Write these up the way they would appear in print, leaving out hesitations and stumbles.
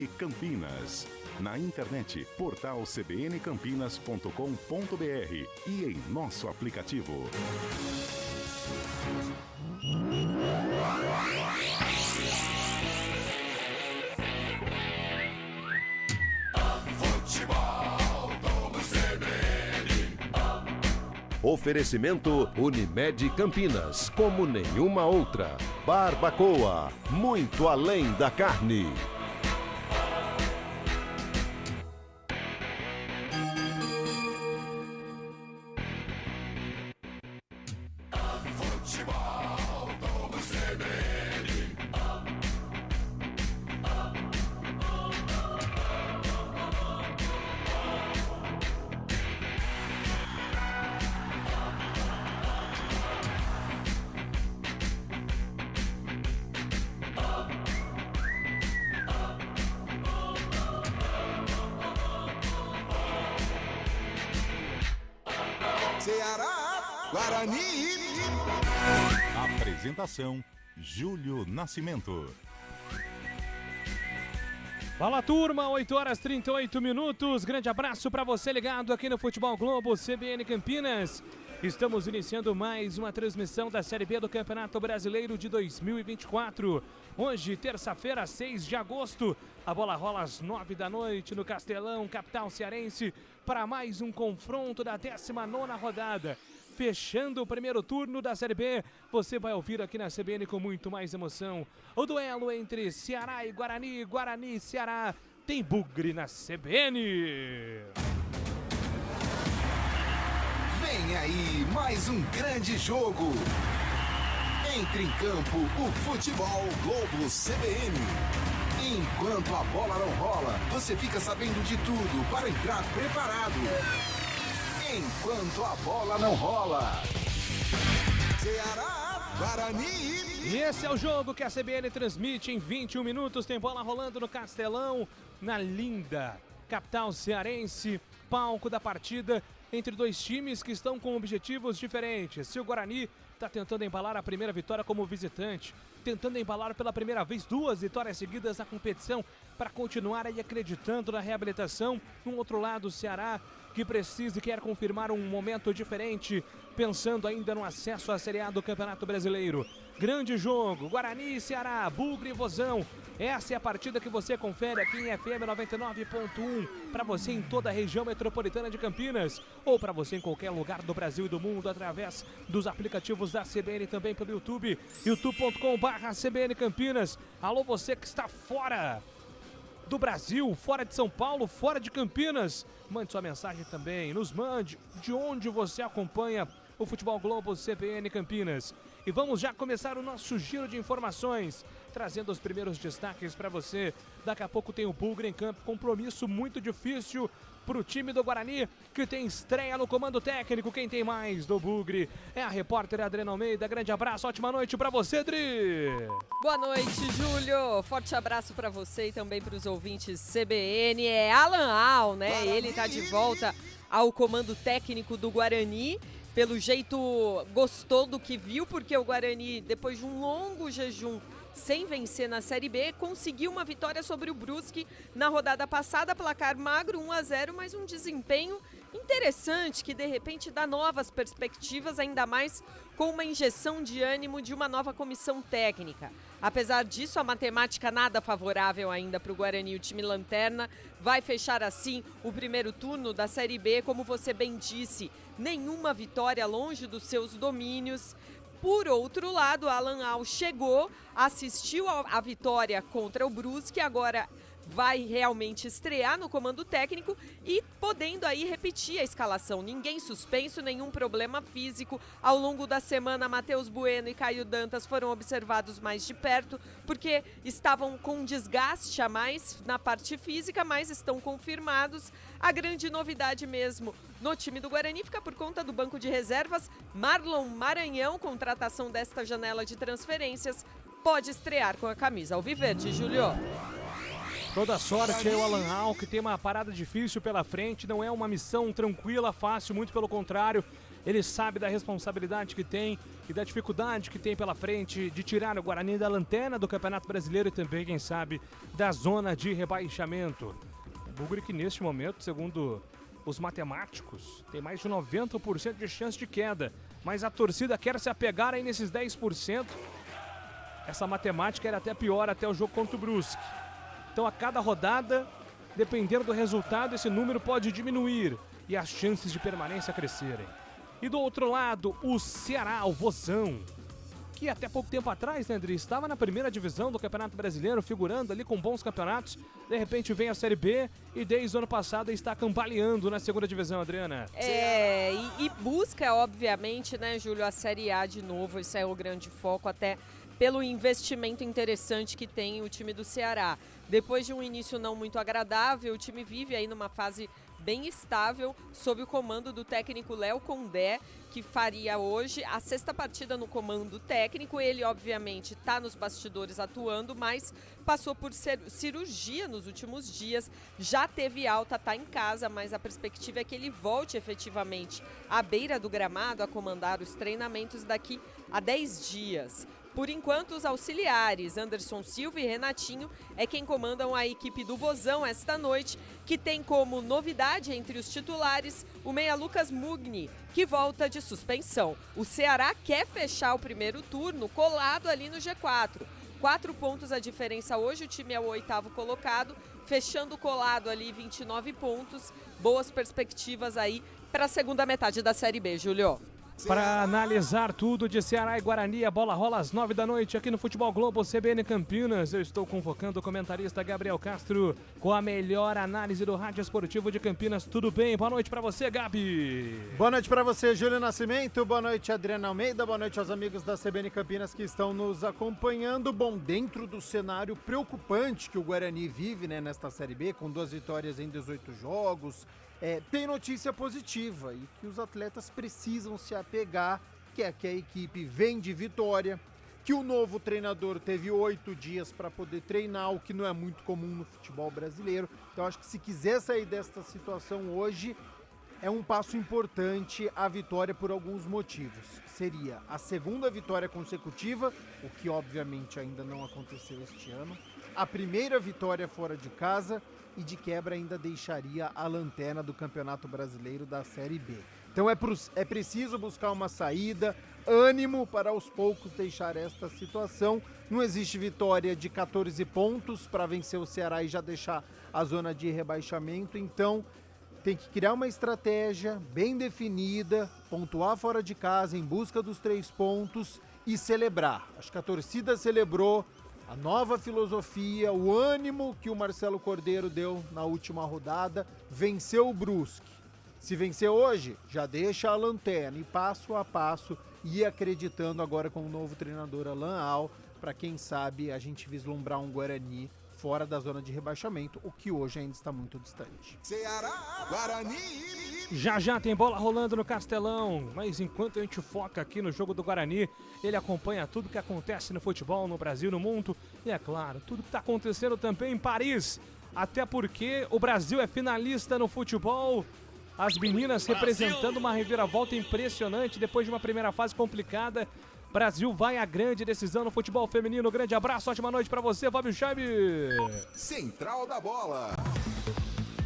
e Campinas. Na internet, portal cbncampinas.com.br e em nosso aplicativo. Oferecimento Unimed Campinas, como nenhuma outra. Barbacoa, muito além da carne. Ceará, Guarani. Apresentação: Júlio Nascimento. Fala turma, 8h38. Grande abraço para você ligado aqui no Futebol Globo CBN Campinas. Estamos iniciando mais uma transmissão da Série B do Campeonato Brasileiro de 2024. Hoje, terça-feira, 6 de agosto, a bola rola às 9 da noite no Castelão, capital cearense, para mais um confronto da 19ª rodada. Fechando o primeiro turno da Série B, você vai ouvir aqui na CBN com muito mais emoção. O duelo entre Ceará e Guarani, Guarani e Ceará, tem bugre na CBN. Vem aí mais um grande jogo. Entre em campo o Futebol Globo CBN. Enquanto a bola não rola, você fica sabendo de tudo para entrar preparado. Enquanto a bola não rola. Ceará, Guarani. E esse é o jogo que a CBN transmite em 21 minutos. Tem bola rolando no Castelão, na linda capital cearense. Palco da partida entre dois times que estão com objetivos diferentes. Se o Guarani está tentando embalar a primeira vitória como visitante, tentando embalar pela primeira vez 2 vitórias seguidas na competição para continuar aí acreditando na reabilitação. No outro lado, o Ceará, que precisa e quer confirmar um momento diferente, pensando ainda no acesso à Série A do Campeonato Brasileiro. Grande jogo, Guarani e Ceará, bugre e vozão. Essa é a partida que você confere aqui em FM 99.1, para você em toda a região metropolitana de Campinas, ou para você em qualquer lugar do Brasil e do mundo, através dos aplicativos da CBN, também pelo YouTube, youtube.com/CBN Campinas. Alô, você que está fora do Brasil, fora de São Paulo, fora de Campinas, mande sua mensagem também, nos mande de onde você acompanha o Futebol Globo CBN Campinas. E vamos já começar o nosso giro de informações, trazendo os primeiros destaques para você. Daqui a pouco tem o Bugre em campo, compromisso muito difícil para o time do Guarani, que tem estreia no comando técnico. Quem tem mais do Bugre é a repórter Adriana Almeida. Grande abraço, ótima noite para você, Adri! Boa noite, Júlio. Forte abraço para você e também para os ouvintes CBN. É Alan Al, né? Guarani. Ele está de volta ao comando técnico do Guarani. Pelo jeito, gostou do que viu, porque o Guarani, depois de um longo jejum sem vencer na Série B, conseguiu uma vitória sobre o Brusque na rodada passada, placar magro, 1-0, mas um desempenho interessante que de repente dá novas perspectivas, ainda mais com uma injeção de ânimo de uma nova comissão técnica. Apesar disso, a matemática nada favorável ainda para o Guarani. O time lanterna vai fechar assim o primeiro turno da Série B, como você bem disse, nenhuma vitória longe dos seus domínios. Por outro lado, Alan Al chegou, assistiu à vitória contra o Brusque, agora vai realmente estrear no comando técnico e podendo aí repetir a escalação. Ninguém suspenso, nenhum problema físico. Ao longo da semana, Matheus Bueno e Caio Dantas foram observados mais de perto, porque estavam com desgaste a mais na parte física, mas estão confirmados. A grande novidade mesmo no time do Guarani fica por conta do banco de reservas. Marlon Maranhão, contratação desta janela de transferências, pode estrear com a camisa alviverde, Júlio. Toda sorte aí o Alan Al, que tem uma parada difícil pela frente, não é uma missão tranquila, fácil, muito pelo contrário. Ele sabe da responsabilidade que tem e da dificuldade que tem pela frente de tirar o Guarani da lanterna do Campeonato Brasileiro e também, quem sabe, da zona de rebaixamento. O Bugre que neste momento, segundo os matemáticos, tem mais de 90% de chance de queda, mas a torcida quer se apegar aí nesses 10%. Essa matemática era até pior até o jogo contra o Brusque. Então a cada rodada, dependendo do resultado, esse número pode diminuir e as chances de permanência crescerem. E do outro lado, o Ceará, o Vozão, que até pouco tempo atrás, né, André, estava na primeira divisão do Campeonato Brasileiro, figurando ali com bons campeonatos. De repente vem a Série B e desde o ano passado está cambaleando na segunda divisão, Adriana. E busca, obviamente, né, Júlio, a Série A de novo. Esse é o grande foco, até pelo investimento interessante que tem o time do Ceará. Depois de um início não muito agradável, o time vive aí numa fase bem estável, sob o comando do técnico Léo Condé, que faria hoje a 6ª partida no comando técnico. Ele, obviamente, está nos bastidores atuando, mas passou por cirurgia nos últimos dias, já teve alta, está em casa, mas a perspectiva é que ele volte efetivamente à beira do gramado a comandar os treinamentos daqui a 10 dias. Por enquanto, os auxiliares Anderson Silva e Renatinho é quem comandam a equipe do Vozão esta noite, que tem como novidade entre os titulares o meia Lucas Mugni, que volta de suspensão. O Ceará quer fechar o primeiro turno colado ali no G4. 4 pontos a diferença hoje, o time é o 8º colocado, fechando colado ali 29 pontos. Boas perspectivas aí para a segunda metade da Série B, Júlio. Para analisar tudo de Ceará e Guarani, a bola rola às 9 da noite aqui no Futebol Globo CBN Campinas. Eu estou convocando o comentarista Gabriel Castro com a melhor análise do rádio esportivo de Campinas. Tudo bem? Boa noite para você, Gabi. Boa noite para você, Júlio Nascimento. Boa noite, Adriana Almeida. Boa noite aos amigos da CBN Campinas que estão nos acompanhando. Bom, dentro do cenário preocupante que o Guarani vive, né, nesta Série B, com 2 vitórias em 18 jogos, tem notícia positiva e que os atletas precisam se apegar, que é que a equipe vem de vitória, que o novo treinador teve 8 dias para poder treinar, o que não é muito comum no futebol brasileiro. Então acho que se quiser sair desta situação hoje, é um passo importante a vitória por alguns motivos. Seria a 2ª vitória consecutiva, o que obviamente ainda não aconteceu este ano, a primeira vitória fora de casa e de quebra ainda deixaria a lanterna do Campeonato Brasileiro da Série B. Então é preciso buscar uma saída, ânimo para aos poucos deixar esta situação. Não existe vitória de 14 pontos para vencer o Ceará e já deixar a zona de rebaixamento, então tem que criar uma estratégia bem definida, pontuar fora de casa em busca dos 3 pontos e celebrar. Acho que a torcida celebrou a nova filosofia, o ânimo que o Marcelo Cordeiro deu na última rodada, venceu o Brusque. Se vencer hoje, já deixa a lanterna e passo a passo ir acreditando agora com o novo treinador Alan Al, para quem sabe a gente vislumbrar um Guarani fora da zona de rebaixamento, o que hoje ainda está muito distante. Ceará, Guarani. Já tem bola rolando no Castelão, mas enquanto a gente foca aqui no jogo do Guarani, ele acompanha tudo que acontece no futebol, no Brasil, no mundo e, é claro, tudo que está acontecendo também em Paris, até porque o Brasil é finalista no futebol. As meninas representando uma reviravolta impressionante depois de uma primeira fase complicada. Brasil vai à grande decisão no futebol feminino. Grande abraço, ótima noite pra você, Fábio Chaves. Central da Bola.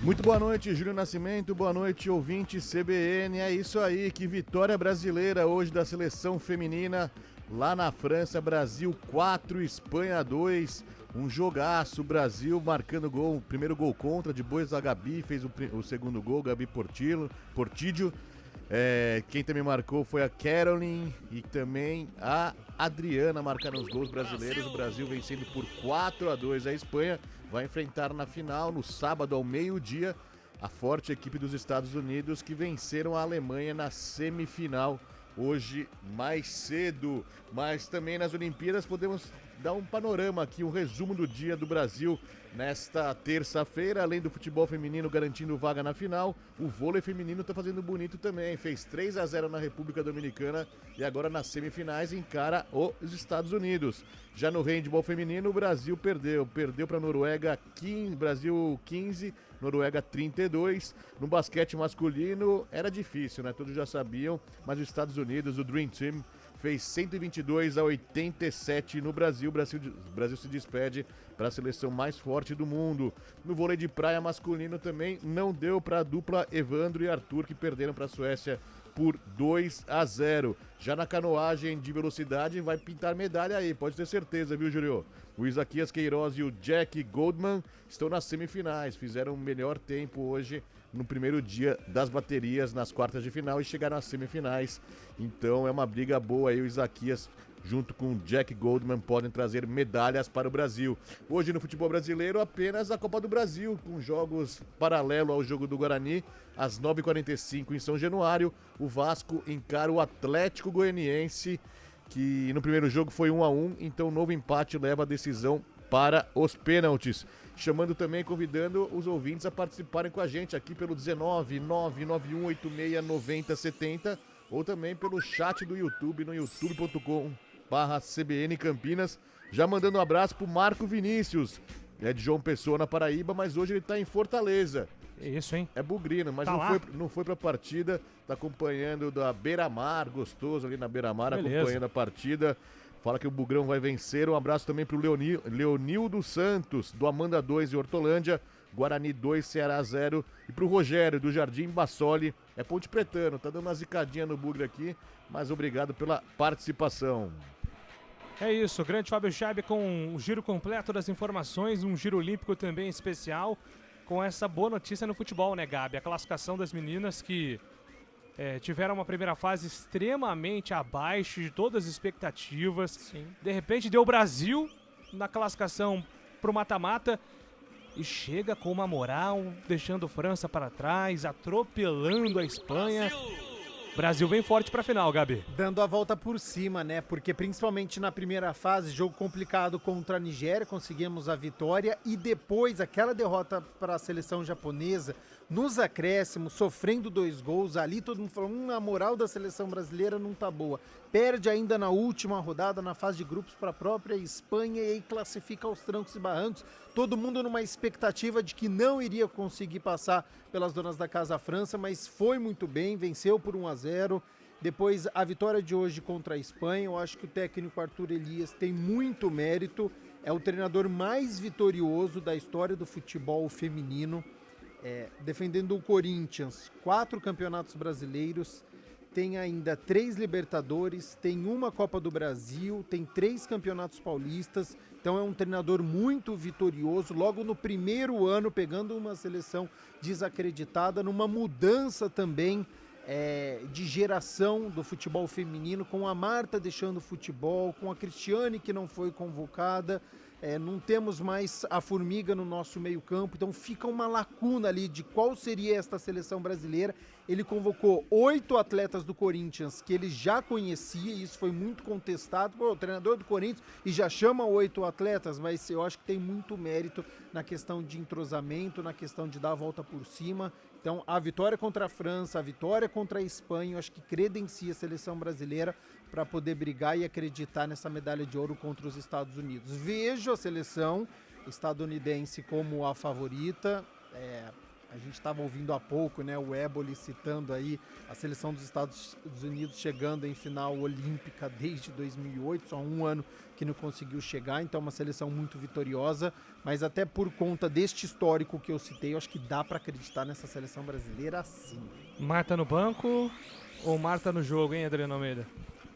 Muito boa noite, Júlio Nascimento, boa noite, ouvinte CBN. É isso aí, que vitória brasileira hoje da seleção feminina lá na França. Brasil 4, Espanha 2. Um jogaço, Brasil marcando gol, o primeiro gol contra, depois a Gabi fez o segundo gol, Gabi Portillo. Quem também marcou foi a Caroline e também a Adriana marcaram os gols brasileiros. O Brasil vencendo por 4-2 a Espanha. Vai enfrentar na final, no sábado ao meio-dia, a forte equipe dos Estados Unidos, que venceram a Alemanha na semifinal hoje mais cedo. Mas também nas Olimpíadas podemos dar um panorama aqui, um resumo do dia do Brasil nesta terça-feira. Além do futebol feminino garantindo vaga na final, o vôlei feminino tá fazendo bonito também. Fez 3-0 na República Dominicana e agora nas semifinais encara os Estados Unidos. Já no handebol feminino, o Brasil perdeu para a Noruega 15, Brasil 15, Noruega 32. No basquete masculino era difícil, né? Todos já sabiam, mas os Estados Unidos, o Dream Team, fez 122-87 no Brasil. O Brasil se despede para a seleção mais forte do mundo. No vôlei de praia masculino também não deu para a dupla Evandro e Arthur, que perderam para a Suécia por 2-0. Já na canoagem de velocidade vai pintar medalha aí, pode ter certeza, viu, Júlio? O Isaquias Queiroz e o Jack Goldman estão nas semifinais, fizeram o melhor tempo hoje no primeiro dia das baterias nas quartas de final e chegaram às semifinais. Então é uma briga boa aí, o Isaquias junto com o Jack Goldman podem trazer medalhas para o Brasil. Hoje no futebol brasileiro apenas a Copa do Brasil, com jogos paralelo ao jogo do Guarani, às 9h45 em São Januário. O Vasco encara o Atlético Goianiense, que no primeiro jogo foi 1-1, então novo empate leva a decisão para os pênaltis. Chamando também, convidando os ouvintes a participarem com a gente aqui pelo 19991869070 ou também pelo chat do YouTube no youtube.com/CBN Campinas. Já mandando um abraço pro Marco Vinícius, é de João Pessoa, na Paraíba, mas hoje ele tá em Fortaleza. Isso, hein? É bugrino, mas Tá não foi pra partida, tá acompanhando da Beira-Mar, gostoso ali na Beira-Mar, acompanhando a partida. Fala que o Bugrão vai vencer. Um abraço também pro Leonildo Santos, do Amanda 2 e Hortolândia, Guarani 2, Ceará 0. E pro Rogério, do Jardim Bassoli, é Ponte Pretano, tá dando uma zicadinha no bugre aqui, mas obrigado pela participação. É isso, o grande Fábio Scheibe com o giro completo das informações, um giro olímpico também especial, com essa boa notícia no futebol, né, Gabi? A classificação das meninas que tiveram uma primeira fase extremamente abaixo de todas as expectativas. Sim. De repente deu o Brasil na classificação pro mata-mata e chega com uma moral, deixando França para trás, atropelando a Espanha. Brasil vem forte pra final, Gabi. Dando a volta por cima, né? Porque principalmente na primeira fase, jogo complicado contra a Nigéria, conseguimos a vitória e depois aquela derrota para a seleção japonesa, nos acréscimos, sofrendo 2 gols, ali todo mundo falou, a moral da seleção brasileira não tá boa. Perde ainda na última rodada, na fase de grupos para a própria Espanha e aí classifica aos trancos e barrancos. Todo mundo numa expectativa de que não iria conseguir passar pelas donas da casa França, mas foi muito bem, venceu por 1-0. Depois a vitória de hoje contra a Espanha, eu acho que o técnico Arthur Elias tem muito mérito, é o treinador mais vitorioso da história do futebol feminino, defendendo o Corinthians, 4 campeonatos brasileiros, tem ainda 3 Libertadores, tem uma Copa do Brasil, tem 3 campeonatos paulistas, então é um treinador muito vitorioso, logo no primeiro ano pegando uma seleção desacreditada, numa mudança também de geração do futebol feminino, com a Marta deixando o futebol, com a Cristiane que não foi convocada, não temos mais a Formiga no nosso meio campo, então fica uma lacuna ali de qual seria esta seleção brasileira. Ele convocou 8 atletas do Corinthians que ele já conhecia, e isso foi muito contestado, o treinador do Corinthians, e já chama 8 atletas, mas eu acho que tem muito mérito na questão de entrosamento, na questão de dar a volta por cima. Então a vitória contra a França, a vitória contra a Espanha, eu acho que credencia a seleção brasileira para poder brigar e acreditar nessa medalha de ouro contra os Estados Unidos. Vejo a seleção estadunidense como a favorita. A gente estava ouvindo há pouco, né, o Éboli citando aí a seleção dos Estados Unidos chegando em final olímpica desde 2008, só um ano que não conseguiu chegar, então uma seleção muito vitoriosa, mas até por conta deste histórico que eu citei, eu acho que dá para acreditar nessa seleção brasileira sim. Marta no banco ou Marta no jogo, hein, Adriano Almeida?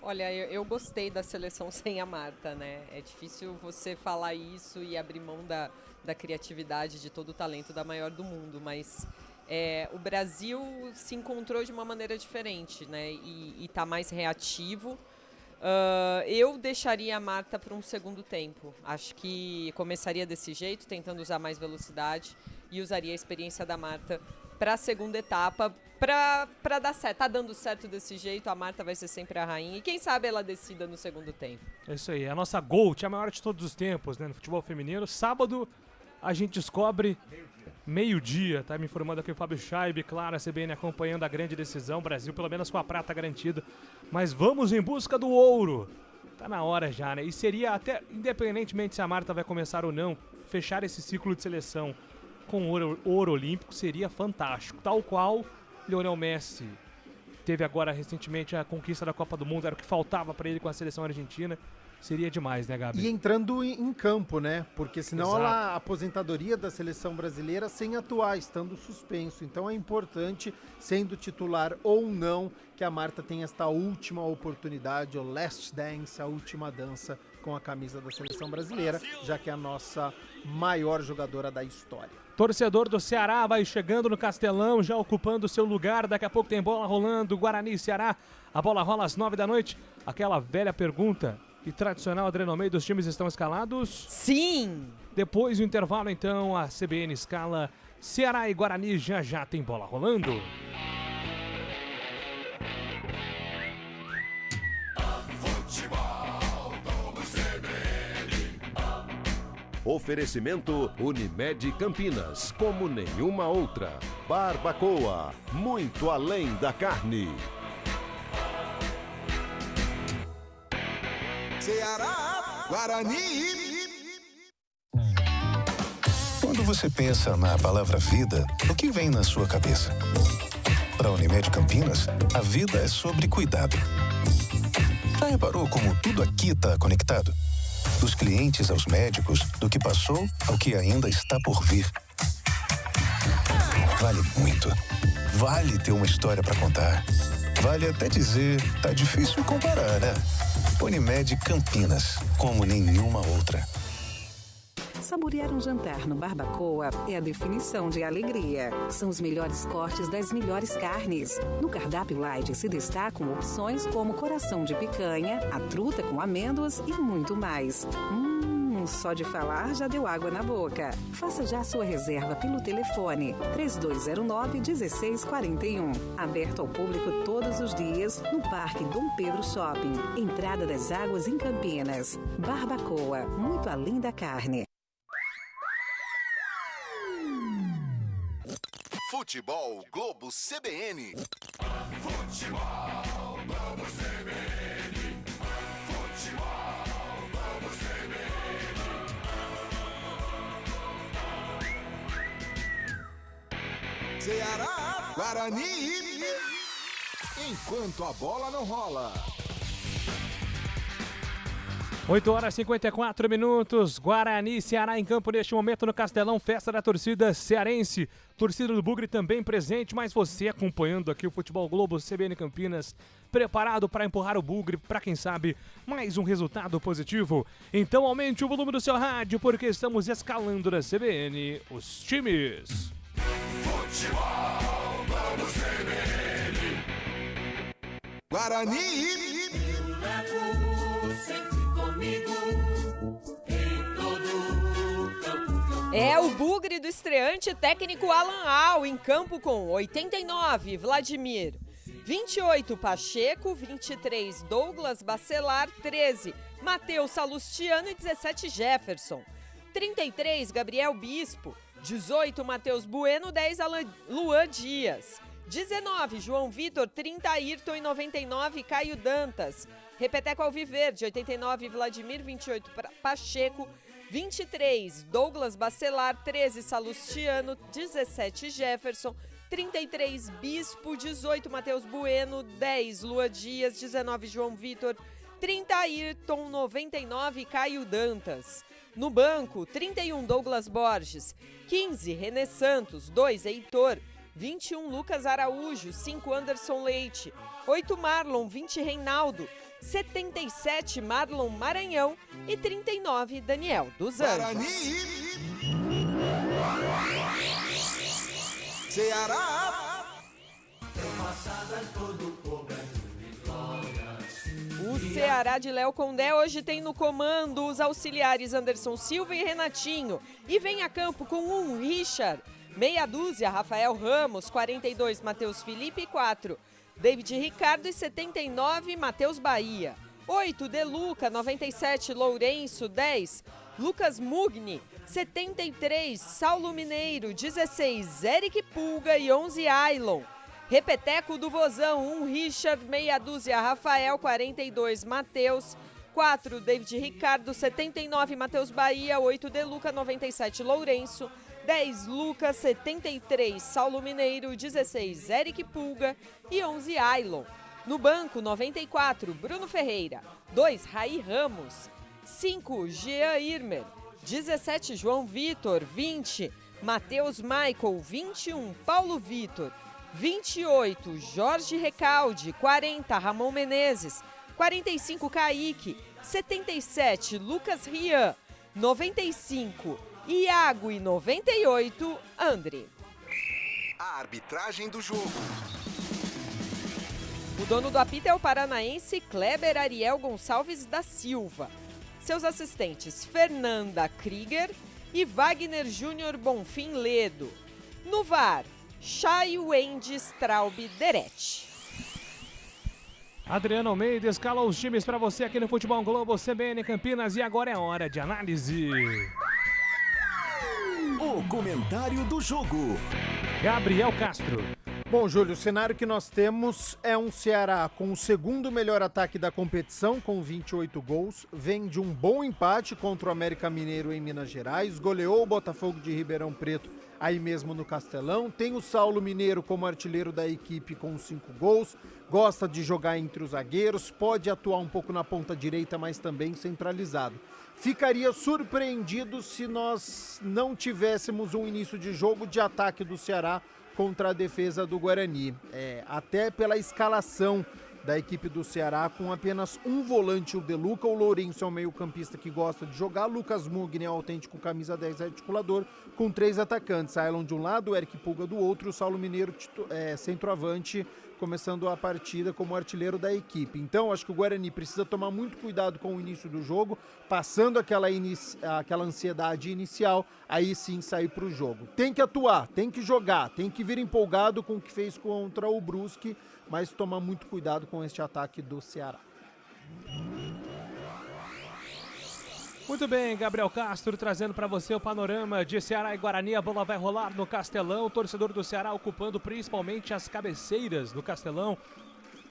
Olha, eu gostei da seleção sem a Marta, né? É difícil você falar isso e abrir mão da criatividade, de todo o talento da maior do mundo, mas o Brasil se encontrou de uma maneira diferente, né? E tá mais reativo. Eu deixaria a Marta para um segundo tempo. Acho que começaria desse jeito, tentando usar mais velocidade, e usaria a experiência da Marta para a segunda etapa, pra dar certo. Tá dando certo desse jeito, a Marta vai ser sempre a rainha. E quem sabe ela decida no segundo tempo. É isso aí, a nossa GOAT, a maior de todos os tempos, né, no futebol feminino. Sábado a gente descobre meio-dia, tá me informando aqui o Fábio Scheibe, claro, a CBN acompanhando a grande decisão, Brasil pelo menos com a prata garantida. Mas vamos em busca do ouro. Tá na hora já, né? E seria até, independentemente se a Marta vai começar ou não, fechar esse ciclo de seleção com ouro olímpico seria fantástico. Tal qual Lionel Messi teve agora recentemente a conquista da Copa do Mundo, era o que faltava para ele com a seleção argentina. Seria demais, né, Gabi? E entrando em campo, né? Porque senão Exato. a aposentadoria da seleção brasileira sem atuar, estando suspenso. Então é importante, sendo titular ou não, que a Marta tenha esta última oportunidade, o last dance, a última dança com a camisa da seleção brasileira, já que é a nossa maior jogadora da história. Torcedor do Ceará vai chegando no Castelão, já ocupando o seu lugar. Daqui a pouco tem bola rolando, Guarani e Ceará. A bola rola às 9 da noite. Aquela velha pergunta e tradicional, Adriano Almeida, os times estão escalados? Sim! Depois do intervalo, então, a CBN escala Ceará e Guarani. Já tem bola rolando. Oferecimento Unimed Campinas, como nenhuma outra. Barbacoa, muito além da carne. Ceará, Guarani. Quando você pensa na palavra vida, o que vem na sua cabeça? Para a Unimed Campinas, a vida é sobre cuidado. Já reparou como tudo aqui está conectado? Dos clientes aos médicos, do que passou ao que ainda está por vir. Vale muito. Vale ter uma história para contar. Vale até dizer, tá difícil comparar, né? Unimed Campinas, como nenhuma outra. Saborear um jantar no Barbacoa é a definição de alegria. São os melhores cortes das melhores carnes. No cardápio light se destacam opções como coração de picanha, a truta com amêndoas e muito mais. Só de falar já deu água na boca. Faça já sua reserva pelo telefone 3209-1641. Aberto ao público todos os dias no Parque Dom Pedro Shopping. Entrada das Águas em Campinas. Barbacoa, muito além da carne. Futebol Globo CBN. Futebol Globo CBN. Futebol Globo CBN. Ceará, Guarani. Enquanto a bola não rola. 8 horas e 54 minutos, Guarani e Ceará em campo neste momento no Castelão, festa da torcida cearense, torcida do Bugre também presente, mas você acompanhando aqui o Futebol Globo CBN Campinas, preparado para empurrar o Bugre para quem sabe mais um resultado positivo. Então aumente o volume do seu rádio porque estamos escalando na CBN os times. Futebol Globo CBN. Guarani. É o Bugre do estreante técnico Alan Al em campo com 89, Vladimir, 28, Pacheco, 23, Douglas Bacelar, 13, Matheus Salustiano e 17, Jefferson, 33, Gabriel Bispo, 18, Matheus Bueno, 10, Luan Dias, 19, João Vitor, 30, Ayrton e 99, Caio Dantas, Repeteco Alviverde, 89, Vladimir, 28, Pacheco, 23, Douglas Bacelar, 13, Salustiano, 17, Jefferson, 33, Bispo, 18, Matheus Bueno, 10, Lua Dias, 19, João Vitor, 30, Ayrton, 99, Caio Dantas. No banco, 31, Douglas Borges, 15, René Santos, 2, Heitor, 21, Lucas Araújo, 5, Anderson Leite, 8, Marlon, 20, Reinaldo, 77, Marlon Maranhão e 39, Daniel dos Anjos. Ceará. O Ceará de Léo Condé hoje tem no comando os auxiliares Anderson Silva e Renatinho. E vem a campo com Richard, Meia dúzia, Rafael Ramos. 42, Matheus Felipe. 4, David Ricardo. E 79, Matheus Bahia. 8, De Luca. 97, Lourenço. 10, Lucas Mugni. 73, Saulo Mineiro. 16, Eric Pulga. E 11, Ailon. Repeteco do Vozão. 1, Richard. Meia dúzia, Rafael. 42, Matheus. 4, David Ricardo. 79, Matheus Bahia. 8, De Luca. 97, Lourenço. 10, Lucas. 73, Saulo Mineiro. 16, Eric Pulga. E 11, Ailon. No banco, 94, Bruno Ferreira. 2, Raí Ramos. 5, Jean Irmer. 17, João Vitor. 20, Matheus Michael. 21, Paulo Vitor. 28, Jorge Recalde. 40, Ramon Menezes. 45, Kaique. 77, Lucas Rian. 95, Iago. E 98, André. A arbitragem do jogo. O dono do apito é o paranaense Kleber Ariel Gonçalves da Silva. Seus assistentes, Fernanda Krieger e Wagner Júnior Bonfim Ledo. No VAR, Chay Wendy Straub Derete. Adriano Almeida escala os times para você aqui no Futebol Globo CBN Campinas e agora é hora de análise. O comentário do jogo. Gabriel Castro. Bom, Júlio, o cenário que nós temos é um Ceará com o segundo melhor ataque da competição, com 28 gols. Vem de um bom empate contra o América Mineiro em Minas Gerais. Goleou o Botafogo de Ribeirão Preto aí mesmo no Castelão. Tem o Saulo Mineiro como artilheiro da equipe com 5 gols. Gosta de jogar entre os zagueiros. Pode atuar um pouco na ponta direita, mas também centralizado. Ficaria surpreendido se nós não tivéssemos um início de jogo de ataque do Ceará contra a defesa do Guarani. Até pela escalação da equipe do Ceará, com apenas um volante, o De Luca. O Lourenço é um meio-campista que gosta de jogar. Lucas Mugni é o autêntico camisa 10 articulador, com 3 atacantes. Ailon de um lado, o Eric Pulga do outro, o Saulo Mineiro centroavante, começando a partida como artilheiro da equipe. Então, acho que o Guarani precisa tomar muito cuidado com o início do jogo, passando aquela ansiedade inicial, aí sim sair para o jogo. Tem que atuar, tem que jogar, tem que vir empolgado com o que fez contra o Brusque, mas tomar muito cuidado com este ataque do Ceará. Muito bem, Gabriel Castro trazendo para você o panorama de Ceará e Guarani. A bola vai rolar no Castelão. O torcedor do Ceará ocupando principalmente as cabeceiras do Castelão.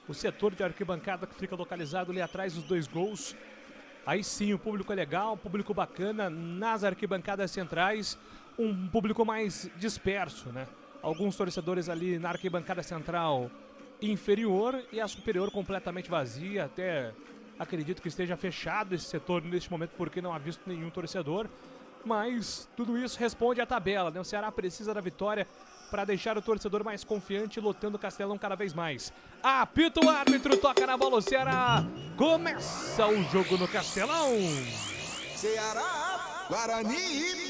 O setor de arquibancada que fica localizado ali atrás dos 2 gols. Aí sim, o público é legal, público bacana nas arquibancadas centrais. Um público mais disperso, né? Alguns torcedores ali na arquibancada central inferior e a superior completamente vazia. Até acredito que esteja fechado esse setor neste momento porque não há visto nenhum torcedor. Mas tudo isso responde à tabela, né? O Ceará precisa da vitória para deixar o torcedor mais confiante, lotando o Castelão cada vez mais. Apita o árbitro, toca na bola o Ceará. Começa o jogo no Castelão. Ceará, Guarani.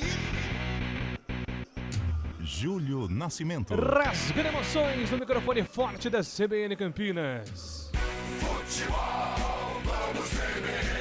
Júlio Nascimento. Rasgando emoções no microfone forte da CBN Campinas. Futebol, vamos CBN.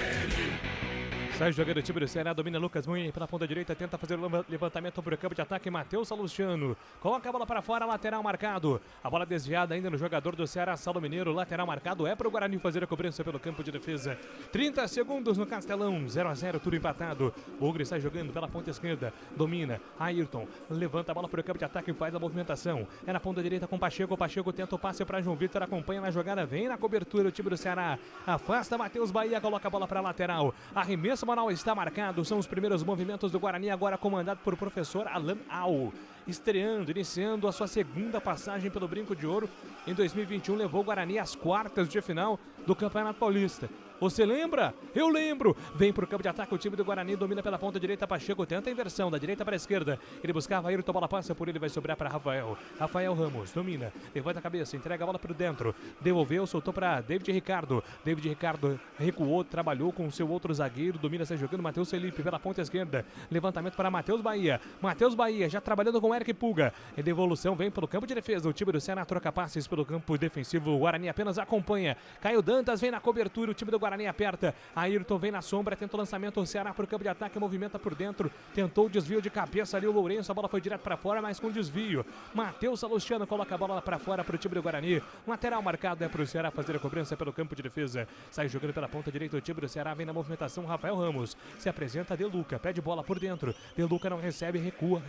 Sai jogando o time do Ceará, domina Lucas Mugni pela ponta direita, tenta fazer o levantamento para o campo de ataque, Matheus Salustiano. Coloca a bola para fora, lateral marcado. A bola desviada ainda no jogador do Ceará, Saulo Mineiro, lateral marcado. É para o Guarani fazer a cobrança pelo campo de defesa. 30 segundos no Castelão, 0-0, tudo empatado. Bugre sai jogando pela ponta esquerda, domina. Ayrton levanta a bola para o campo de ataque e faz a movimentação. É na ponta direita com Pacheco. Pacheco tenta o passe para João Vitor, acompanha na jogada, vem na cobertura o time do Ceará. Afasta Matheus Bahia, coloca a bola para a lateral. Arremesso manual está marcado. São os primeiros movimentos do Guarani, agora comandado por professor Alan Al. Estreando, iniciando a sua segunda passagem pelo Brinco de Ouro. Em 2021 levou o Guarani às quartas de final do Campeonato Paulista. Você lembra? Eu lembro. Vem pro campo de ataque o time do Guarani, domina pela ponta direita, Pacheco tenta a inversão, da direita para a esquerda. Ele buscava Ayrton, a bola passa por ele, vai sobrar para Rafael. Rafael Ramos, domina, levanta a cabeça, entrega a bola para dentro. Devolveu, soltou para David Ricardo. David Ricardo recuou, trabalhou com o seu outro zagueiro, domina, sai jogando Matheus Felipe pela ponta esquerda. Levantamento para Matheus Bahia. Matheus Bahia já trabalhando com Eric Pulga. E devolução vem pelo campo de defesa. O time do Ceará troca passes pelo campo defensivo. O Guarani apenas acompanha. Caio Dantas vem na cobertura. O time do Guarani Guarani aperta. Ayrton vem na sombra, tenta o lançamento. O Ceará pro campo de ataque, movimenta por dentro. Tentou o desvio de cabeça ali o Lourenço. A bola foi direto para fora, mas com desvio. Matheus Salustiano coloca a bola para fora pro time do Guarani. Lateral marcado é pro Ceará fazer a cobrança pelo campo de defesa. Sai jogando pela ponta direita o time do Ceará. Vem na movimentação. Rafael Ramos se apresenta. De Luca pede bola por dentro. De Luca não recebe, recua.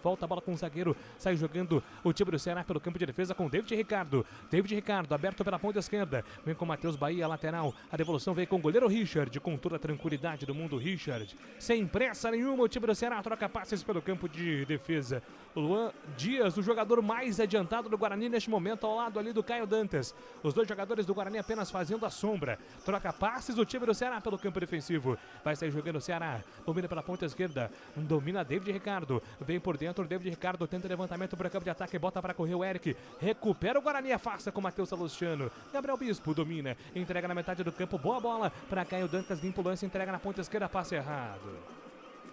Volta a bola com o zagueiro. Sai jogando o time do Ceará pelo campo de defesa com David Ricardo. David Ricardo aberto pela ponta esquerda. Vem com Matheus Bahia, lateral. A devolução vem com o goleiro Richard. Com toda a tranquilidade do mundo, Richard. Sem pressa nenhuma, o time do Ceará troca passes pelo campo de defesa. O Luan Dias, o jogador mais adiantado do Guarani neste momento, ao lado ali do Caio Dantas. Os dois jogadores do Guarani apenas fazendo a sombra. Troca passes o time do Ceará pelo campo defensivo. Vai sair jogando o Ceará. Domina pela ponta esquerda. Domina David Ricardo. Vem por dentro, David Ricardo tenta levantamento para o campo de ataque. Bota para correr o Eric. Recupera o Guarani, afasta com o Matheus Salustiano. Gabriel Bispo domina. Entrega na metade do campo. Boa bola para Caio Dantas. Limpa o lance. Entrega na ponta esquerda. Passe errado.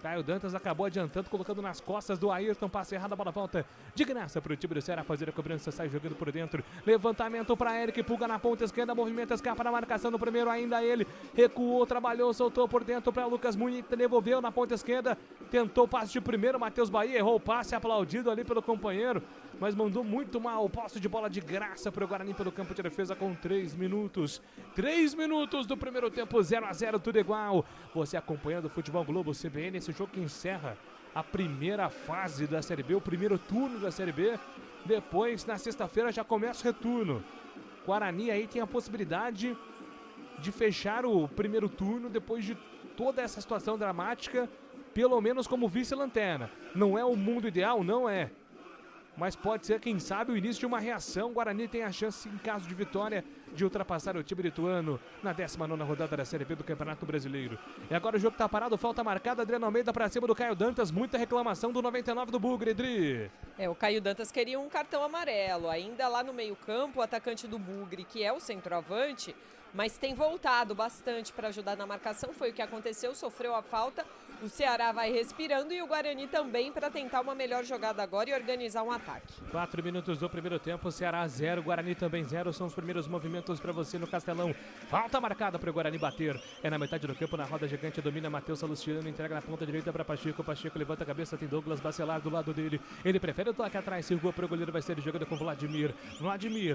Caio Dantas acabou adiantando, colocando nas costas do Ayrton. Passe errado, a bola volta de graça para o time do Ceará fazer a cobrança. Sai jogando por dentro. Levantamento para Eric. Pulga na ponta esquerda. Movimenta, escapa na marcação no primeiro. Ainda ele recuou, trabalhou, soltou por dentro para Lucas Muniz. Devolveu na ponta esquerda. Tentou passe de primeiro. Matheus Bahia errou o passe, aplaudido ali pelo companheiro, mas mandou muito mal. Posse de bola de graça para o Guarani pelo campo de defesa com 3 minutos. 3 minutos do primeiro tempo, 0-0, tudo igual. Você acompanhando o Futebol Globo CBN, esse jogo que encerra a primeira fase da Série B, o primeiro turno da Série B. Depois, na sexta-feira, já começa o retorno. Guarani aí tem a possibilidade de fechar o primeiro turno depois de toda essa situação dramática, pelo menos como vice-lanterna. Não é o mundo ideal, não é. Mas pode ser, quem sabe, o início de uma reação. O Guarani tem a chance, em caso de vitória, de ultrapassar o time lituano na 19ª rodada da Série B do Campeonato Brasileiro. E agora o jogo tá parado, falta marcada, Adriano Almeida pra cima do Caio Dantas, muita reclamação do 99 do Bugre, Edri. O Caio Dantas queria um cartão amarelo, ainda lá no meio-campo, o atacante do Bugre, que é o centroavante, mas tem voltado bastante para ajudar na marcação, foi o que aconteceu, sofreu a falta. O Ceará vai respirando e o Guarani também para tentar uma melhor jogada agora e organizar um ataque. 4 minutos do primeiro tempo, Ceará 0, Guarani também 0, são os primeiros movimentos para você no Castelão. Falta marcada para o Guarani bater, é na metade do campo, na roda gigante, domina Matheus Salustiano, entrega na ponta direita para Pacheco, Pacheco levanta a cabeça, tem Douglas Bacelar do lado dele, ele prefere o toque atrás, circula para o goleiro, vai ser jogada com Vladimir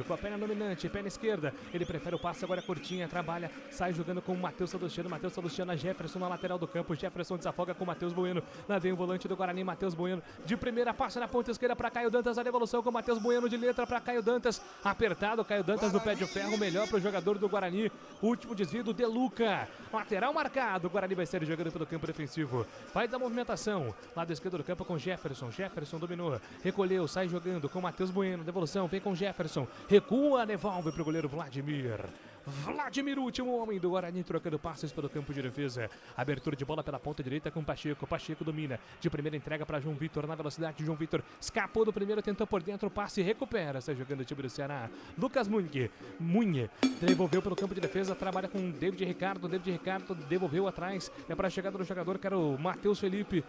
com a perna dominante, perna esquerda, ele prefere o passe, agora curtinha, trabalha, sai jogando com Matheus Salustiano, a Jefferson na lateral do campo, Jefferson desafoga com Matheus Bueno, lá vem o volante do Guarani, Matheus Bueno, de primeira, passa na ponta esquerda para Caio Dantas, a devolução com Matheus Bueno de letra para Caio Dantas, apertado, Caio Dantas no pé de ferro, melhor para o jogador do Guarani, último desvio do De Luca, lateral marcado, o Guarani vai ser jogando pelo campo defensivo, faz a movimentação, lado esquerdo do campo com Jefferson dominou, recolheu, sai jogando com Matheus Bueno, devolução, vem com Jefferson, recua, devolve para o goleiro Vladimir, último homem do Guarani, trocando passes pelo campo de defesa. Abertura de bola pela ponta direita com Pacheco. Pacheco domina. De primeira entrega para João Vitor na velocidade. João Vitor escapou do primeiro, tentou por dentro. Passe, recupera. Sai jogando o time do Ceará. Lucas Munhe devolveu pelo campo de defesa. Trabalha com David Ricardo. Devolveu atrás. É para a chegada do jogador que era o Matheus Felipe.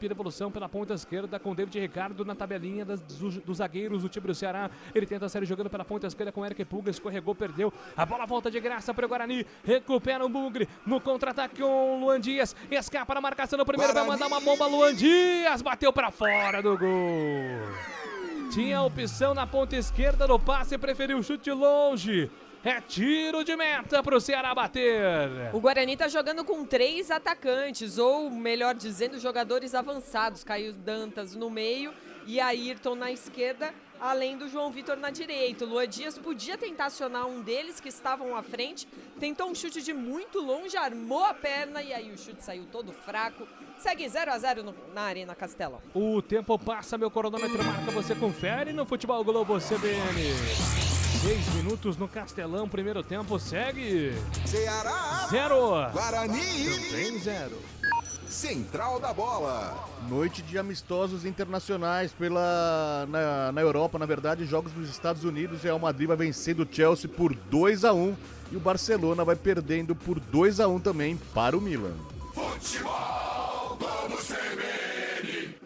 Devolução pela ponta esquerda com David Ricardo na tabelinha dos zagueiros do time do Ceará. Ele tenta sair jogando pela ponta esquerda com Eric Pulga. Escorregou, perdeu. A bola volta de graça para o Guarani, recupera o Bugre no contra-ataque com o Luan Dias, escapa na marcação no primeiro, Guarani. Vai mandar uma bomba, Luan Dias, bateu para fora do gol. Tinha a opção na ponta esquerda do passe, preferiu o chute longe. É tiro de meta para o Ceará bater. O Guarani está jogando com 3 atacantes, ou melhor dizendo, jogadores avançados. Caio Dantas no meio e Ayrton na esquerda, além do João Vitor na direita. O Luan Dias podia tentar acionar um deles que estavam à frente, tentou um chute de muito longe, armou a perna e aí o chute saiu todo fraco. Segue 0-0 na Arena Castelão. O tempo passa, meu cronômetro marca, você confere no Futebol Globo CBN. 6 minutos no Castelão, primeiro tempo segue. Ceará 0, Guarani também 0. Central da Bola. Noite de amistosos internacionais na Europa, na verdade, jogos dos Estados Unidos. Real Madrid vai vencendo o Chelsea por 2-1 e o Barcelona vai perdendo por 2-1 também para o Milan. Futebol Globo CBN.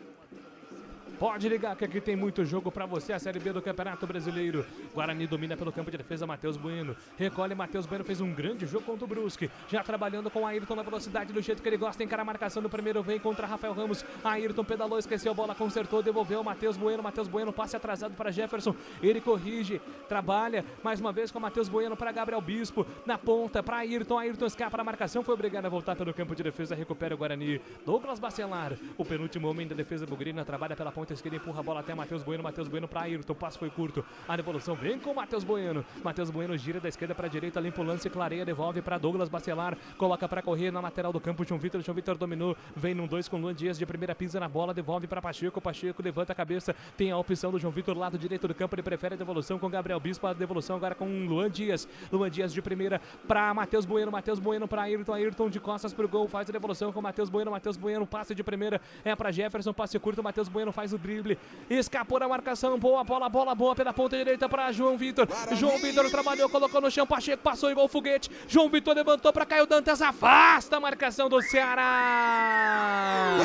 Pode ligar que aqui tem muito jogo pra você. A Série B do Campeonato Brasileiro. Guarani domina pelo campo de defesa, Matheus Bueno. Recolhe, Matheus Bueno fez um grande jogo contra o Brusque. Já trabalhando com Ayrton na velocidade do jeito que ele gosta. Encara a marcação do primeiro, vem contra Rafael Ramos. Ayrton pedalou, esqueceu a bola, consertou, devolveu Matheus Bueno. Matheus Bueno, passe atrasado para Jefferson. Ele corrige, trabalha mais uma vez com Matheus Bueno para Gabriel Bispo. Na ponta para Ayrton. Ayrton escapa a marcação, foi obrigado a voltar pelo campo de defesa. Recupera o Guarani. Douglas Bacelar, o penúltimo homem da defesa bugrina, trabalha pela ponta esquerda, empurra a bola até Matheus Bueno. Matheus Bueno para Ayrton, o passe foi curto. A devolução vem com Matheus Bueno. Matheus Bueno gira da esquerda para a direita, limpa o lance, clareia, devolve para Douglas Bacelar. Coloca para correr na lateral do campo. João Vitor dominou, vem num 2 com Luan Dias de primeira, pisa na bola, devolve para Pacheco. Pacheco levanta a cabeça, tem a opção do João Vitor, lado direito do campo. Ele prefere a devolução com Gabriel Bispo. A devolução agora com Luan Dias. Luan Dias de primeira para Matheus Bueno. Matheus Bueno para Ayrton. Ayrton de costas pro gol, faz a devolução com Matheus Bueno. Matheus Bueno, passe de primeira, é para Jefferson, passe curto. Matheus Bueno faz o drible, escapou da marcação, boa bola pela ponta direita para João Vitor. João Vitor trabalhou, colocou no chão, Pacheco passou igual foguete. João Vitor levantou para Caio Dantas, afasta a marcação do Ceará.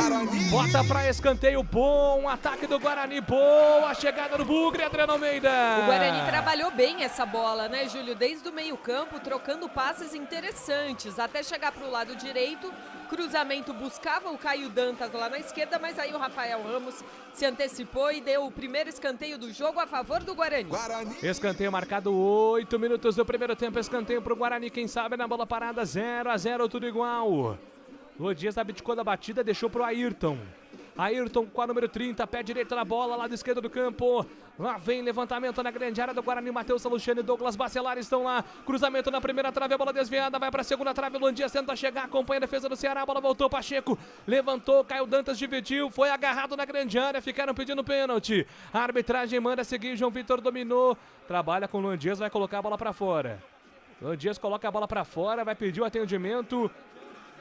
Bota para escanteio, bom ataque do Guarani, boa chegada do Bugre, Adriano Almeida. O Guarani trabalhou bem essa bola, né, Júlio? Desde o meio campo, trocando passes interessantes, até chegar para o lado direito. Cruzamento buscava o Caio Dantas lá na esquerda, mas aí o Rafael Ramos se antecipou e deu o primeiro escanteio do jogo a favor do Guarani. Escanteio marcado, 8 minutos do primeiro tempo, escanteio pro Guarani, quem sabe na bola parada, 0-0, tudo igual. Luan Dias abdicou da batida, deixou pro Ayrton. Ayrton com a número 30, pé direito na bola, lado esquerdo do campo. Lá vem levantamento na grande área do Guarani. Matheus Salustiano e Douglas Bacelar estão lá. Cruzamento na primeira trave, a bola desviada, vai para a segunda trave. Luan Dias tenta chegar, acompanha a defesa do Ceará. A bola voltou, Pacheco levantou, Caio Dantas dividiu, foi agarrado na grande área. Ficaram pedindo pênalti. A arbitragem manda seguir, João Vitor dominou. Trabalha com o Luan Dias, vai colocar a bola para fora. Luan Dias coloca a bola para fora, vai pedir o atendimento.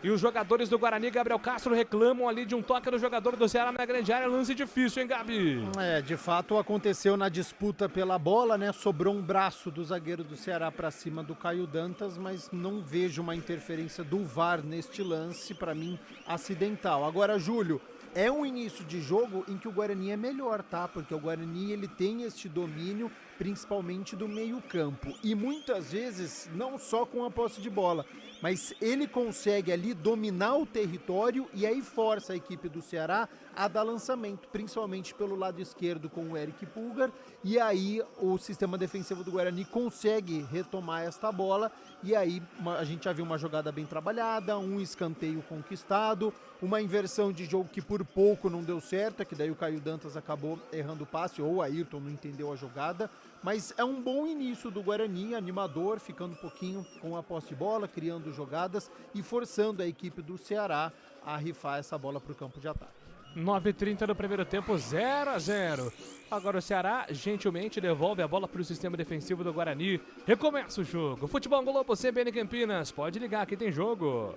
E os jogadores do Guarani, Gabriel Castro, reclamam ali de um toque do jogador do Ceará na grande área. Lance difícil, hein, Gabi? De fato aconteceu na disputa pela bola, né? Sobrou um braço do zagueiro do Ceará para cima do Caio Dantas, mas não vejo uma interferência do VAR neste lance, para mim, acidental. Agora, Júlio, é um início de jogo em que o Guarani é melhor, tá? Porque o Guarani, ele tem este domínio, principalmente do meio-campo. E muitas vezes, não só com a posse de bola, mas ele consegue ali dominar o território e aí força a equipe do Ceará a dar lançamento, principalmente pelo lado esquerdo com o Eric Pulgar, e aí o sistema defensivo do Guarani consegue retomar esta bola, e aí a gente já viu uma jogada bem trabalhada, um escanteio conquistado, uma inversão de jogo que por pouco não deu certo, é que daí o Caio Dantas acabou errando o passe, ou o Ayrton não entendeu a jogada, mas é um bom início do Guarani, animador, ficando um pouquinho com a posse de bola, criando jogadas e forçando a equipe do Ceará a rifar essa bola para o campo de ataque. 9h30 no primeiro tempo, 0-0. Agora o Ceará gentilmente devolve a bola para o sistema defensivo do Guarani. Recomeça o jogo. Futebol Globo, CBN Campinas. Pode ligar, aqui tem jogo.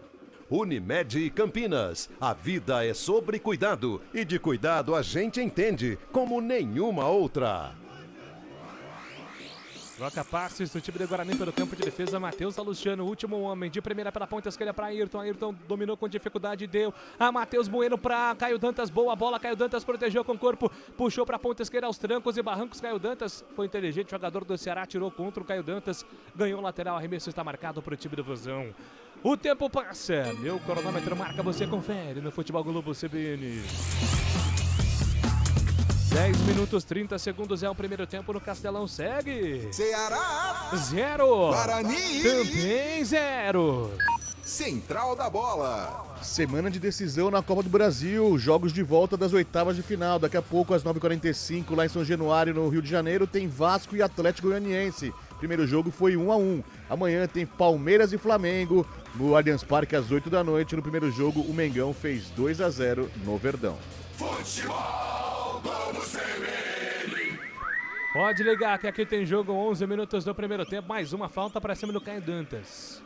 Unimed Campinas. A vida é sobre cuidado. E de cuidado a gente entende como nenhuma outra. Troca passes do time do Guarani pelo campo de defesa. Matheus Salustiano, último homem. De primeira pela ponta esquerda para Ayrton. Ayrton dominou com dificuldade e deu a Matheus Bueno para Caio Dantas. Boa bola, Caio Dantas protegeu com o corpo. Puxou para a ponta esquerda aos trancos e barrancos. Caio Dantas foi inteligente. O jogador do Ceará tirou contra o Caio Dantas. Ganhou o lateral. Arremesso está marcado para o time do Vozão. O tempo passa. Meu cronômetro marca. Você confere no Futebol Globo CBN. 10 minutos 30 segundos é o primeiro tempo no Castelão, segue. Ceará 0. Guarani também 0. Central da Bola. Semana de decisão na Copa do Brasil, jogos de volta das oitavas de final. Daqui a pouco, às 9h45, lá em São Januário, no Rio de Janeiro, tem Vasco e Atlético Goianiense. Primeiro jogo foi 1-1. Amanhã tem Palmeiras e Flamengo no Allianz Parque às 8 da noite. No primeiro jogo, o Mengão fez 2-0 no Verdão. Futebol Globo CBN. Pode ligar que aqui tem jogo, 11 minutos do primeiro tempo. Mais uma falta para cima do Caio Dantas.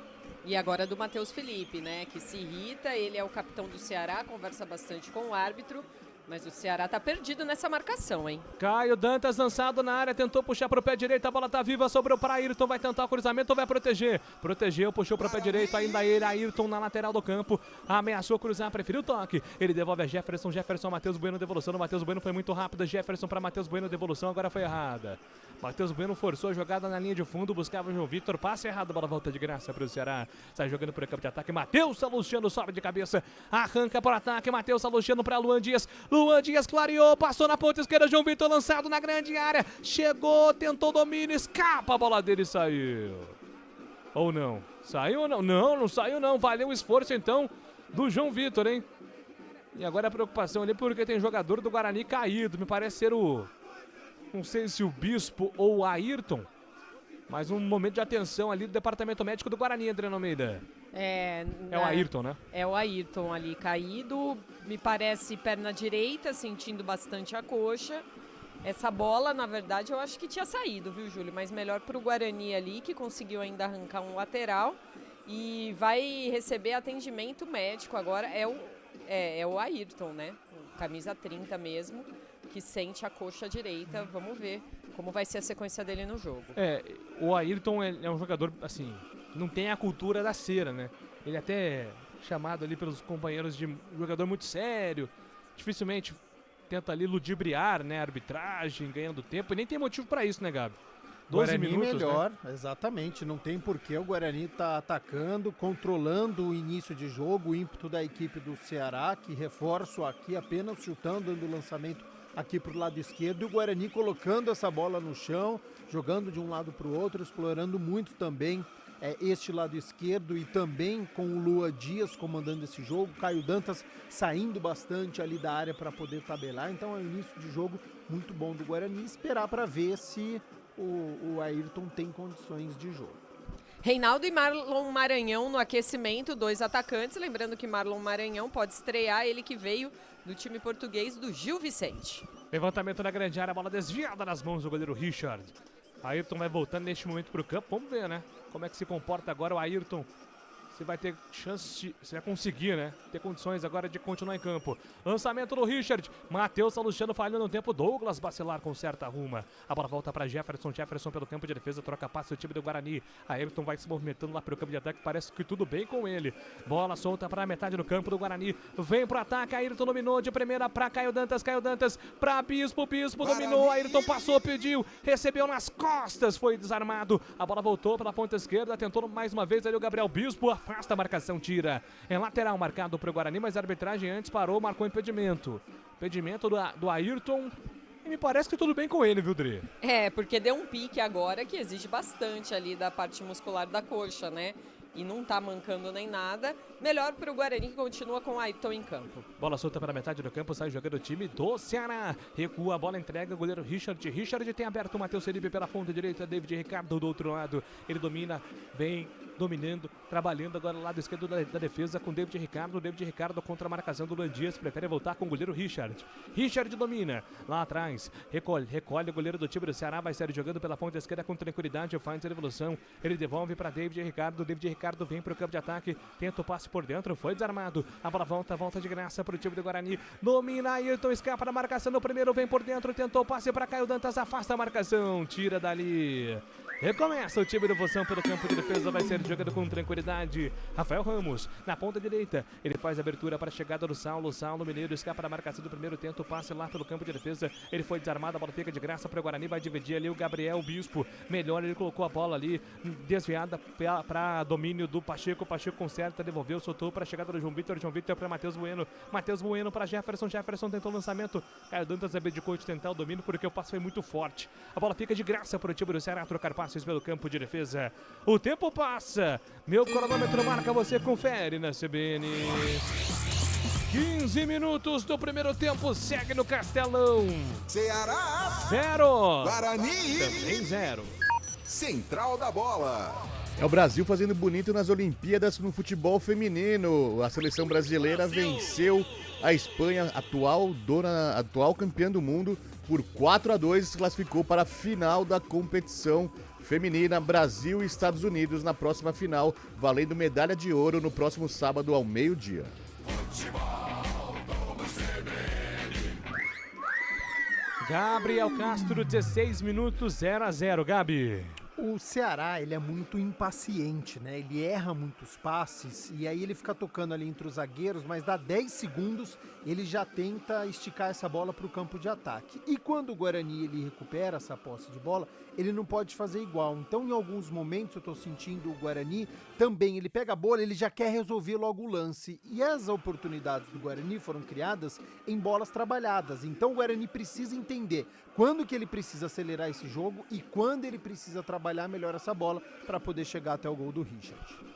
E agora do Matheus Felipe, né, que se irrita, ele é o capitão do Ceará, conversa bastante com o árbitro, Mas o Ceará tá perdido nessa marcação, hein? Caio Dantas lançado na área, tentou puxar pro pé direito, a bola tá viva, sobrou para Ayrton, vai tentar o cruzamento, vai proteger. Protegeu, puxou pro pé direito, ainda ele, Ayrton na lateral do campo, ameaçou cruzar, preferiu o toque. Ele devolve a Jefferson, Matheus Bueno, devolução, o Matheus Bueno foi muito rápido, Jefferson para Matheus Bueno, devolução agora foi errada. Matheus Bueno forçou a jogada na linha de fundo, buscava o João Vitor, passe errado, a bola volta de graça pro Ceará. Sai jogando por campo de ataque, Matheus Salustiano sobe de cabeça, arranca por ataque, Matheus Salustiano para Luan Dias clareou, passou na ponta esquerda, João Vitor lançado na grande área, chegou, tentou domínio, escapa, a bola dele saiu. Ou não? Saiu ou não? Não saiu não, valeu o esforço então do João Vitor, hein? E agora a preocupação ali porque tem jogador do Guarani caído, me parece ser não sei se o Bispo ou o Ayrton, mas um momento de atenção ali do departamento médico do Guarani, Adriano Almeida. É o Ayrton, né? É o Ayrton ali caído, me parece perna direita, sentindo bastante a coxa. Essa bola, na verdade, eu acho que tinha saído, viu, Júlio? Mas melhor pro Guarani ali, que conseguiu ainda arrancar um lateral. E vai receber atendimento médico agora, é o Ayrton, né? Camisa 30 mesmo, que sente a coxa direita. Vamos ver como vai ser a sequência dele no jogo. O Ayrton é um jogador, assim, não tem a cultura da cera, né? Ele até é chamado ali pelos companheiros de jogador muito sério, dificilmente tenta ali ludibriar, né, a arbitragem, ganhando tempo, e nem tem motivo pra isso, né, Gabi? 12 Guarani minutos, melhor, né? Exatamente, não tem porquê o Guarani tá atacando, controlando o início de jogo, o ímpeto da equipe do Ceará, que reforço aqui apenas chutando, dando lançamento aqui pro lado esquerdo, e o Guarani colocando essa bola no chão, jogando de um lado pro outro, explorando muito também este lado esquerdo, e também com o Luan Dias comandando esse jogo, Caio Dantas saindo bastante ali da área para poder tabelar. Então é um início de jogo muito bom do Guarani, esperar para ver se o Ayrton tem condições de jogo. Reinaldo e Marlon Maranhão no aquecimento, 2 atacantes, lembrando que Marlon Maranhão pode estrear, ele que veio do time português do Gil Vicente. Levantamento na grande área, bola desviada nas mãos do goleiro Richard. Ayrton vai voltando neste momento para o campo, vamos ver, né? Como é que se comporta agora o Ayrton. Se vai ter chance, se vai conseguir, né? Ter condições agora de continuar em campo. Lançamento do Richard. Matheus Salustiano falhando no tempo. Douglas Bacelar conserta a ruma. A bola volta para Jefferson. Jefferson pelo campo de defesa. Troca passe o time do Guarani. Ayrton vai se movimentando lá pelo campo de ataque. Parece que tudo bem com ele. Bola solta para a metade do campo do Guarani. Vem pro ataque. Ayrton dominou de primeira para Caio Dantas. Caio Dantas para Bispo. Bispo dominou. Ayrton passou, pediu. Recebeu nas costas. Foi desarmado. A bola voltou pela ponta esquerda. Tentou mais uma vez ali o Gabriel Bispo. Afasta a marcação, tira. É lateral marcado para o Guarani, mas a arbitragem antes parou, marcou impedimento. Impedimento do Ayrton. E me parece que tudo bem com ele, viu, Dri? Porque deu um pique agora que exige bastante ali da parte muscular da coxa, né? E não tá mancando nem nada. Melhor para o Guarani, que continua com o Ayrton em campo. Bola solta para a metade do campo, sai jogando o time do Ceará. Recua, a bola entrega, o goleiro Richard. Richard tem aberto o Matheus Felipe pela ponta direita, David Ricardo do outro lado. Ele domina, vem dominando, trabalhando agora no lado esquerdo da defesa com David Ricardo. David Ricardo contra a marcação do Luan Dias, prefere voltar com o goleiro Richard. Richard domina, lá atrás, recolhe o goleiro do time do Ceará, vai sair jogando pela ponta esquerda com tranquilidade, faz a devolução, ele devolve para David Ricardo vem para o campo de ataque, tenta o passe por dentro, foi desarmado, a bola volta de graça para o time do Guarani, domina Ayrton, escapa da marcação no primeiro, vem por dentro, tentou o passe para Caio Dantas, afasta a marcação, tira dali. Recomeça o time do Voção pelo campo de defesa, vai ser jogando com tranquilidade. Rafael Ramos, na ponta direita, ele faz a abertura para a chegada do Saulo Mineiro, escapa da marcação do primeiro, tenta o passe lá pelo campo de defesa, ele foi desarmado, a bola fica de graça para o Guarani, vai dividir ali o Gabriel Bispo, melhor, ele colocou a bola ali, desviada para domínio do Pacheco conserta, devolveu, soltou para a chegada do João Vitor para Matheus Bueno para Jefferson tentou o lançamento, Caio Dantas abdicou de tentar o domínio porque o passe foi muito forte, a bola fica de graça para o time do Ceará trocar passes pelo campo de defesa. O tempo passa, meu cronômetro marca, você confere na CBN. 15 minutos do primeiro tempo, segue no Castelão. Ceará 0, Guarani também 0. Central da Bola. É o Brasil fazendo bonito nas Olimpíadas no futebol feminino. A seleção brasileira venceu a Espanha, atual campeã do mundo, por 4-2 e se classificou para a final da competição feminina. Brasil e Estados Unidos na próxima final, valendo medalha de ouro no próximo sábado ao meio-dia. Gabriel Castro, 16 minutos, 0-0, Gabi. O Ceará, ele é muito impaciente, né? Ele erra muitos passes e aí ele fica tocando ali entre os zagueiros, mas dá 10 segundos, ele já tenta esticar essa bola para o campo de ataque. E quando o Guarani ele recupera essa posse de bola, ele não pode fazer igual. Então, em alguns momentos, eu tô sentindo o Guarani também, ele pega a bola, ele já quer resolver logo o lance. E as oportunidades do Guarani foram criadas em bolas trabalhadas. Então, o Guarani precisa entender quando que ele precisa acelerar esse jogo e quando ele precisa trabalhar melhor essa bola para poder chegar até o gol do Richard.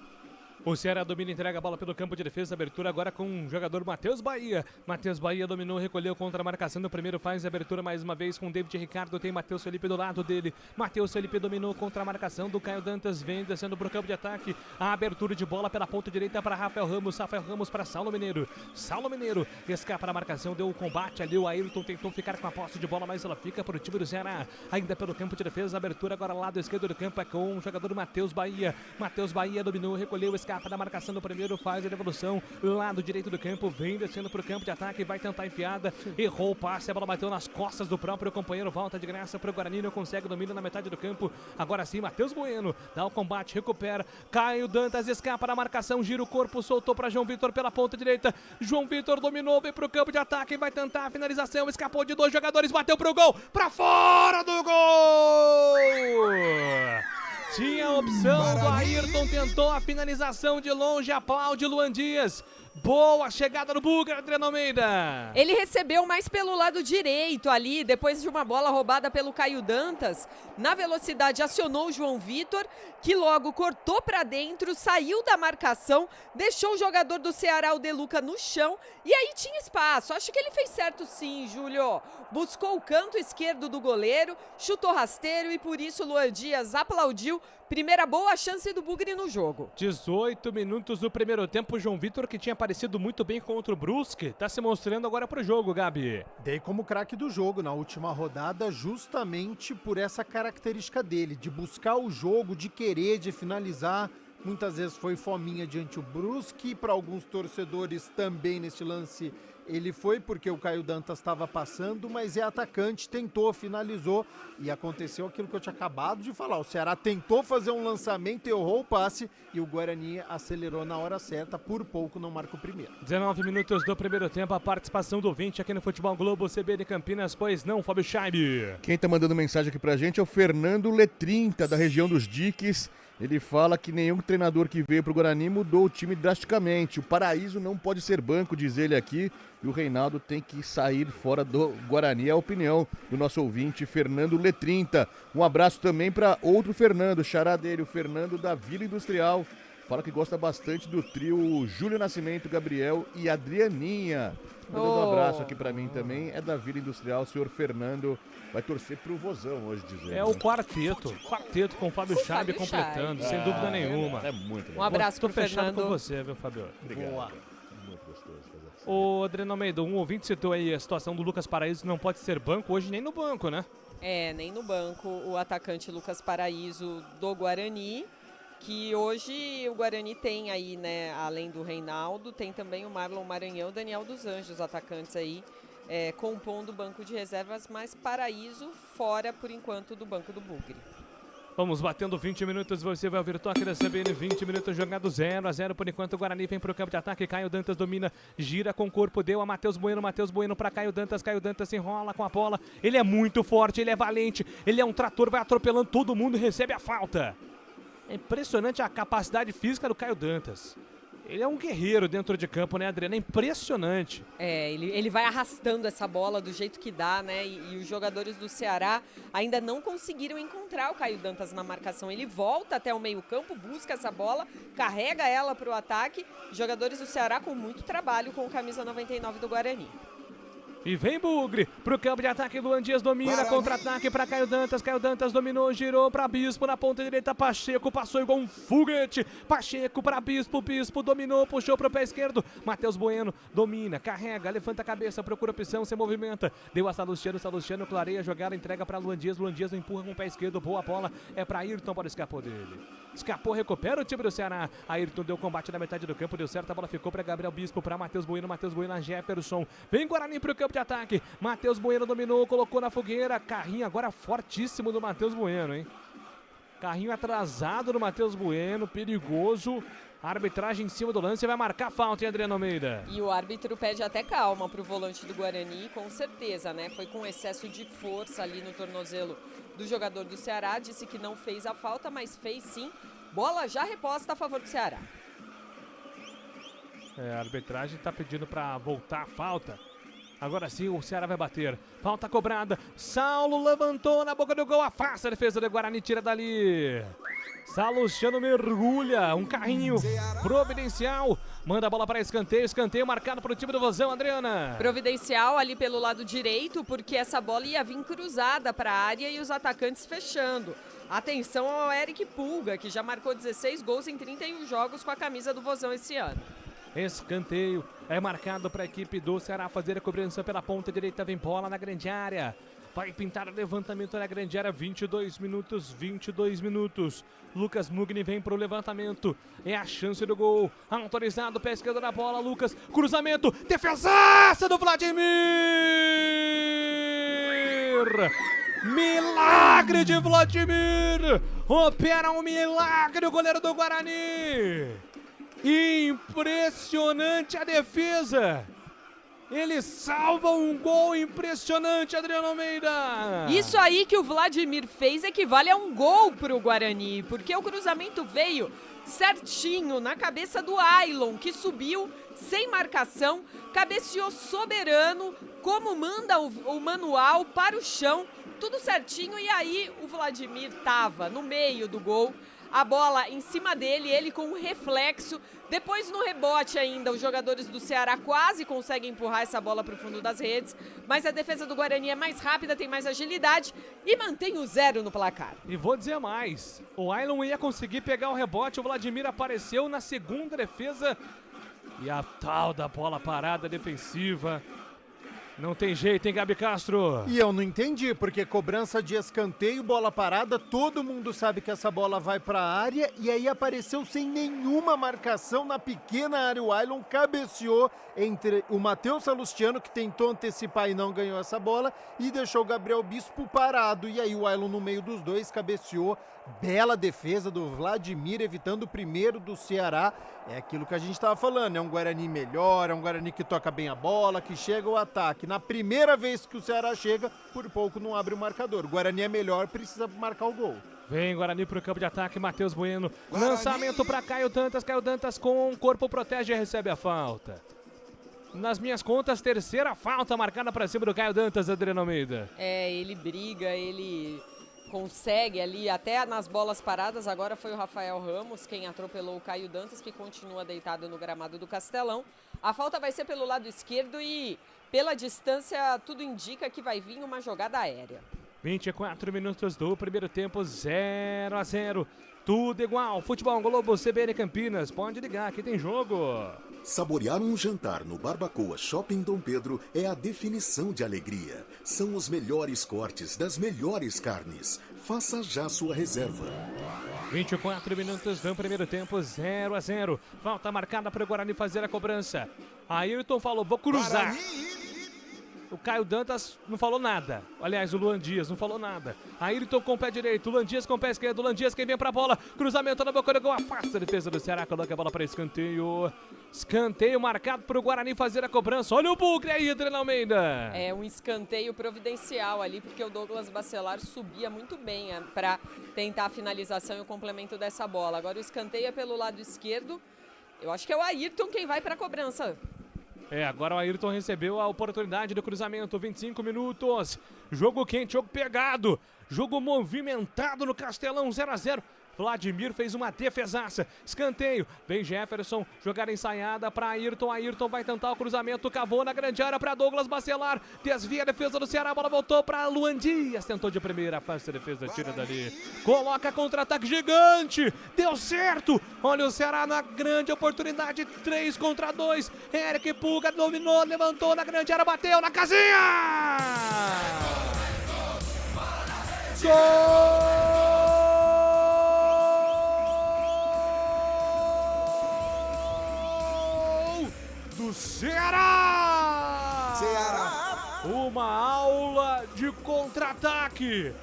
O Ceará domina e entrega a bola pelo campo de defesa. Abertura agora com o jogador Matheus Bahia. Matheus Bahia dominou, recolheu contra a marcação do primeiro. Faz a abertura mais uma vez com o David Ricardo. Tem Matheus Felipe do lado dele. Matheus Felipe dominou contra a marcação do Caio Dantas. Vem descendo para o campo de ataque. A abertura de bola pela ponta direita para Rafael Ramos. Rafael Ramos para Saulo Mineiro. Saulo Mineiro escapa na marcação. Deu o combate ali. O Ayrton tentou ficar com a posse de bola, mas ela fica para o time do Ceará. Ainda pelo campo de defesa. Abertura agora lado esquerdo do campo é com o jogador Matheus Bahia. Matheus Bahia dominou, recolheu, escapa da marcação do primeiro, faz a devolução, lado direito do campo, vem descendo para o campo de ataque, vai tentar enfiada, errou o passe, a bola bateu nas costas do próprio companheiro, volta de graça para o Guarani, não consegue domínio na metade do campo, agora sim, Matheus Bueno, dá o combate, recupera, Caio Dantas escapa da marcação, gira o corpo, soltou para João Vitor pela ponta direita, João Vitor dominou, vem para o campo de ataque, vai tentar a finalização, escapou de 2 jogadores, bateu pro gol, para fora do gol! Tinha a opção do Ayrton, tentou a finalização de longe, aplaude Luan Dias. Boa chegada do Bugre, Adriano Almeida. Ele recebeu mais pelo lado direito ali, depois de uma bola roubada pelo Caio Dantas. Na velocidade acionou o João Vitor, que logo cortou para dentro, saiu da marcação, deixou o jogador do Ceará, o De Luca, no chão. E aí tinha espaço, acho que ele fez certo sim, Júlio. Buscou o canto esquerdo do goleiro, chutou rasteiro e por isso Luan Dias aplaudiu. Primeira boa chance do Bugre no jogo. 18 minutos do primeiro tempo, o João Vitor, que tinha aparecido muito bem contra o Brusque, está se mostrando agora pro jogo, Gabi. Dei como craque do jogo na última rodada, justamente por essa característica dele, de buscar o jogo, de querer, de finalizar. Muitas vezes foi fominha diante o Brusque, para alguns torcedores também nesse lance ele foi porque o Caio Dantas estava passando, mas é atacante, tentou, finalizou e aconteceu aquilo que eu tinha acabado de falar. O Ceará tentou fazer um lançamento, errou o passe e o Guarani acelerou na hora certa, por pouco não marca o primeiro. 19 minutos do primeiro tempo, a participação do ouvinte aqui no Futebol Globo CBN Campinas, pois não, Fábio Scheibe. Quem tá mandando mensagem aqui pra gente é o Fernando Letrinta, da região dos Diques. Ele fala que nenhum treinador que veio pro Guarani mudou o time drasticamente. O Paraíso não pode ser banco, diz ele aqui, e o Reinaldo tem que sair fora do Guarani. É a opinião do nosso ouvinte, Fernando Letrinta. Um abraço também para outro Fernando, xará dele, o Fernando da Vila Industrial. Fala que gosta bastante do trio Júlio Nascimento, Gabriel e Adrianinha. Mandando um abraço aqui pra mim também, é da Vila Industrial, o senhor Fernando vai torcer pro Vozão hoje, dizendo. É o quarteto com o Fábio Scheibe completando, sem dúvida nenhuma. É muito Um abraço pro fechado Fernando. com você, viu, Fábio? Obrigado. Boa. Muito gostoso fazer assim. Ô, Adriano Almeida, um ouvinte citou aí a situação do Lucas Paraíso, não pode ser banco, hoje nem no banco, né? É, nem no banco, o atacante Lucas Paraíso do Guarani, que hoje o Guarani tem aí, né, além do Reinaldo, tem também o Marlon Maranhão, o Daniel dos Anjos, atacantes aí, compondo o banco de reservas, mas Paraíso fora, por enquanto, do banco do Bugre. Vamos batendo 20 minutos, você vai ouvir o toque da CBN, 20 minutos jogado 0-0, por enquanto o Guarani vem pro campo de ataque, Caio Dantas domina, gira com o corpo, deu a Matheus Bueno para Caio Dantas se enrola com a bola, ele é muito forte, ele é valente, ele é um trator, vai atropelando todo mundo e recebe a falta. É impressionante a capacidade física do Caio Dantas. Ele é um guerreiro dentro de campo, né, Adriana? É impressionante. É, ele vai arrastando essa bola do jeito que dá, né? E os jogadores do Ceará ainda não conseguiram encontrar o Caio Dantas na marcação. Ele volta até o meio-campo, busca essa bola, carrega ela para o ataque. Jogadores do Ceará com muito trabalho com o camisa 99 do Guarani. E vem Bugre pro campo de ataque, Luan Dias domina, contra-ataque para Caio Dantas dominou, girou para Bispo na ponta direita, Pacheco passou igual um foguete, Pacheco para Bispo dominou, puxou pro pé esquerdo, Matheus Bueno domina, carrega, levanta a cabeça, procura opção, se movimenta, deu a Salustiano clareia a jogada, entrega para Luan Dias empurra com o pé esquerdo, boa bola, é para Ayrton, para o escapou dele. Escapou, recupera o time do Ceará. Ayrton deu combate na metade do campo, deu certo, a bola ficou para Gabriel Bispo, para Matheus Bueno, a Jefferson. Vem Guarani pro campo campo de ataque. Matheus Bueno dominou, colocou na fogueira. Carrinho agora fortíssimo do Matheus Bueno, hein? Carrinho atrasado do Matheus Bueno, perigoso. A arbitragem em cima do lance vai marcar falta, hein, Adriano Almeida? E o árbitro pede até calma pro volante do Guarani, com certeza, né? Foi com excesso de força ali no tornozelo do jogador do Ceará. Disse que não fez a falta, mas fez sim. Bola já reposta a favor do Ceará. A arbitragem tá pedindo para voltar a falta. Agora sim o Ceará vai bater. Falta cobrada. Saulo levantou na boca do gol. Afasta a defesa do Guarani. Tira dali. Salustiano mergulha. Um carrinho providencial. Manda a bola para escanteio. Escanteio marcado para o time do Vozão, Adriana. Providencial ali pelo lado direito, porque essa bola ia vir cruzada para a área e os atacantes fechando. Atenção ao Eric Pulga, que já marcou 16 gols em 31 jogos com a camisa do Vozão esse ano. Escanteio é marcado para a equipe do Ceará fazer a cobrança pela ponta direita. Vem bola na grande área. Vai pintar o levantamento na grande área. 22 minutos. Lucas Mugni vem para o levantamento. É a chance do gol. Autorizado, pé esquerdo da bola. Lucas, cruzamento. Defesaça do Vladimir. Milagre de Vladimir. Opera um milagre o goleiro do Guarani. Impressionante a defesa. Ele salva um gol impressionante, Adriano Almeida. Isso aí que o Vladimir fez equivale a um gol pro Guarani, porque o cruzamento veio certinho na cabeça do Ailon, que subiu sem marcação, cabeceou soberano, como manda o manual, para o chão, tudo certinho, e aí o Vladimir tava no meio do gol. A bola em cima dele, ele com um reflexo. Depois no rebote ainda, os jogadores do Ceará quase conseguem empurrar essa bola para o fundo das redes. Mas a defesa do Guarani é mais rápida, tem mais agilidade e mantém o 0 no placar. E vou dizer mais, o Ailon ia conseguir pegar o rebote, o Vladimir apareceu na segunda defesa. E a tal da bola parada defensiva. Não tem jeito, hein, Gabi Castro? E eu não entendi, porque cobrança de escanteio, bola parada, todo mundo sabe que essa bola vai para a área, e aí apareceu sem nenhuma marcação na pequena área. O Ailon cabeceou entre o Matheus Salustiano, que tentou antecipar e não ganhou essa bola, e deixou o Gabriel Bispo parado. E aí o Ailon no meio dos dois cabeceou. Bela defesa do Vladimir, evitando o primeiro do Ceará. É aquilo que a gente estava falando, é um Guarani melhor, é um Guarani que toca bem a bola, que chega ao ataque. Na primeira vez que o Ceará chega, por pouco não abre o marcador. O Guarani é melhor, precisa marcar o gol. Vem Guarani pro campo de ataque, Matheus Bueno. Guarani. Lançamento para Caio Dantas com o corpo protege e recebe a falta. Nas minhas contas, terceira falta marcada para cima do Caio Dantas, Adriano Almeida. Ele briga, ele consegue ali, até nas bolas paradas. Agora foi o Rafael Ramos quem atropelou o Caio Dantas, que continua deitado no gramado do Castelão. A falta vai ser pelo lado esquerdo e pela distância tudo indica que vai vir uma jogada aérea. 24 minutos do primeiro tempo, 0-0. Tudo igual. Futebol Globo, CBN Campinas. Pode ligar, aqui tem jogo. Saborear um jantar no Barbacoa Shopping Dom Pedro é a definição de alegria. São os melhores cortes das melhores carnes. Faça já sua reserva. 24 minutos do primeiro tempo, 0-0. Falta marcada para o Guarani fazer a cobrança. Ayrton falou, vou cruzar. O Caio Dantas não falou nada. Aliás, o Luan Dias não falou nada. Ayrton com o pé direito, Luan Dias com o pé esquerdo. Luan Dias quem vem pra bola. Cruzamento na boca do gol. Afasta a defesa do Ceará. Coloca a bola para escanteio. Escanteio marcado para o Guarani fazer a cobrança. Olha o bugre aí, Adriano Almeida. É um escanteio providencial ali, porque o Douglas Bacelar subia muito bem para tentar a finalização e o complemento dessa bola. Agora o escanteio é pelo lado esquerdo. Eu acho que é o Ayrton quem vai para a cobrança. Agora o Ayrton recebeu a oportunidade do cruzamento, 25 minutos, jogo quente, jogo pegado, jogo movimentado no Castelão, 0-0. Vladimir fez uma defesaça, escanteio, vem Jefferson, jogada ensaiada para Ayrton, Ayrton vai tentar o cruzamento, cavou na grande área para Douglas Bacelar, desvia a defesa do Ceará, a bola voltou para Luan Dias, tentou de primeira, afasta a defesa, tira dali, coloca contra-ataque gigante, deu certo, olha o Ceará na grande oportunidade, 3 contra 2, Eric Pulga dominou, levantou na grande área, bateu na casinha! Gol! Do Ceará! Ceará! ataque.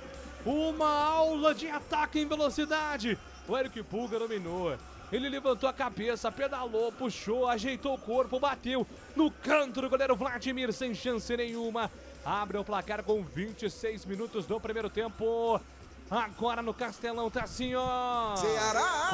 Uma aula de ataque em velocidade. O Eric Pulga dominou. Ele levantou a cabeça, pedalou, puxou, ajeitou o corpo, bateu no canto do goleiro Vladimir sem chance nenhuma. Abre o placar com 26 minutos do primeiro tempo. Agora no Castelão tá assim, ó. Ceará!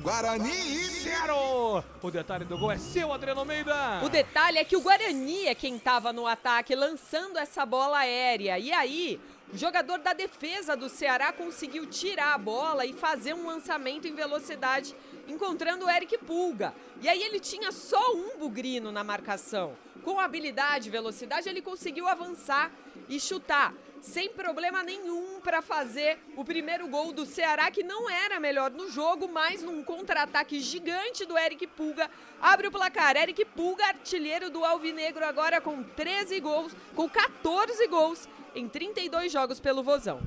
Guarani! 0! O detalhe do gol é seu, Adriano Almeida. O detalhe é que o Guarani é quem estava no ataque, lançando essa bola aérea. E aí, o jogador da defesa do Ceará conseguiu tirar a bola e fazer um lançamento em velocidade, encontrando o Eric Pulga. E aí ele tinha só um bugrino na marcação. Com habilidade e velocidade, ele conseguiu avançar e chutar sem problema nenhum para fazer o primeiro gol do Ceará, que não era melhor no jogo, mas num contra-ataque gigante do Eric Pulga, abre o placar. Eric Pulga, artilheiro do Alvinegro, agora com 13 gols, com 14 gols em 32 jogos pelo Vozão.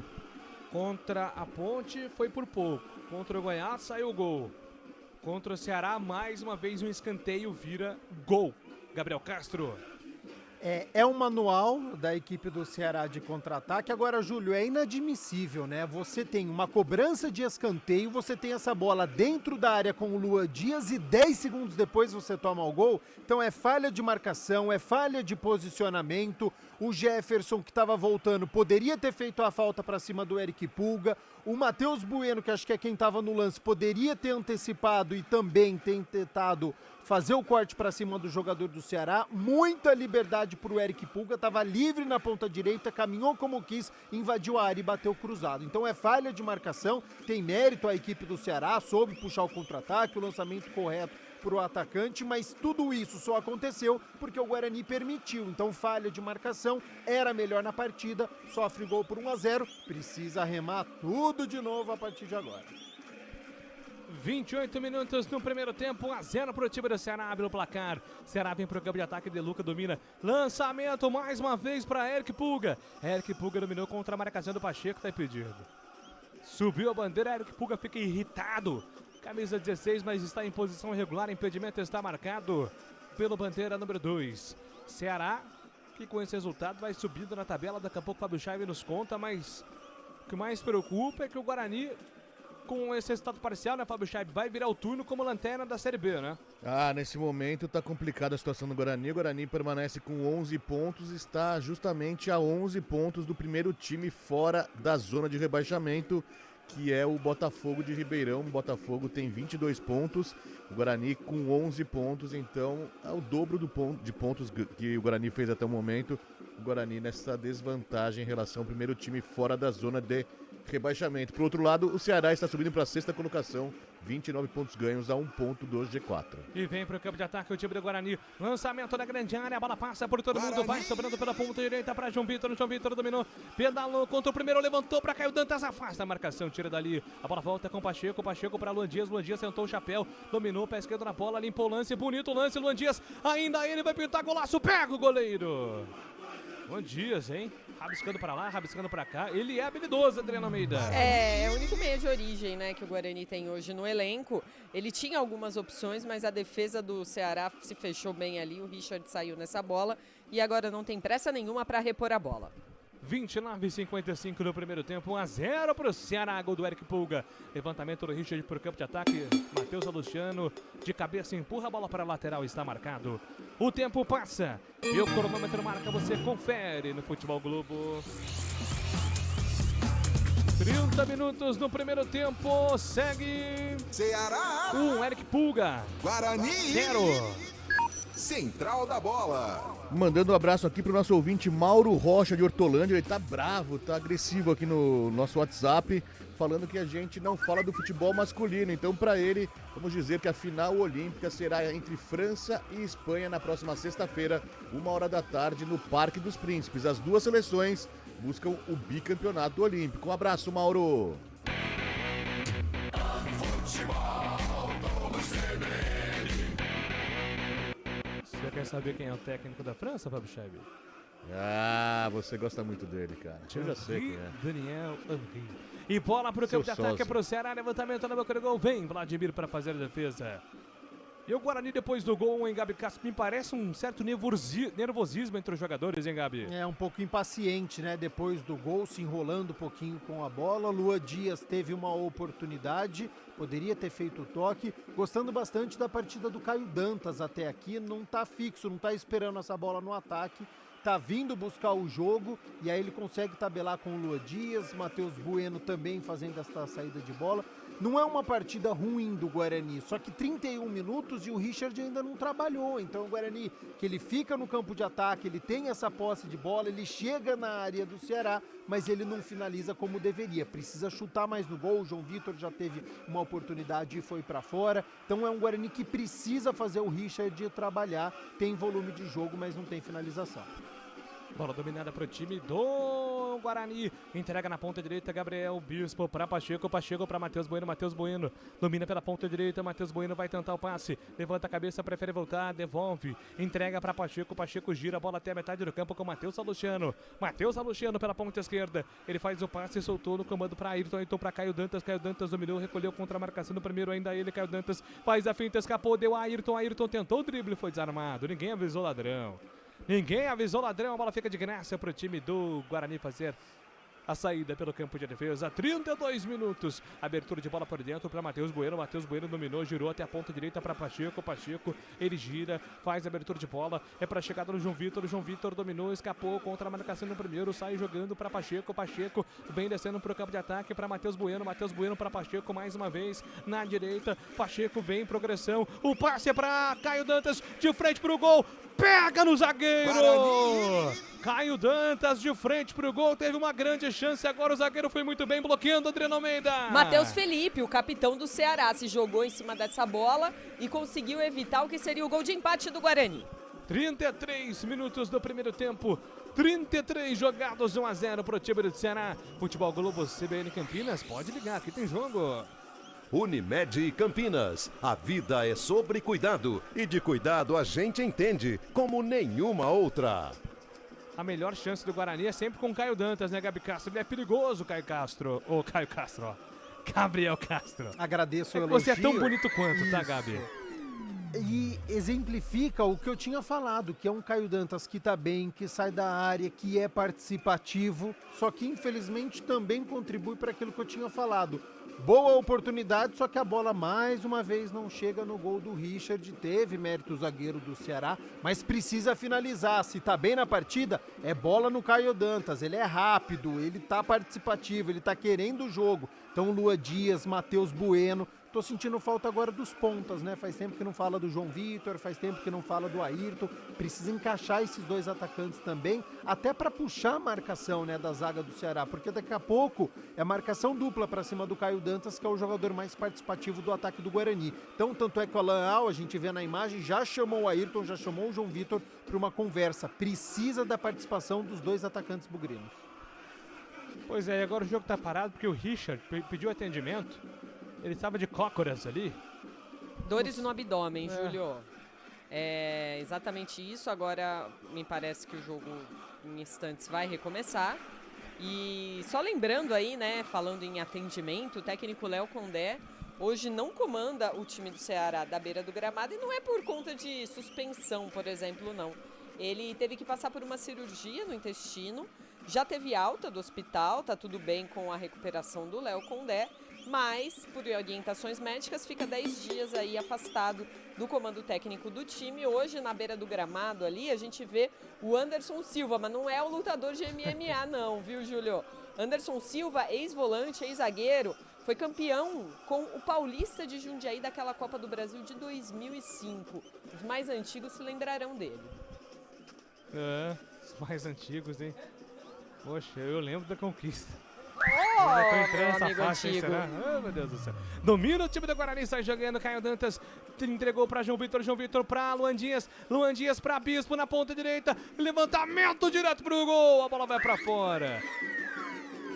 Contra a Ponte foi por pouco. Contra o Goiás saiu o gol. Contra o Ceará, mais uma vez um escanteio vira gol. Gabriel Castro. É um manual da equipe do Ceará de contra-ataque. Agora, Júlio, é inadmissível, né? Você tem uma cobrança de escanteio, você tem essa bola dentro da área com o Luan Dias e 10 segundos depois você toma o gol. Então é falha de marcação, é falha de posicionamento. O Jefferson, que estava voltando, poderia ter feito a falta para cima do Eric Pulga. O Matheus Bueno, que acho que é quem estava no lance, poderia ter antecipado e também ter tentado fazer o corte para cima do jogador do Ceará. Muita liberdade para o Eric Pulga, estava livre na ponta direita, caminhou como quis, invadiu a área e bateu cruzado. Então é falha de marcação, tem mérito a equipe do Ceará, soube puxar o contra-ataque, o lançamento correto para o atacante, mas tudo isso só aconteceu porque o Guarani permitiu. Então falha de marcação, era melhor na partida, sofre gol por 1-0, precisa remar tudo de novo a partir de agora. 28 minutos no primeiro tempo, 1-0 para o time do Ceará, abre o placar. Ceará vem para o campo de ataque, De Luca domina. Lançamento mais uma vez para Eric Pulga. Eric Pulga dominou contra a marcação do Pacheco, está impedido. Subiu a bandeira, Eric Pulga fica irritado. Camisa 16, mas está em posição irregular, impedimento está marcado pelo bandeira número 2. Ceará, que com esse resultado vai subindo na tabela, daqui a pouco o Fábio Chaive nos conta, mas o que mais preocupa é que o Guarani, com esse resultado parcial, né, Fábio Chaive, vai virar o turno como lanterna da Série B, né? Nesse momento tá complicada a situação do Guarani. O Guarani permanece com 11 pontos, está justamente a 11 pontos do primeiro time fora da zona de rebaixamento, que é o Botafogo de Ribeirão. O Botafogo tem 22 pontos, o Guarani com 11 pontos, então é o dobro de pontos que o Guarani fez até o momento. O Guarani nessa desvantagem em relação ao primeiro time fora da zona de rebaixamento. Por outro lado, o Ceará está subindo para a sexta colocação, 29 pontos ganhos a 1 ponto do G4. E vem para o campo de ataque o time do Guarani. Lançamento da grande área, a bola passa por todo mundo, vai sobrando pela ponta direita para João Vitor. João Vitor dominou, pedalou contra o primeiro, levantou para Caio Dantas, afasta a marcação, tira dali. A bola volta com o Pacheco, Pacheco para Luan Dias sentou o chapéu, dominou, pé esquerdo na bola, limpou o lance, bonito lance, Luan Dias, ainda ele vai pintar golaço, pega o goleiro. Luan Dias, hein? Rabiscando pra lá, rabiscando pra cá. Ele é habilidoso, Adriano Almeida. É o único meio de origem, né, que o Guarani tem hoje no elenco. Ele tinha algumas opções, mas a defesa do Ceará se fechou bem ali. O Richard saiu nessa bola e agora não tem pressa nenhuma para repor a bola. 29:55 no primeiro tempo, 1-0 para o Ceará, gol do Eric Pulga. Levantamento do Richard para o campo de ataque. Matheus Luciano de cabeça empurra a bola para a lateral, está marcado. O tempo passa e o cronômetro marca, você confere no Futebol Globo. 30 minutos no primeiro tempo, segue Ceará, 1, Eric Pulga, Guarani 0. Central da Bola. Mandando um abraço aqui pro nosso ouvinte Mauro Rocha de Hortolândia. Ele tá bravo, tá agressivo aqui no nosso WhatsApp, falando que a gente não fala do futebol masculino. Então, para ele, vamos dizer que a final olímpica será entre França e Espanha na próxima sexta-feira, 1h da tarde, no Parque dos Príncipes. As duas seleções buscam o bicampeonato olímpico. Um abraço, Mauro. Você quer saber quem é o técnico da França, Fábio Chaive? Você gosta muito dele, cara. Eu já sei quem é. Daniel Henry. E bola pro campo de ataque, pro Ceará, levantamento na boca do gol. Vem Vladimir para fazer a defesa. E o Guarani depois do gol, hein, Gabi Castro? Me parece um certo nervosismo entre os jogadores, hein, Gabi? É um pouco impaciente, né? Depois do gol, se enrolando um pouquinho com a bola. Lua Dias teve uma oportunidade, poderia ter feito o toque. Gostando bastante da partida do Caio Dantas até aqui. Não tá fixo, não tá esperando essa bola no ataque. Tá vindo buscar o jogo e aí ele consegue tabelar com o Lua Dias, Matheus Bueno também fazendo essa saída de bola. Não é uma partida ruim do Guarani, só que 31 minutos e o Richard ainda não trabalhou. Então o Guarani, que ele fica no campo de ataque, ele tem essa posse de bola, ele chega na área do Ceará, mas ele não finaliza como deveria. Precisa chutar mais no gol, o João Vitor já teve uma oportunidade e foi para fora. Então é um Guarani que precisa fazer o Richard trabalhar, tem volume de jogo, mas não tem finalização. Bola dominada para o time do Guarani. Entrega na ponta direita, Gabriel Bispo para Pacheco. Pacheco para Matheus Bueno. Matheus Bueno domina pela ponta direita. Matheus Bueno vai tentar o passe. Levanta a cabeça, prefere voltar. Devolve. Entrega para Pacheco. Pacheco gira a bola até a metade do campo com Matheus Salustiano. Matheus Salustiano pela ponta esquerda. Ele faz o passe e soltou no comando para Ayrton. Ayrton para Caio Dantas. Caio Dantas dominou, recolheu contra a marcação no primeiro. Ainda ele, Caio Dantas, faz a finta, escapou, deu a Ayrton. Ayrton tentou o drible, foi desarmado. Ninguém avisou ladrão. Ninguém avisou ladrão, a bola fica de graça para o time do Guarani fazer a saída pelo campo de defesa. 32 minutos, abertura de bola por dentro para Matheus Bueno. Matheus Bueno dominou, girou até a ponta direita para Pacheco. Pacheco, ele gira, faz a abertura de bola, é para a chegada do João Vitor. O João Vitor dominou, escapou contra a marcação no primeiro, sai jogando para Pacheco. Pacheco vem descendo para o campo de ataque para Matheus Bueno. Matheus Bueno para Pacheco mais uma vez na direita. Pacheco vem em progressão, o passe é para Caio Dantas, de frente para o gol. Pega no zagueiro! Caio Dantas de frente pro gol, teve uma grande chance, agora o zagueiro foi muito bem bloqueando, Adriano Almeida. Matheus Felipe, o capitão do Ceará, se jogou em cima dessa bola e conseguiu evitar o que seria o gol de empate do Guarani. 33 minutos do primeiro tempo, 33 jogados, 1-0 pro time do Ceará. Futebol Globo CBN Campinas, pode ligar, aqui tem jogo. Unimed Campinas, a vida é sobre cuidado e de cuidado a gente entende como nenhuma outra. A melhor chance do Guarani é sempre com o Caio Dantas, né, Gabi Castro? Ele é perigoso, Caio Castro. Ô, Caio Castro, ó. Gabriel Castro. Agradeço o elogio. Você é tão bonito quanto, tá, Gabi? E exemplifica o que eu tinha falado, que é um Caio Dantas que tá bem, que sai da área, que é participativo, só que infelizmente também contribui para aquilo que eu tinha falado. Boa oportunidade, só que a bola mais uma vez não chega no gol do Richard. Teve mérito o zagueiro do Ceará, mas precisa finalizar. Se tá bem na partida, é bola no Caio Dantas. Ele é rápido, ele tá participativo, ele tá querendo o jogo. Então Lua Dias, Matheus Bueno. Tô sentindo falta agora dos pontas, né? Faz tempo que não fala do João Vitor, faz tempo que não fala do Ayrton. Precisa encaixar esses dois atacantes também, até para puxar a marcação, né, da zaga do Ceará, porque daqui a pouco é marcação dupla para cima do Caio Dantas, que é o jogador mais participativo do ataque do Guarani. Então, tanto é que o Alan Al, a gente vê na imagem, já chamou o Ayrton, já chamou o João Vitor para uma conversa. Precisa da participação dos dois atacantes bugrinos. Pois é, agora o jogo tá parado porque o Richard pediu atendimento. Ele estava de cócoras ali. Dores no abdômen, Júlio. É exatamente isso. Agora me parece que o jogo em instantes vai recomeçar. E só lembrando aí, né, falando em atendimento, o técnico Léo Condé hoje não comanda o time do Ceará da beira do gramado, e não é por conta de suspensão, por exemplo, não. Ele teve que passar por uma cirurgia no intestino, já teve alta do hospital, tá tudo bem com a recuperação do Léo Condé, mas, por orientações médicas, fica 10 dias aí afastado do comando técnico do time. Hoje, na beira do gramado ali, a gente vê o Anderson Silva, mas não é o lutador de MMA não, viu, Júlio? Anderson Silva, ex-volante, ex-zagueiro, foi campeão com o Paulista de Jundiaí daquela Copa do Brasil de 2005. Os mais antigos se lembrarão dele. Os mais antigos, hein? Poxa, eu lembro da conquista. Oh, tô entrando nessa amigo faixa, antigo. será? Oh, meu Deus do céu. Domina o time do Guarani, sai jogando. Caio Dantas entregou para João Vitor para Luan Dias para Bispo na ponta direita. Levantamento direto pro gol. A bola vai para fora.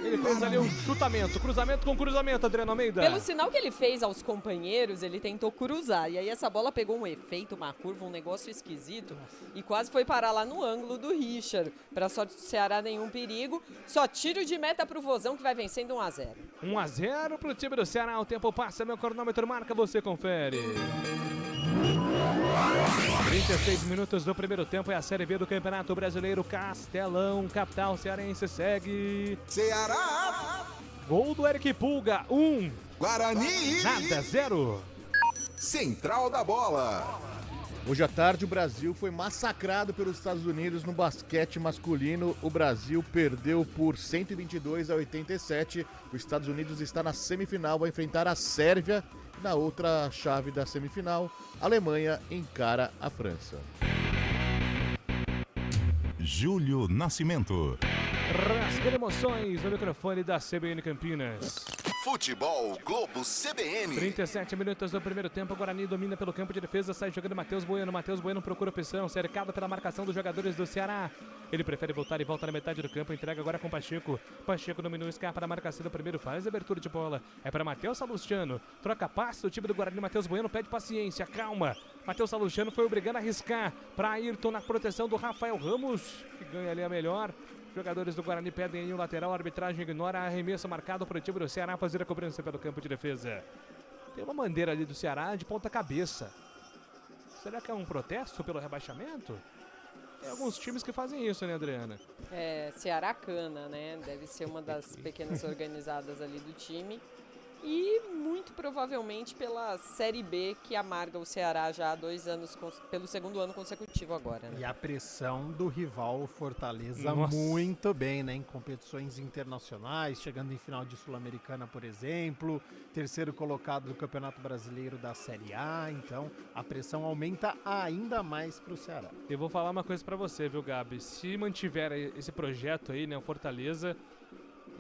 Ele fez ali um chutamento, cruzamento com cruzamento, Adriano Almeida. Pelo sinal que ele fez aos companheiros, ele tentou cruzar. E aí essa bola pegou um efeito, uma curva, um negócio esquisito. E quase foi parar lá no ângulo do Richard. Pra sorte do Ceará, nenhum perigo. Só tiro de meta pro Vozão, que vai vencendo 1-0. 1-0 pro time do Ceará. O tempo passa, meu cronômetro marca, você confere. 36 minutos do primeiro tempo é a Série B do Campeonato Brasileiro. Castelão, capital cearense, segue. Ceará. Gol do Eric Pulga, 1. Guarani. Nada, 0. Central da bola. Hoje à tarde o Brasil foi massacrado pelos Estados Unidos no basquete masculino. O Brasil perdeu por 122-87. Os Estados Unidos está na semifinal, vai enfrentar a Sérvia. Na outra chave da semifinal, a Alemanha encara a França. Júlio Nascimento. Rasgando emoções no microfone da CBN Campinas. Futebol Globo CBN. 37 minutos do primeiro tempo, Guarani domina pelo campo de defesa, sai jogando Matheus Bueno. Matheus Bueno procura opção, cercado pela marcação dos jogadores do Ceará. Ele prefere voltar e volta na metade do campo, entrega agora com Pacheco. Pacheco dominou, escapa da marcação do primeiro, faz a abertura de bola. É para Matheus Salustiano, troca passe do time do Guarani. Matheus Bueno pede paciência, calma. Matheus Salustiano foi obrigando a arriscar para Ayrton na proteção do Rafael Ramos, que ganha ali a melhor. Jogadores do Guarani pedem aí o lateral, a arbitragem ignora, arremesso marcado para o time do Ceará fazer a cobrança pelo campo de defesa. Tem uma bandeira ali do Ceará de ponta cabeça. Será que é um protesto pelo rebaixamento? Tem alguns times que fazem isso, né, Adriana? Ceará Cana, né? Deve ser uma das pequenas organizadas ali do time. E muito provavelmente pela Série B, que amarga o Ceará já há 2 anos, pelo segundo ano consecutivo agora. Né? E a pressão do rival Fortaleza Nossa. muito bem, né? Em competições internacionais, chegando em final de Sul-Americana, por exemplo, terceiro colocado do Campeonato Brasileiro da Série A, então a pressão aumenta ainda mais para o Ceará. Eu vou falar uma coisa pra você, viu, Gabi? Se mantiver esse projeto aí, né, o Fortaleza,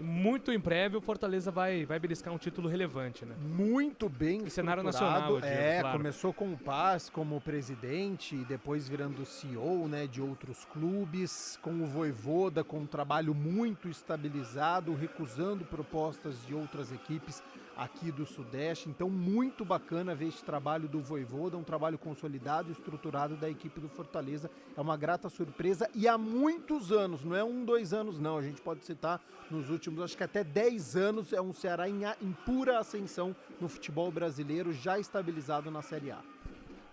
muito em breve o Fortaleza vai beliscar um título relevante, né? Muito bem cenário estruturado. nacional, eu digo, claro. Começou com o Paz como presidente e depois virando CEO, né, de outros clubes, com o Vojvoda com um trabalho muito estabilizado, recusando propostas de outras equipes aqui do Sudeste. Então, muito bacana ver este trabalho do Vojvoda, um trabalho consolidado e estruturado da equipe do Fortaleza. É uma grata surpresa e há muitos anos, não é 1, 2 anos não, a gente pode citar nos últimos, acho que até 10 anos, é um Ceará em pura ascensão no futebol brasileiro, já estabilizado na Série A.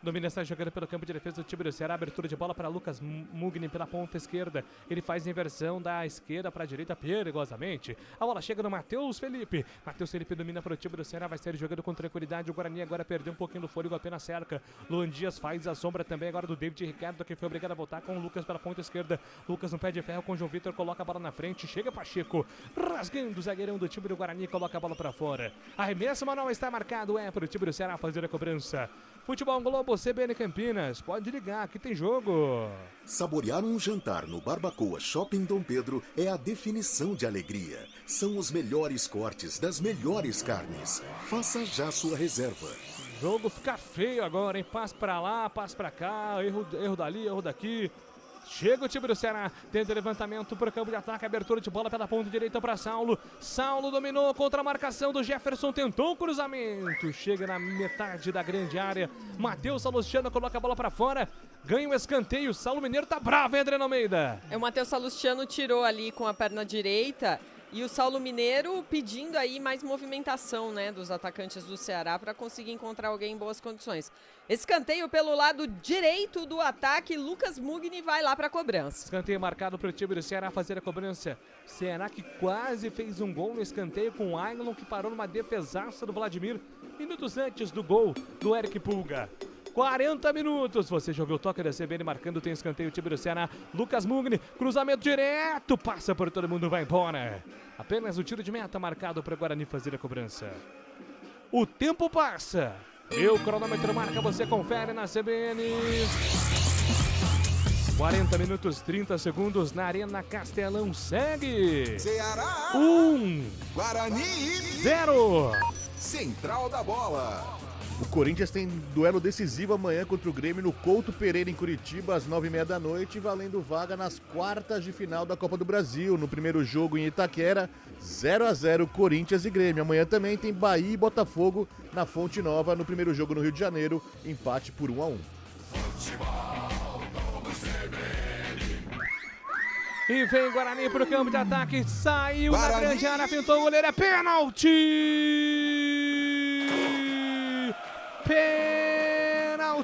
Domina está jogando pelo campo de defesa do time do Ceará. Abertura de bola para Lucas Mugni pela ponta esquerda. Ele faz inversão da esquerda para a direita perigosamente. A bola chega no Matheus Felipe. Matheus Felipe domina para o time do Ceará. Vai sair jogando com tranquilidade. O Guarani agora perdeu um pouquinho do fôlego, apenas cerca. Luan Dias faz a sombra também agora do David Ricardo, que foi obrigado a voltar com o Lucas pela ponta esquerda. Lucas no pé de ferro com o João Vitor. Coloca a bola na frente. Chega Pacheco. Rasgando o zagueirão do time do Guarani. Coloca a bola para fora. Arremesso, mas não está marcado. É para o time do Ceará fazer a cobrança. Futebol Globo CBN Campinas, pode ligar, aqui tem jogo. Saborear um jantar no Barbacoa Shopping Dom Pedro é a definição de alegria. São os melhores cortes das melhores carnes. Faça já sua reserva. O jogo fica feio agora, hein? Passe pra lá, passe pra cá, erro dali, erro daqui. Chega o time do Ceará, tenta levantamento para o campo de ataque, abertura de bola pela ponta direita para Saulo. Saulo dominou contra a marcação do Jefferson, tentou um cruzamento, chega na metade da grande área. Matheus Salustiano coloca a bola para fora, ganha o escanteio. Saulo Mineiro tá bravo, hein, Adriano Almeida? O Matheus Salustiano tirou ali com a perna direita. E o Saulo Mineiro pedindo aí mais movimentação, né, dos atacantes do Ceará para conseguir encontrar alguém em boas condições. Escanteio pelo lado direito do ataque, Lucas Mugni vai lá para a cobrança. Escanteio marcado para o time do Ceará fazer a cobrança. Ceará que quase fez um gol no escanteio com o Ailon, que parou numa defesaça do Vladimir, minutos antes do gol do Eric Pulga. 40 minutos, você já ouviu o toque da CBN marcando, tem escanteio o time do Ceará. Lucas Mugni, cruzamento direto, passa por todo mundo, vai embora. Apenas o tiro de meta marcado para o Guarani fazer a cobrança. O tempo passa e o cronômetro marca, você confere na CBN. 40 minutos, 30 segundos na Arena Castelão, segue. Ceará 1, Guarani 0. Central da bola. O Corinthians tem duelo decisivo amanhã contra o Grêmio no Couto Pereira, em Curitiba, às 9h30 da noite, valendo vaga nas quartas de final da Copa do Brasil. No primeiro jogo em Itaquera, 0-0 Corinthians e Grêmio. Amanhã também tem Bahia e Botafogo na Fonte Nova. No primeiro jogo no Rio de Janeiro, empate por 1-1. E vem Guarani pro campo de ataque, saiu Guarani na grande área, pintou o goleiro, é pênalti!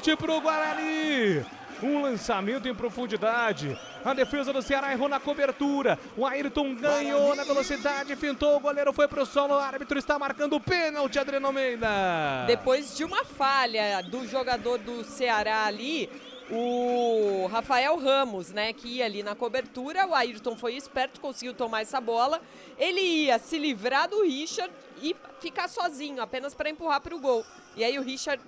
pênalti pro Guarani. Um lançamento em profundidade. A defesa do Ceará errou na cobertura. O Ayrton ganhou na velocidade, fintou, o goleiro foi pro solo. O árbitro está marcando o pênalti, Adriano Almeida. Depois de uma falha do jogador do Ceará ali, o Rafael Ramos, né, que ia ali na cobertura, o Ayrton foi esperto, conseguiu tomar essa bola. Ele ia se livrar do Richard e ficar sozinho, apenas para empurrar para o gol. E aí o Richard,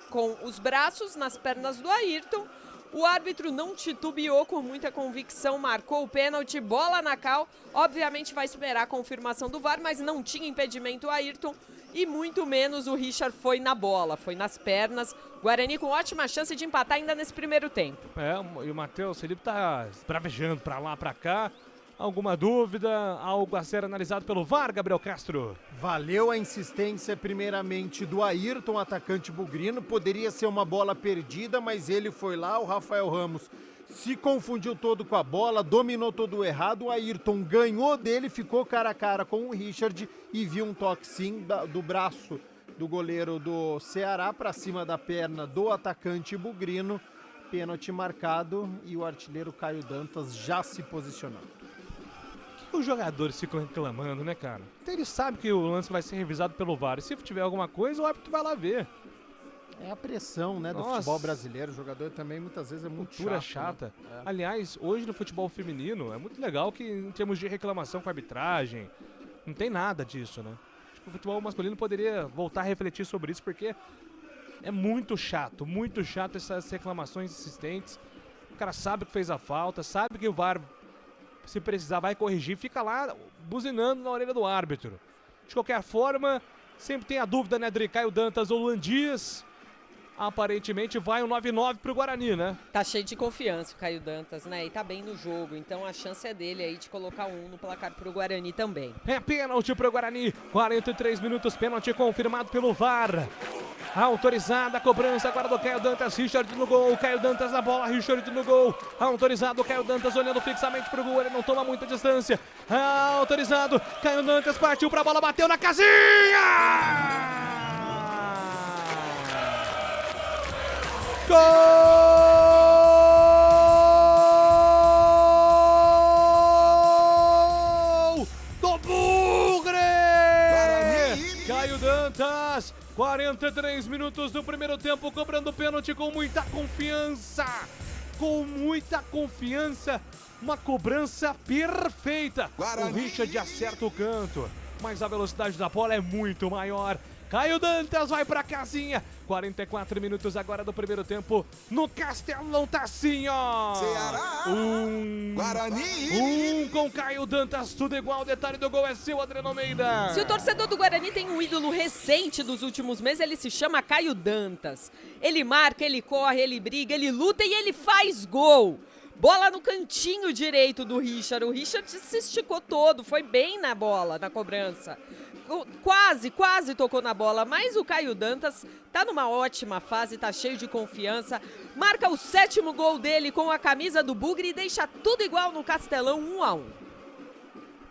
com os braços nas pernas do Ayrton, o árbitro não titubeou, com muita convicção, marcou o pênalti, bola na cal. Obviamente vai esperar a confirmação do VAR, mas não tinha impedimento o Ayrton e muito menos o Richard foi na bola, foi nas pernas. Guarani com ótima chance de empatar ainda nesse primeiro tempo. E o Matheus Felipe tá bravejando pra lá, pra cá. Alguma dúvida? Algo a ser analisado pelo VAR, Gabriel Castro? Valeu a insistência primeiramente do Ayrton, atacante bugrino. Poderia ser uma bola perdida, mas ele foi lá, o Rafael Ramos se confundiu todo com a bola, dominou todo errado. O Ayrton ganhou dele, ficou cara a cara com o Richard e viu um toque sim do braço do goleiro do Ceará para cima da perna do atacante bugrino. Pênalti marcado e o artilheiro Caio Dantas já se posicionando. Os jogadores ficam reclamando, né, cara? Então eles sabem que o lance vai ser revisado pelo VAR. E se tiver alguma coisa, o árbitro vai lá ver. É a pressão, né, do futebol brasileiro. O jogador também muitas vezes é muito cultura chata. Né? Aliás, hoje no futebol feminino é muito legal que em termos de reclamação com a arbitragem, não tem nada disso, né? Acho que o futebol masculino poderia voltar a refletir sobre isso, porque é muito chato essas reclamações insistentes. O cara sabe que fez a falta, sabe que o VAR, se precisar, vai corrigir, fica lá buzinando na orelha do árbitro. De qualquer forma, sempre tem a dúvida, né, de Caio Dantas ou Luan Dias. Aparentemente vai um 9-9 pro Guarani, né? Tá cheio de confiança o Caio Dantas, né? E tá bem no jogo, então a chance é dele aí de colocar um no placar pro Guarani também. É pênalti pro Guarani, 43 minutos, pênalti confirmado pelo VAR. Autorizada a cobrança agora do Caio Dantas, Richard no gol, Caio Dantas na bola, Richard no gol. Autorizado o Caio Dantas olhando fixamente pro gol, ele não toma muita distância. Autorizado, Caio Dantas partiu pra bola, bateu na casinha! Gol do Bugre! Caio Dantas, 43 minutos do primeiro tempo, cobrando pênalti com muita confiança. Uma cobrança perfeita. O Richard acerta o canto, mas a velocidade da bola é muito maior. Caio Dantas vai pra casinha. 44 minutos agora do primeiro tempo. No Castelão tá assim, ó. Ceará. Guarani. Com Caio Dantas, tudo igual. O detalhe do gol é seu, Adriano Almeida. Se o torcedor do Guarani tem um ídolo recente dos últimos meses, ele se chama Caio Dantas. Ele marca, ele corre, ele briga, ele luta e ele faz gol. Bola no cantinho direito do Richard. O Richard se esticou todo, foi bem na bola, na cobrança. Quase tocou na bola, mas o Caio Dantas tá numa ótima fase, tá cheio de confiança. Marca o 7º gol dele com a camisa do Bugre e deixa tudo igual no Castelão, 1-1.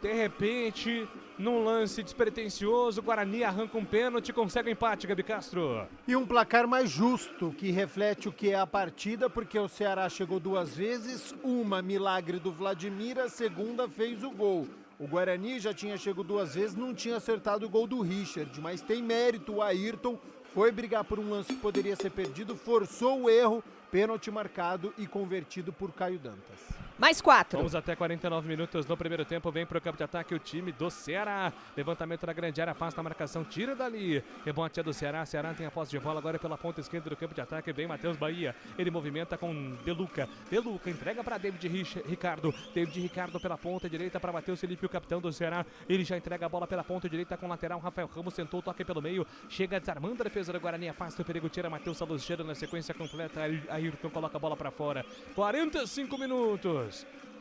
De repente, num lance despretensioso, o Guarani arranca um pênalti e consegue o empate, Gabi Castro. E um placar mais justo, que reflete o que é a partida, porque o Ceará chegou 2 vezes, uma milagre do Vladimir, a segunda fez o gol. O Guarani já tinha chegado 2 vezes, não tinha acertado o gol do Richard, mas tem mérito o Ayrton, foi brigar por um lance que poderia ser perdido, forçou o erro, pênalti marcado e convertido por Caio Dantas. Mais 4. Vamos até 49 minutos no primeiro tempo. Vem pro campo de ataque o time do Ceará. Levantamento na grande área, afasta a marcação, tira dali. Rebote é do Ceará. Ceará tem a posse de bola agora pela ponta esquerda do campo de ataque. Vem Matheus Bahia. Ele movimenta com Deluca. Deluca entrega para David Ricardo. David Ricardo pela ponta direita para Matheus Felipe, o capitão do Ceará. Ele já entrega a bola pela ponta direita com o lateral. Rafael Ramos tentou, toque pelo meio. Chega desarmando a defesa do Guarani. Afasta o perigo, tira Matheus Salustiano na sequência completa. Ayrton coloca a bola para fora. 45 minutos.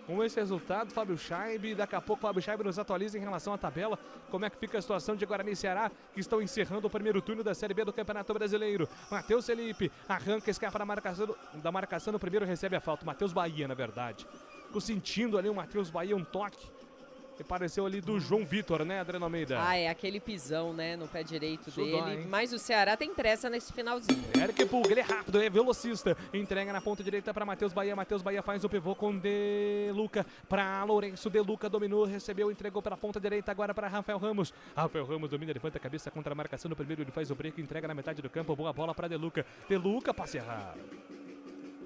Com esse resultado, Fábio Scheibe, daqui a pouco Fábio Scheibe nos atualiza em relação à tabela, como é que fica a situação de Guarani e Ceará, que estão encerrando o primeiro turno da Série B do Campeonato Brasileiro. Matheus Felipe arranca, escapa da marcação, no primeiro recebe a falta. Matheus Bahia, na verdade. Ficou sentindo ali o Matheus Bahia, um toque. E pareceu ali do João Vitor, né, Adriano Almeida? É aquele pisão, né, no pé direito Isso dele. dói, hein? Mas o Ceará tem pressa nesse finalzinho. Eric Pulga, ele é rápido, é velocista. Entrega na ponta direita para Matheus Bahia. Matheus Bahia faz o pivô com De Luca para Lourenço. De Luca dominou, recebeu, entregou pela ponta direita agora para Rafael Ramos. Rafael Ramos domina, levanta a cabeça contra a marcação no primeiro. Ele faz o break, entrega na metade do campo. Boa bola para De Luca. De Luca, passe errado.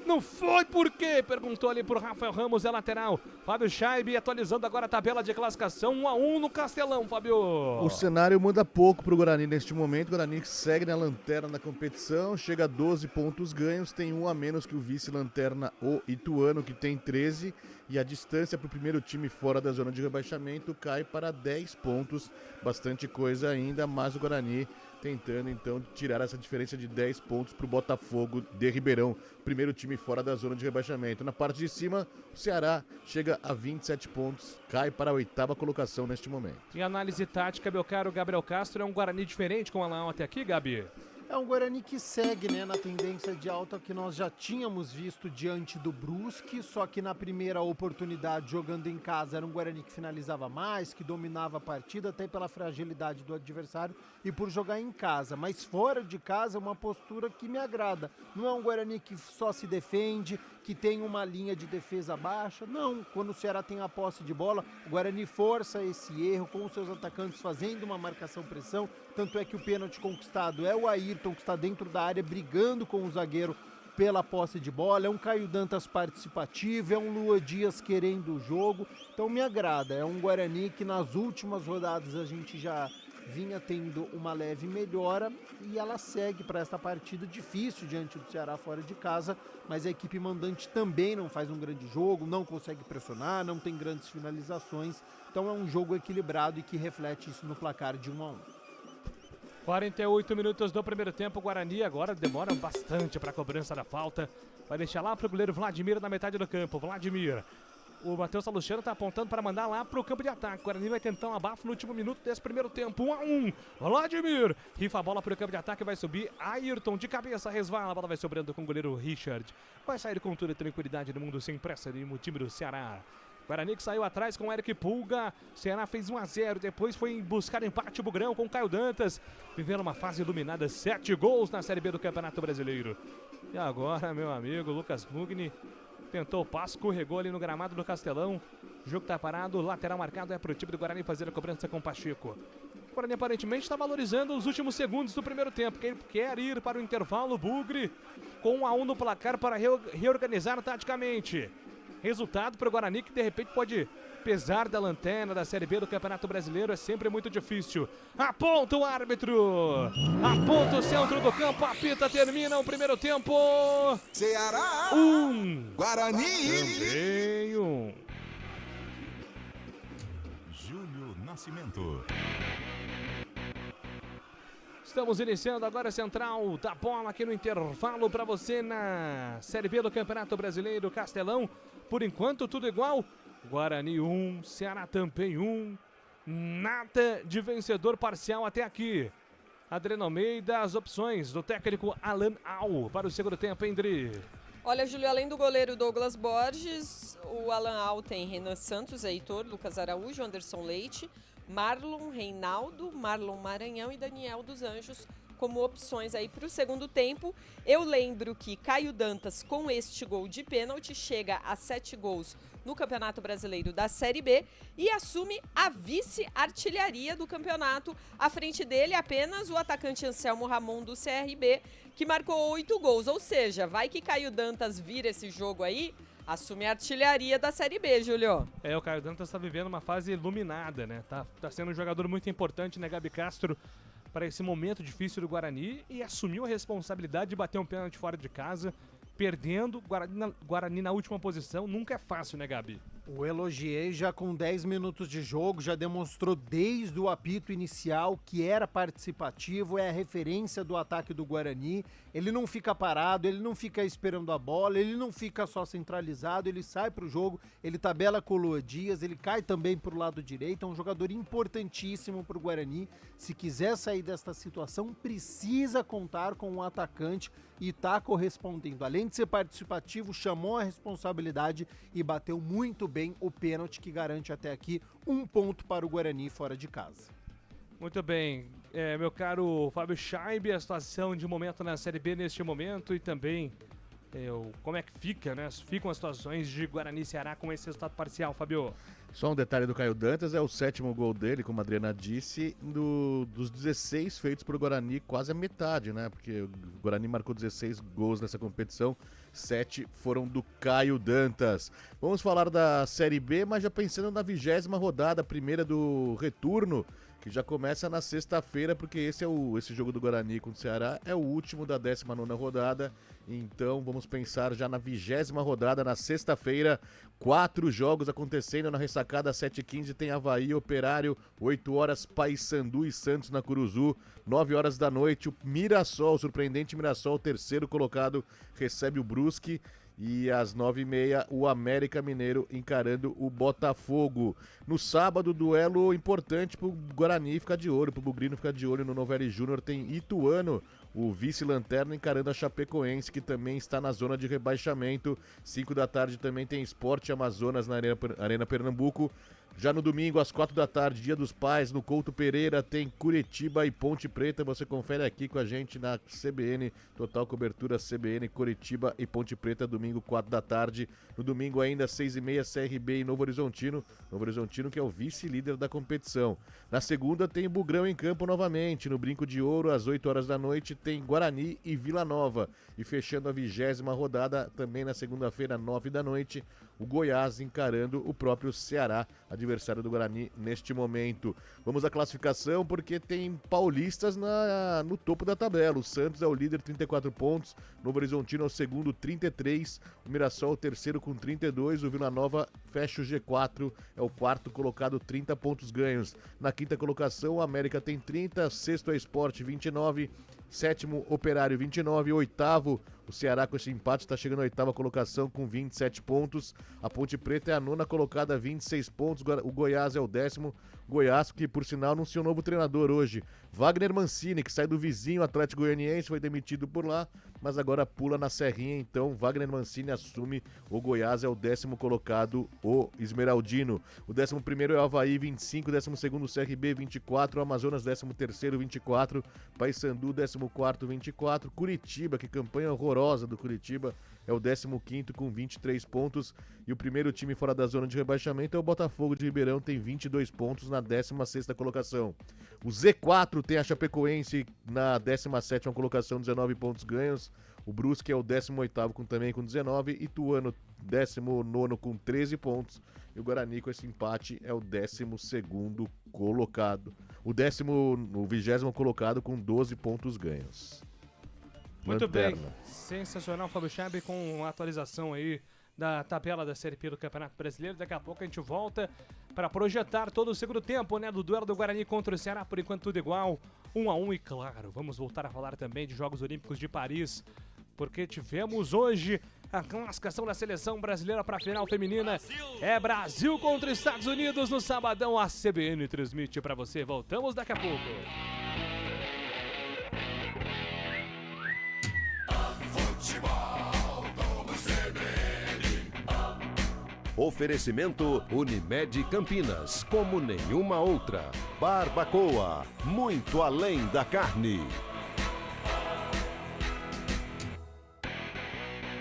Não foi por quê? Perguntou ali pro Rafael Ramos, é lateral. Fábio Scheibe atualizando agora a tabela de classificação, 1-1 no Castelão, Fábio. O cenário muda pouco pro Guarani neste momento. O Guarani segue na lanterna da competição, chega a 12 pontos ganhos, tem um a menos que o vice-lanterna, o Ituano, que tem 13. E a distância para o primeiro time fora da zona de rebaixamento cai para 10 pontos. Bastante coisa ainda, mas o Guarani tentando então tirar essa diferença de 10 pontos para o Botafogo de Ribeirão, primeiro time fora da zona de rebaixamento. Na parte de cima, o Ceará chega a 27 pontos, cai para a 8ª colocação neste momento. Em análise tática, meu caro Gabriel Castro, é um Guarani diferente com o Alain até aqui, Gabi? É um Guarani que segue, né, na tendência de alta que nós já tínhamos visto diante do Brusque, só que na primeira oportunidade, jogando em casa, era um Guarani que finalizava mais, que dominava a partida, até pela fragilidade do adversário e por jogar em casa. Mas fora de casa é uma postura que me agrada. Não é um Guarani que só se defende, que tem uma linha de defesa baixa. Não, quando o Ceará tem a posse de bola, o Guarani força esse erro com os seus atacantes fazendo uma marcação-pressão. Tanto é que o pênalti conquistado é o Ayrton, que está dentro da área brigando com o zagueiro pela posse de bola. É um Caio Dantas participativo, é um Lua Dias querendo o jogo. Então me agrada, é um Guarani que nas últimas rodadas a gente já vinha tendo uma leve melhora e ela segue para esta partida difícil diante do Ceará fora de casa, mas a equipe mandante também não faz um grande jogo, não consegue pressionar, não tem grandes finalizações, então é um jogo equilibrado e que reflete isso no placar de 1-1. 48 minutos do primeiro tempo, o Guarani agora demora bastante para a cobrança da falta, vai deixar lá para o goleiro Vladimir na metade do campo. Vladimir, o Matheus Salustiano está apontando para mandar lá para o campo de ataque. O Guarani vai tentar um abafo no último minuto desse primeiro tempo. 1-1. Vladimir rifa a bola para o campo de ataque. Vai subir Ayrton de cabeça. Resvala. A bola vai sobrando com o goleiro Richard. Vai sair com toda a tranquilidade do mundo sem pressa no time do Ceará. Guarani que saiu atrás com o Eric Pulga. Ceará fez 1-0. Depois foi buscar empate o Bugrão com o Caio Dantas. Vivendo uma fase iluminada. 7 gols na Série B do Campeonato Brasileiro. E agora, meu amigo Lucas Mugni tentou o passo, escorregou ali no gramado do Castelão. O jogo tá parado, lateral marcado é pro time do Guarani fazer a cobrança com o Pacheco. O Guarani aparentemente está valorizando os últimos segundos do primeiro tempo. Quem quer ir para o intervalo, Bugre, com 1-1 no placar para reorganizar taticamente. Resultado para o Guarani que de repente pode pesar da lanterna da Série B do Campeonato Brasileiro, é sempre muito difícil. Aponta o árbitro, aponta o centro do campo, apita, termina o primeiro tempo. Ceará, Guarani, também 1. Júlio Nascimento. Estamos iniciando agora a central da bola aqui no intervalo para você na Série B do Campeonato Brasileiro Castelão. Por enquanto tudo igual. Guarani 1, Ceará também 1. Nada de vencedor parcial até aqui. Adriano Almeida, as opções do técnico Alan Al para o segundo tempo, Indri. Olha, Júlio, além do goleiro Douglas Borges, o Alan Al tem Renan Santos, Heitor, Lucas Araújo, Anderson Leite, Marlon Reinaldo, Marlon Maranhão e Daniel dos Anjos como opções aí para o segundo tempo. Eu lembro que Caio Dantas, com este gol de pênalti, chega a 7 gols no Campeonato Brasileiro da Série B e assume a vice-artilharia do campeonato. À frente dele, apenas o atacante Anselmo Ramon do CRB, que marcou 8 gols. Ou seja, vai que Caio Dantas vira esse jogo aí, assume a artilharia da Série B, Júlio. O Caio Dantas está vivendo uma fase iluminada, né? Tá sendo um jogador muito importante, né, Gabi Castro, para esse momento difícil do Guarani, e assumiu a responsabilidade de bater um pênalti fora de casa, perdendo. Guarani na última posição, nunca é fácil, né, Gabi? O elogiei já com 10 minutos de jogo, já demonstrou desde o apito inicial que era participativo, é a referência do ataque do Guarani. Ele não fica parado, ele não fica esperando a bola, ele não fica só centralizado, ele sai pro jogo, ele tabela com o Lua Dias, ele cai também pro lado direito, é um jogador importantíssimo pro Guarani. Se quiser sair desta situação, precisa contar com um atacante e tá correspondendo. Além de ser participativo, chamou a responsabilidade e bateu muito bem o pênalti que garante até aqui 1 ponto para o Guarani fora de casa. Muito bem, meu caro Fábio Scheib, a situação de momento na Série B neste momento e também como é que ficam as situações de Guarani e Ceará com esse resultado parcial, Fábio? Só um detalhe do Caio Dantas, é o 7º gol dele, como a Adriana disse, dos 16 feitos por Guarani, quase a metade, né? Porque o Guarani marcou 16 gols nessa competição, 7 foram do Caio Dantas. Vamos falar da Série B, mas já pensando na 20ª rodada, a primeira do retorno, que já começa na sexta-feira, porque esse jogo do Guarani com o Ceará é o último da 19ª rodada. Então vamos pensar já na 20ª rodada, na sexta-feira, 4 jogos acontecendo na ressacada. 7h15 tem Avaí, Operário, 8 horas Paysandu e Santos na Curuzu, 9 horas da noite o Mirassol, o surpreendente Mirassol, terceiro colocado, recebe o Brusque. E às 9h30 o América Mineiro encarando o Botafogo. No sábado, duelo importante pro Guarani ficar de olho, pro Bugrino ficar de olho no Novelli Júnior. Tem Ituano, o vice-lanterna, encarando a Chapecoense, que também está na zona de rebaixamento. 5 da tarde também tem Sport Amazonas na Arena Pernambuco. Já no domingo, às 4 da tarde, Dia dos Pais, no Couto Pereira, tem Curitiba e Ponte Preta. Você confere aqui com a gente na CBN, total cobertura CBN, Curitiba e Ponte Preta, domingo, 4 da tarde. No domingo ainda, 6h30, CRB e Novo Horizontino. Novo Horizontino que é o vice-líder da competição. Na segunda tem Bugrão em campo novamente. No Brinco de Ouro, às 8 horas da noite, tem Guarani e Vila Nova. E fechando a 20ª rodada, também na segunda-feira, 9 da noite, o Goiás encarando o próprio Ceará, adversário do Guarani neste momento. Vamos à classificação porque tem paulistas no topo da tabela. O Santos é o líder, 34 pontos. Novo Horizontino é o segundo, 33. O Mirassol é o terceiro com 32. O Vila Nova fecha o G4, é o quarto colocado, 30 pontos ganhos. Na quinta colocação, o América tem 30. Sexto é Sport, 29. Sétimo, Operário, 29. Oitavo, o Ceará com esse empate está chegando à 8ª colocação com 27 pontos. A Ponte Preta é a 9ª colocada, 26 pontos. O Goiás é o 10º. Goiás, que por sinal anunciou um novo treinador hoje. Wagner Mancini, que sai do vizinho Atlético Goianiense, foi demitido por lá, mas agora pula na Serrinha. Então Wagner Mancini assume o Goiás, é o 10º colocado, o Esmeraldino. O 11º é o Avaí, 25. 12º, CRB, 24. O Amazonas, 13º, 24. Paysandu, 14º, 24. Curitiba, que campanha horrorosa do Curitiba, é o 15º com 23 pontos. E o primeiro time fora da zona de rebaixamento é o Botafogo de Ribeirão, tem 22 pontos na 16ª colocação. O Z4 tem a Chapecoense na 17ª colocação, 19 pontos ganhos. O Brusque é o 18º também com 19. Ituano, 19º com 13 pontos. E o Guarani, com esse empate, é o 12º colocado. O 20º colocado com 12 pontos ganhos. Muito bem, sensacional, Fábio Scheib, com a atualização aí da tabela da Série B do Campeonato Brasileiro. Daqui a pouco a gente volta para projetar todo o segundo tempo, né, do duelo do Guarani contra o Ceará. Por enquanto tudo igual, 1-1. E claro, vamos voltar a falar também de Jogos Olímpicos de Paris, porque tivemos hoje a classificação da seleção brasileira para a final feminina. É Brasil contra Estados Unidos no sabadão. A CBN transmite para você. Voltamos daqui a pouco. Oferecimento Unimed Campinas, como nenhuma outra. Barbacoa, muito além da carne.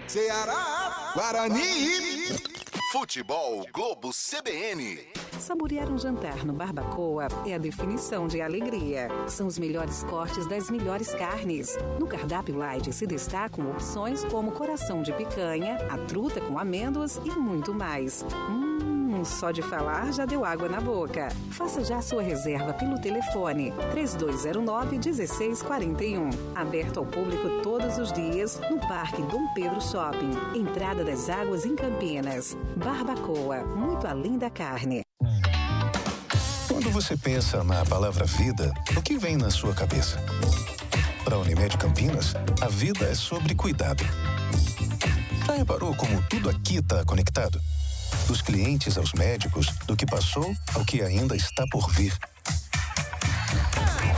Ceará, Guarani, Futebol Globo CBN. Saborear um jantar no Barbacoa é a definição de alegria. São os melhores cortes das melhores carnes. No cardápio light se destacam opções como coração de picanha, a truta com amêndoas e muito mais. Só de falar já deu água na boca. Faça já sua reserva pelo telefone 3209-1641. Aberto ao público todos os dias no Parque Dom Pedro Shopping. Entrada das Águas em Campinas. Barbacoa, muito além da carne. Quando você pensa na palavra vida, o que vem na sua cabeça? Para a Unimed Campinas, a vida é sobre cuidado. Já reparou como tudo aqui está conectado? Dos clientes aos médicos, do que passou ao que ainda está por vir.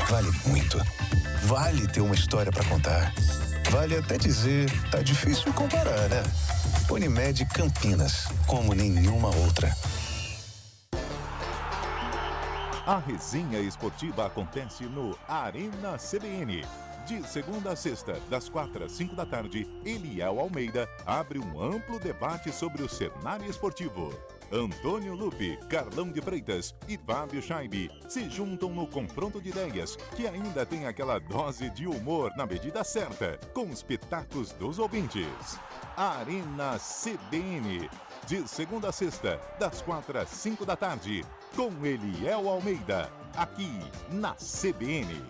Vale muito. Vale ter uma história para contar. Vale até dizer, tá difícil comparar, né? Unimed Campinas, como nenhuma outra. A resenha esportiva acontece no Arena CBN. De segunda a sexta, das 4 às 5 da tarde, Eliel Almeida abre um amplo debate sobre o cenário esportivo. Antônio Lupe, Carlão de Freitas e Fábio Scheibe se juntam no confronto de ideias, que ainda tem aquela dose de humor na medida certa, com os pitacos dos ouvintes. Arena CBN, de segunda a sexta, das 4 às 5 da tarde, com Eliel Almeida, aqui na CBN.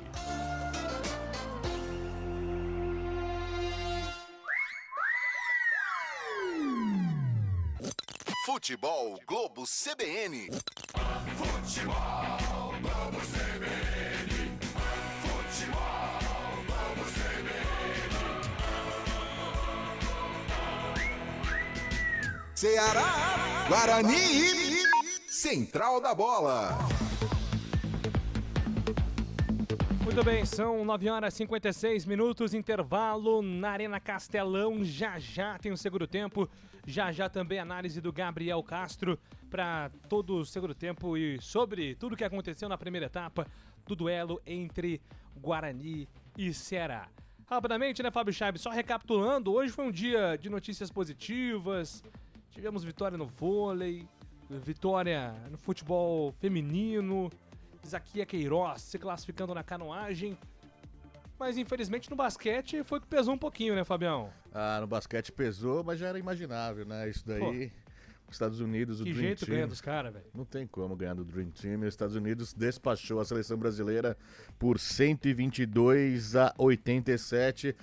Futebol Globo CBN. Futebol Globo CBN. Futebol Globo CBN. Ceará, Guarani, Central da Bola. Muito bem, são 9 horas e 56 minutos, intervalo na Arena Castelão. Já tem o segundo tempo, já também a análise do Gabriel Castro para todo o segundo tempo e sobre tudo o que aconteceu na primeira etapa do duelo entre Guarani e Ceará. Rapidamente, né, Fábio Scheibe, só recapitulando, hoje foi um dia de notícias positivas, tivemos vitória no vôlei, vitória no futebol feminino, Isaquia Queiroz se classificando na canoagem, mas infelizmente no basquete foi que pesou um pouquinho, né, Fabião? Ah, no basquete pesou, mas já era imaginável, né? Isso daí, os Estados Unidos, o Que Dream jeito Team, ganha dos caras, velho. não tem como ganhar do Dream Team. Os Estados Unidos despachou a seleção brasileira por 122-87.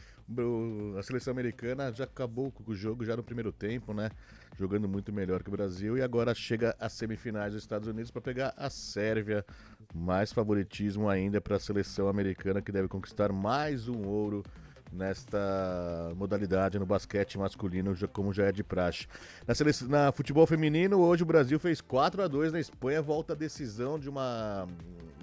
A seleção americana já acabou com o jogo já no primeiro tempo, né? Jogando muito melhor que o Brasil, e agora chega às semifinais dos Estados Unidos para pegar a Sérvia. Mais favoritismo ainda para a seleção americana, que deve conquistar mais um ouro nesta modalidade no basquete masculino, como já é de praxe. Na futebol feminino, hoje o Brasil fez 4-2 na Espanha, volta à decisão de uma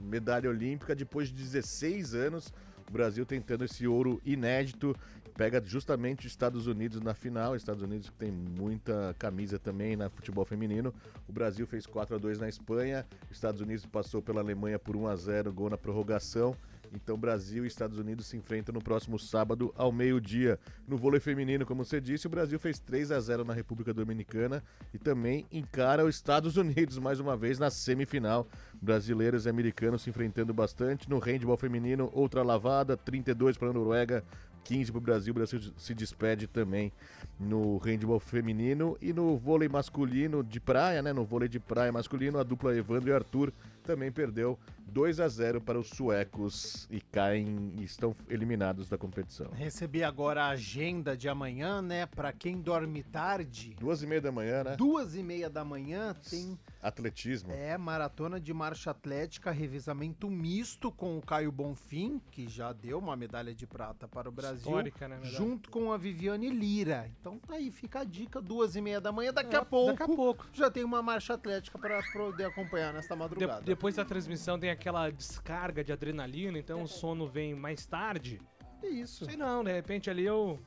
medalha olímpica depois de 16 anos. O Brasil tentando esse ouro inédito, pega justamente os Estados Unidos na final. Estados Unidos que tem muita camisa também na futebol feminino. O Brasil fez 4-2 na Espanha, Estados Unidos passou pela Alemanha por 1-0, gol na prorrogação. Então Brasil e Estados Unidos se enfrentam no próximo sábado ao meio-dia. No vôlei feminino, como você disse, o Brasil fez 3-0 na República Dominicana e também encara os Estados Unidos mais uma vez na semifinal. Brasileiros e americanos se enfrentando bastante. No handball feminino, outra lavada, 32 para a Noruega, 15 para o Brasil. O Brasil se despede também no handball feminino. E no vôlei masculino de praia, né? No vôlei de praia masculino, a dupla Evandro e Arthur também perdeu 2-0 para os suecos e caem e estão eliminados da competição. Recebi agora a agenda de amanhã, né? Pra quem dorme tarde. 2h30 da manhã, né? 2h30 da manhã tem... Atletismo. Maratona de marcha atlética, revezamento misto com o Caio Bonfim, que já deu uma medalha de prata para o Brasil. Histórica, né? Junto com a Viviane Lira. Então tá aí, fica a dica, 2h30 da manhã. Daqui a pouco já tem uma marcha atlética para poder acompanhar nesta madrugada. Depois da transmissão tem aquela descarga de adrenalina, então o sono vem mais tarde. Isso. Sei não, de repente ali eu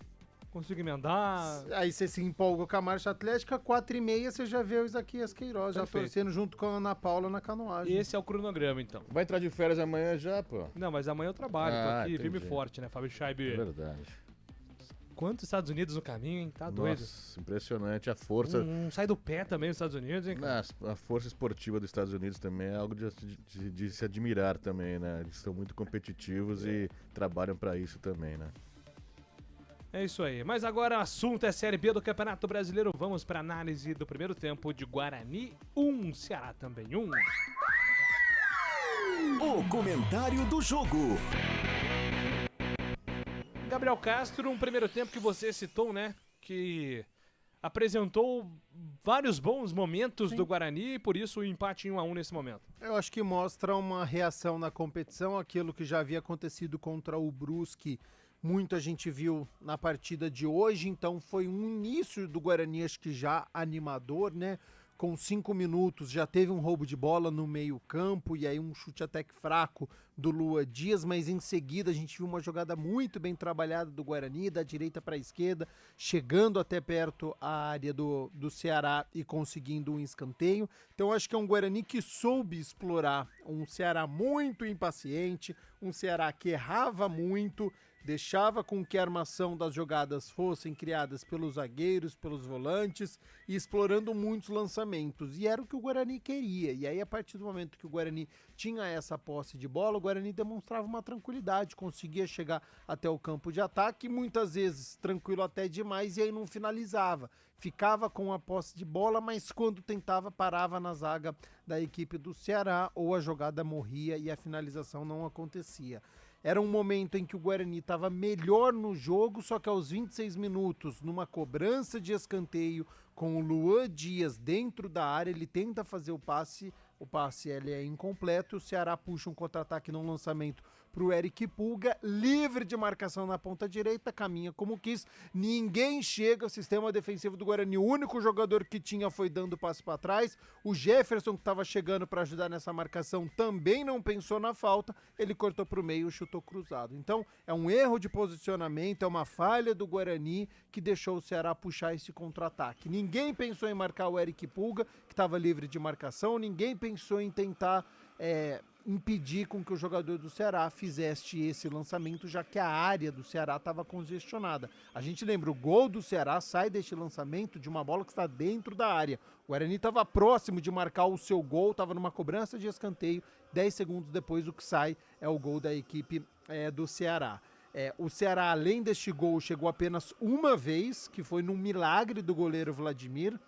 consigo emendar. Aí você se empolga com a marcha atlética, 4h30 você já vê o Isaquias Queiroz já torcendo junto com a Ana Paula na canoagem. Esse é o cronograma, então. Vai entrar de férias amanhã já, pô? Não, mas amanhã eu trabalho, tô aqui firme e forte, né, Fábio Scheibe? É verdade. Quantos Estados Unidos no caminho, hein? Tá doido. Nossa, impressionante. A força... sai do pé também os Estados Unidos, hein? A força esportiva dos Estados Unidos também é algo de se admirar também, né? Eles são muito competitivos e trabalham para isso também, né? É isso aí. Mas agora o assunto é Série B do Campeonato Brasileiro. Vamos para análise do primeiro tempo de Guarani 1, Ceará também 1. O comentário do jogo. Gabriel Castro, um primeiro tempo que você citou, né? Que apresentou vários bons momentos do Guarani e por isso o empate em 1-1 nesse momento. Eu acho que mostra uma reação na competição, aquilo que já havia acontecido contra o Brusque. Muito a gente viu na partida de hoje, então foi um início do Guarani, acho que já animador, né? com 5 minutos já teve um roubo de bola no meio campo e aí um chute até que fraco do Lua Dias, mas em seguida a gente viu uma jogada muito bem trabalhada do Guarani, da direita para a esquerda, chegando até perto a área do Ceará e conseguindo um escanteio. Então acho que é um Guarani que soube explorar um Ceará muito impaciente, um Ceará que errava muito, deixava com que a armação das jogadas fossem criadas pelos zagueiros, pelos volantes e explorando muitos lançamentos. E era o que o Guarani queria. E aí, a partir do momento que o Guarani tinha essa posse de bola, o Guarani demonstrava uma tranquilidade, conseguia chegar até o campo de ataque, muitas vezes tranquilo até demais, e aí não finalizava. Ficava com a posse de bola, mas quando tentava, parava na zaga da equipe do Ceará, ou a jogada morria e a finalização não acontecia. Era um momento em que o Guarani estava melhor no jogo, só que aos 26 minutos, numa cobrança de escanteio, com o Luan Dias dentro da área, ele tenta fazer o passe ele é incompleto, o Ceará puxa um contra-ataque num lançamento para o Eric Pulga, livre de marcação na ponta direita, caminha como quis, ninguém chega, o sistema defensivo do Guarani, o único jogador que tinha foi dando passe para trás, o Jefferson que estava chegando para ajudar nessa marcação também não pensou na falta, ele cortou para o meio e chutou cruzado. Então é um erro de posicionamento, é uma falha do Guarani que deixou o Ceará puxar esse contra-ataque. Ninguém pensou em marcar o Eric Pulga, que estava livre de marcação, ninguém pensou em tentar impedir com que o jogador do Ceará fizesse esse lançamento, já que a área do Ceará estava congestionada. A gente lembra, o gol do Ceará sai deste lançamento de uma bola que está dentro da área. O Guarani estava próximo de marcar o seu gol, estava numa cobrança de escanteio, 10 segundos depois o que sai é o gol da equipe do Ceará. O Ceará, além deste gol, chegou apenas uma vez, que foi num milagre do goleiro Vladimir.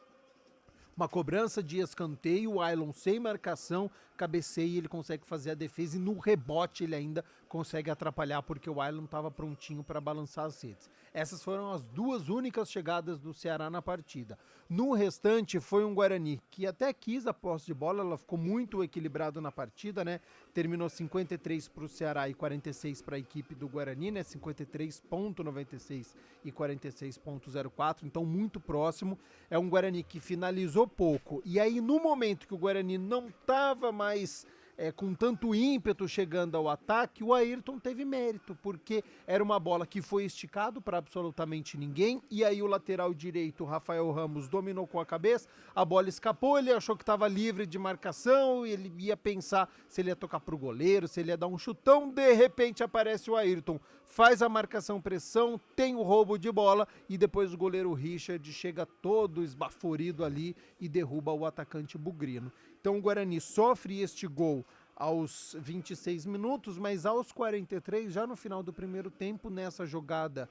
Uma cobrança de escanteio, o Ailon sem marcação, cabeceia e ele consegue fazer a defesa e no rebote ele ainda consegue atrapalhar porque o Ailon estava prontinho para balançar as redes. Essas foram as duas únicas chegadas do Ceará na partida. No restante foi um Guarani que até quis a posse de bola, ela ficou muito equilibrado na partida, né? Terminou 53 para o Ceará e 46 para a equipe do Guarani, né? 53,96 e 46,04, então muito próximo. É um Guarani que finalizou pouco. E aí no momento que o Guarani não estava mais com tanto ímpeto chegando ao ataque, o Ayrton teve mérito, porque era uma bola que foi esticado para absolutamente ninguém, e aí o lateral direito, Rafael Ramos, dominou com a cabeça, a bola escapou, ele achou que estava livre de marcação, e ele ia pensar se ele ia tocar pro goleiro, se ele ia dar um chutão, de repente aparece o Ayrton, faz a marcação pressão, tem o roubo de bola, e depois o goleiro Richard chega todo esbaforido ali e derruba o atacante bugrino. Então o Guarani sofre este gol aos 26 minutos, mas aos 43, já no final do primeiro tempo, nessa jogada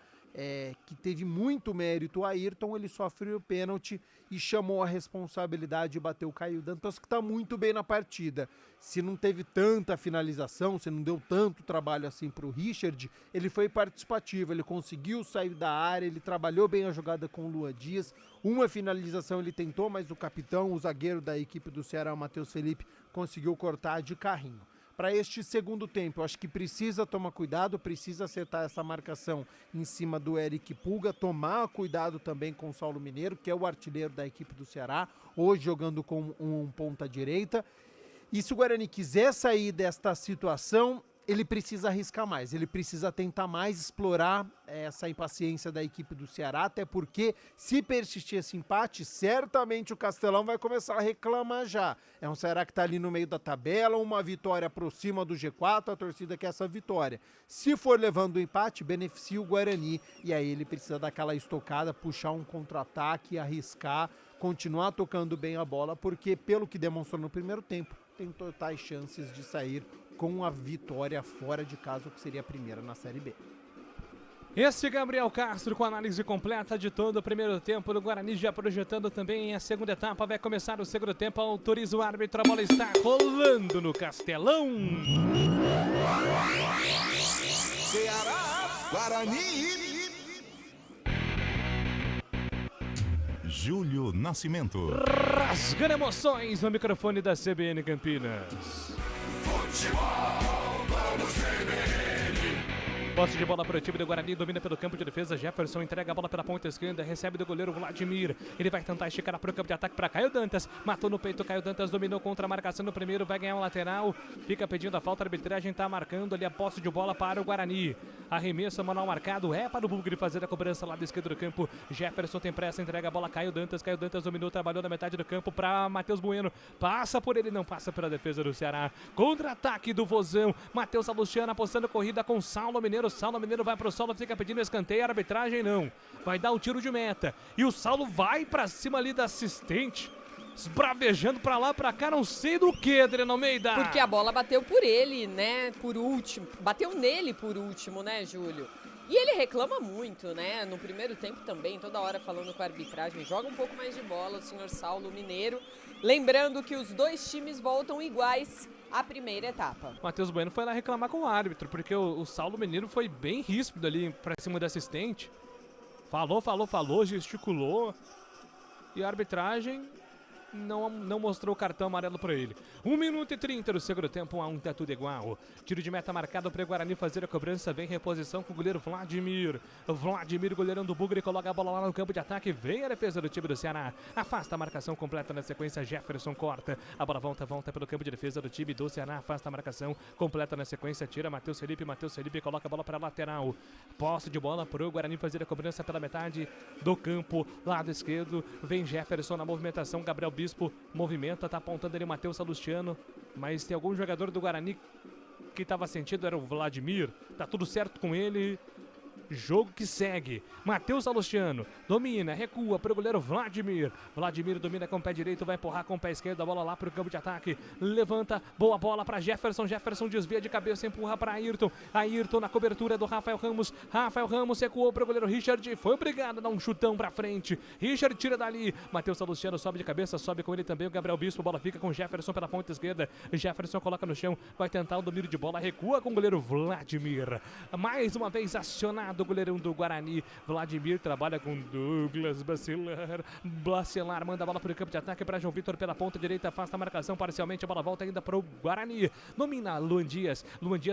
que teve muito mérito, o Ayrton, ele sofreu o pênalti e chamou a responsabilidade e bateu o Caio Dantas, que está muito bem na partida. Se não teve tanta finalização, se não deu tanto trabalho assim para o Richard, ele foi participativo, ele conseguiu sair da área, ele trabalhou bem a jogada com o Luan Dias, uma finalização ele tentou, mas o capitão, o zagueiro da equipe do Ceará, o Matheus Felipe, conseguiu cortar de carrinho. Para este segundo tempo, eu acho que precisa tomar cuidado, precisa acertar essa marcação em cima do Eric Pulga, tomar cuidado também com o Saulo Mineiro, que é o artilheiro da equipe do Ceará, hoje jogando com um ponta direita. E se o Guarani quiser sair desta situação, ele precisa arriscar mais, ele precisa tentar mais explorar essa impaciência da equipe do Ceará, até porque se persistir esse empate, certamente o Castelão vai começar a reclamar já. É um Ceará que está ali no meio da tabela, uma vitória aproxima do G4, a torcida quer essa vitória. Se for levando o empate, beneficia o Guarani, e aí ele precisa dar aquela estocada, puxar um contra-ataque, arriscar, continuar tocando bem a bola, porque pelo que demonstrou no primeiro tempo, tem totais chances de sair com a vitória fora de casa, que seria a primeira na Série B. Esse Gabriel Castro com análise completa de todo o primeiro tempo do Guarani, já projetando também a segunda etapa. Vai começar o segundo tempo, autoriza o árbitro, a bola está rolando no Castelão. Ceará, Guarani. Júlio Nascimento. Rasgando emoções no microfone da CBN Campinas. Futebol, vamos CBN. Posse de bola para o time do Guarani, domina pelo campo de defesa. Jefferson entrega a bola pela ponta esquerda, recebe do goleiro Vladimir. Ele vai tentar esticar para o campo de ataque para Caio Dantas. Matou no peito, Caio Dantas dominou contra a marcação no primeiro, vai ganhar um lateral. Fica pedindo a falta, a arbitragem está marcando ali a posse de bola para o Guarani. Arremesso manual marcado, é para o Bugre fazer a cobrança lá do esquerdo do campo. Jefferson tem pressa, entrega a bola a Caio Dantas. Caio Dantas dominou, trabalhou na metade do campo para Matheus Bueno. Passa por ele, não passa pela defesa do Ceará. Contra-ataque do Vozão. Matheus Salustiano apostando corrida com Saulo Mineiro. Saulo Mineiro vai pro solo, fica pedindo escanteio. A arbitragem não. Vai dar o tiro de meta. E o Saulo vai pra cima ali da assistente. Esbravejando pra lá, pra cá, não sei do que, Adriano Almeida. Porque a bola bateu por ele, né? Por último. Bateu nele por último, né, Júlio? E ele reclama muito, né? No primeiro tempo também, toda hora falando com a arbitragem. Joga um pouco mais de bola o senhor Saulo Mineiro. Lembrando que os dois times voltam iguais à primeira etapa. Matheus Bueno foi lá reclamar com o árbitro, porque o Saulo Mineiro foi bem ríspido ali pra cima do assistente. Falou, gesticulou. E a arbitragem não mostrou o cartão amarelo para ele. 1 minuto e 30 do segundo tempo, 1 a 1, tá tudo igual. Tiro de meta marcado para o Guarani fazer a cobrança. Vem reposição com o goleiro Vladimir. Vladimir, goleirão do Bugre, coloca a bola lá no campo de ataque. Vem a defesa do time do Ceará. Afasta a marcação completa na sequência. Jefferson corta. A bola volta pelo campo de defesa do time do Ceará. Afasta a marcação completa na sequência. Tira Matheus Felipe coloca a bola para a lateral. Posse de bola para o Guarani fazer a cobrança pela metade do campo. Lado esquerdo. Vem Jefferson na movimentação. Gabriel Bispo movimenta, tá apontando ali o Matheus Salustiano, mas tem algum jogador do Guarani que estava sentido, era o Vladimir, tá tudo certo com ele. Jogo que segue. Matheus Salustiano domina, recua para o goleiro Vladimir. Vladimir domina com o pé direito, vai empurrar com o pé esquerdo, a bola lá para o campo de ataque. Levanta, boa bola para Jefferson. Jefferson desvia de cabeça, empurra para Ayrton. Ayrton na cobertura do Rafael Ramos. Rafael Ramos recuou para o goleiro Richard. Foi obrigado a dar um chutão para frente. Richard tira dali. Matheus Salustiano sobe de cabeça, sobe com ele também o Gabriel Bispo. A bola fica com Jefferson pela ponta esquerda. Jefferson coloca no chão, vai tentar o domínio de bola, recua com o goleiro Vladimir. Mais uma vez acionado o goleirão do Guarani. Vladimir trabalha com Douglas Bacelar manda a bola para o campo de ataque para João Vitor pela ponta direita, afasta a marcação parcialmente, a bola volta ainda para o Guarani. Domina Luan Dias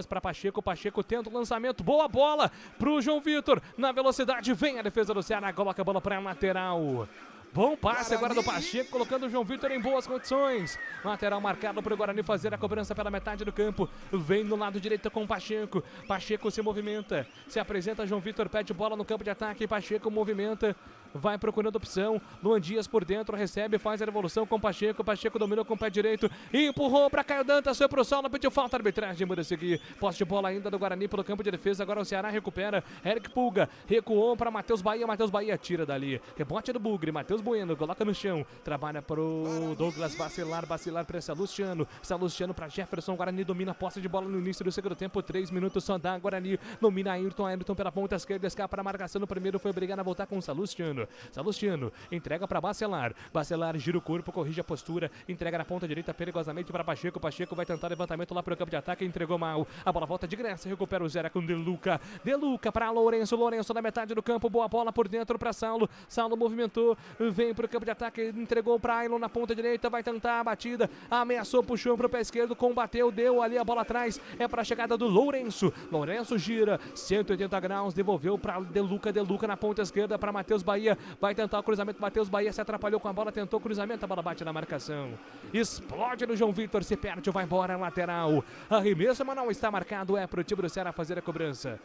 para Pacheco tenta o lançamento, boa bola para o João Vitor, na velocidade vem a defesa do Ceará, coloca a bola para a lateral. Bom passe agora do Pacheco, colocando o João Vitor em boas condições. Lateral marcado para o Guarani fazer a cobrança pela metade do campo. Vem no lado direito com o Pacheco. Pacheco se movimenta, se apresenta João Vitor, pede bola no campo de ataque. Pacheco movimenta, vai procurando opção. Luan Dias por dentro, recebe, faz a revolução com o Pacheco. Pacheco dominou com o pé direito, empurrou para Caio Dantas, foi pro solo, pediu falta, arbitragem muda a seguir. Posse de bola ainda do Guarani pelo campo de defesa. Agora o Ceará recupera. Eric Pulga recuou para Matheus Bahia. Matheus Bahia tira dali. Rebote do Bugre. Matheus Bueno coloca no chão. Trabalha pro Douglas Bacelar para Salustiano. Salustiano para Jefferson. Guarani domina a posse de bola no início do segundo tempo. 3 minutos só dá. Guarani domina Ayrton. Ayrton pela ponta esquerda. Escapa para a marcação no primeiro. Foi obrigado a voltar com o Salustiano. Salustiano entrega para Bacelar. Bacelar gira o corpo, corrige a postura. Entrega na ponta direita perigosamente para Pacheco. Pacheco vai tentar levantamento lá para o campo de ataque. Entregou mal. A bola volta de graça. Recupera o Zera com Deluca. Deluca para Lourenço. Lourenço na metade do campo. Boa bola por dentro para Saulo. Saulo movimentou. Vem pro campo de ataque, entregou para Aylon na ponta direita, vai tentar a batida, ameaçou, puxou pro pé esquerdo, combateu, deu ali a bola atrás, é para a chegada do Lourenço. Lourenço gira 180 graus, devolveu para Deluca na ponta esquerda para Matheus Bahia, vai tentar o cruzamento, Matheus Bahia se atrapalhou com a bola, tentou o cruzamento, a bola bate na marcação, explode no João Vitor, se perde, vai embora, lateral, arremesso, mas não está marcado, é pro time do Ceará fazer a cobrança.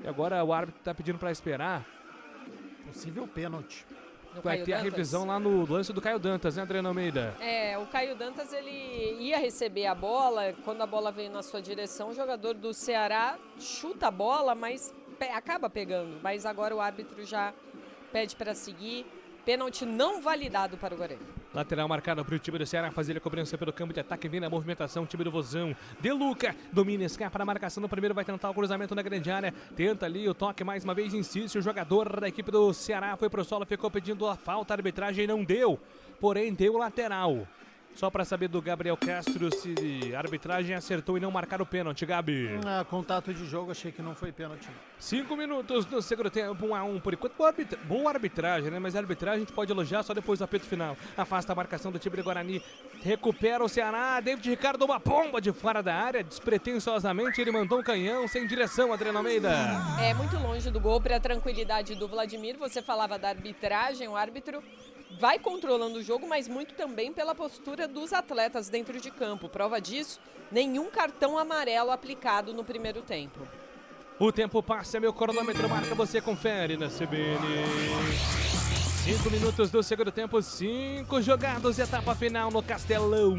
E agora o árbitro está pedindo para esperar. Possível pênalti. Vai ter a revisão lá no lance do Caio Dantas, né, Adriano Almeida? O Caio Dantas, ele ia receber a bola, quando a bola veio na sua direção, o jogador do Ceará chuta a bola, mas acaba pegando. Mas agora o árbitro já pede para seguir. Pênalti não validado para o Guarani. Lateral marcado para o time do Ceará fazer a cobrança pelo campo de ataque. Vem na movimentação, time do Vozão. Deluca domina, escapa na marcação. No primeiro vai tentar o cruzamento na grande área. Tenta ali o toque mais uma vez, insiste. O jogador da equipe do Ceará foi pro solo, ficou pedindo a falta. A arbitragem não deu, porém deu lateral. Só para saber do Gabriel Castro se a arbitragem acertou e não marcar o pênalti, Gabi. Contato de jogo, achei que não foi pênalti. 5 minutos do segundo tempo, 1-1 por enquanto. Boa arbitragem, né? Mas a arbitragem a gente pode elogiar só depois do apito final. Afasta a marcação do time de Guarani. Recupera o Ceará. David Ricardo, uma bomba de fora da área. Despretensiosamente, ele mandou um canhão sem direção, Adriana Almeida. É muito longe do gol para a tranquilidade do Vladimir. Você falava da arbitragem, o árbitro vai controlando o jogo, mas muito também pela postura dos atletas dentro de campo. Prova disso, nenhum cartão amarelo aplicado no primeiro tempo. O tempo passa, meu cronômetro marca, você confere na CBN. 5 minutos do segundo tempo, 5 jogados, etapa final no Castelão.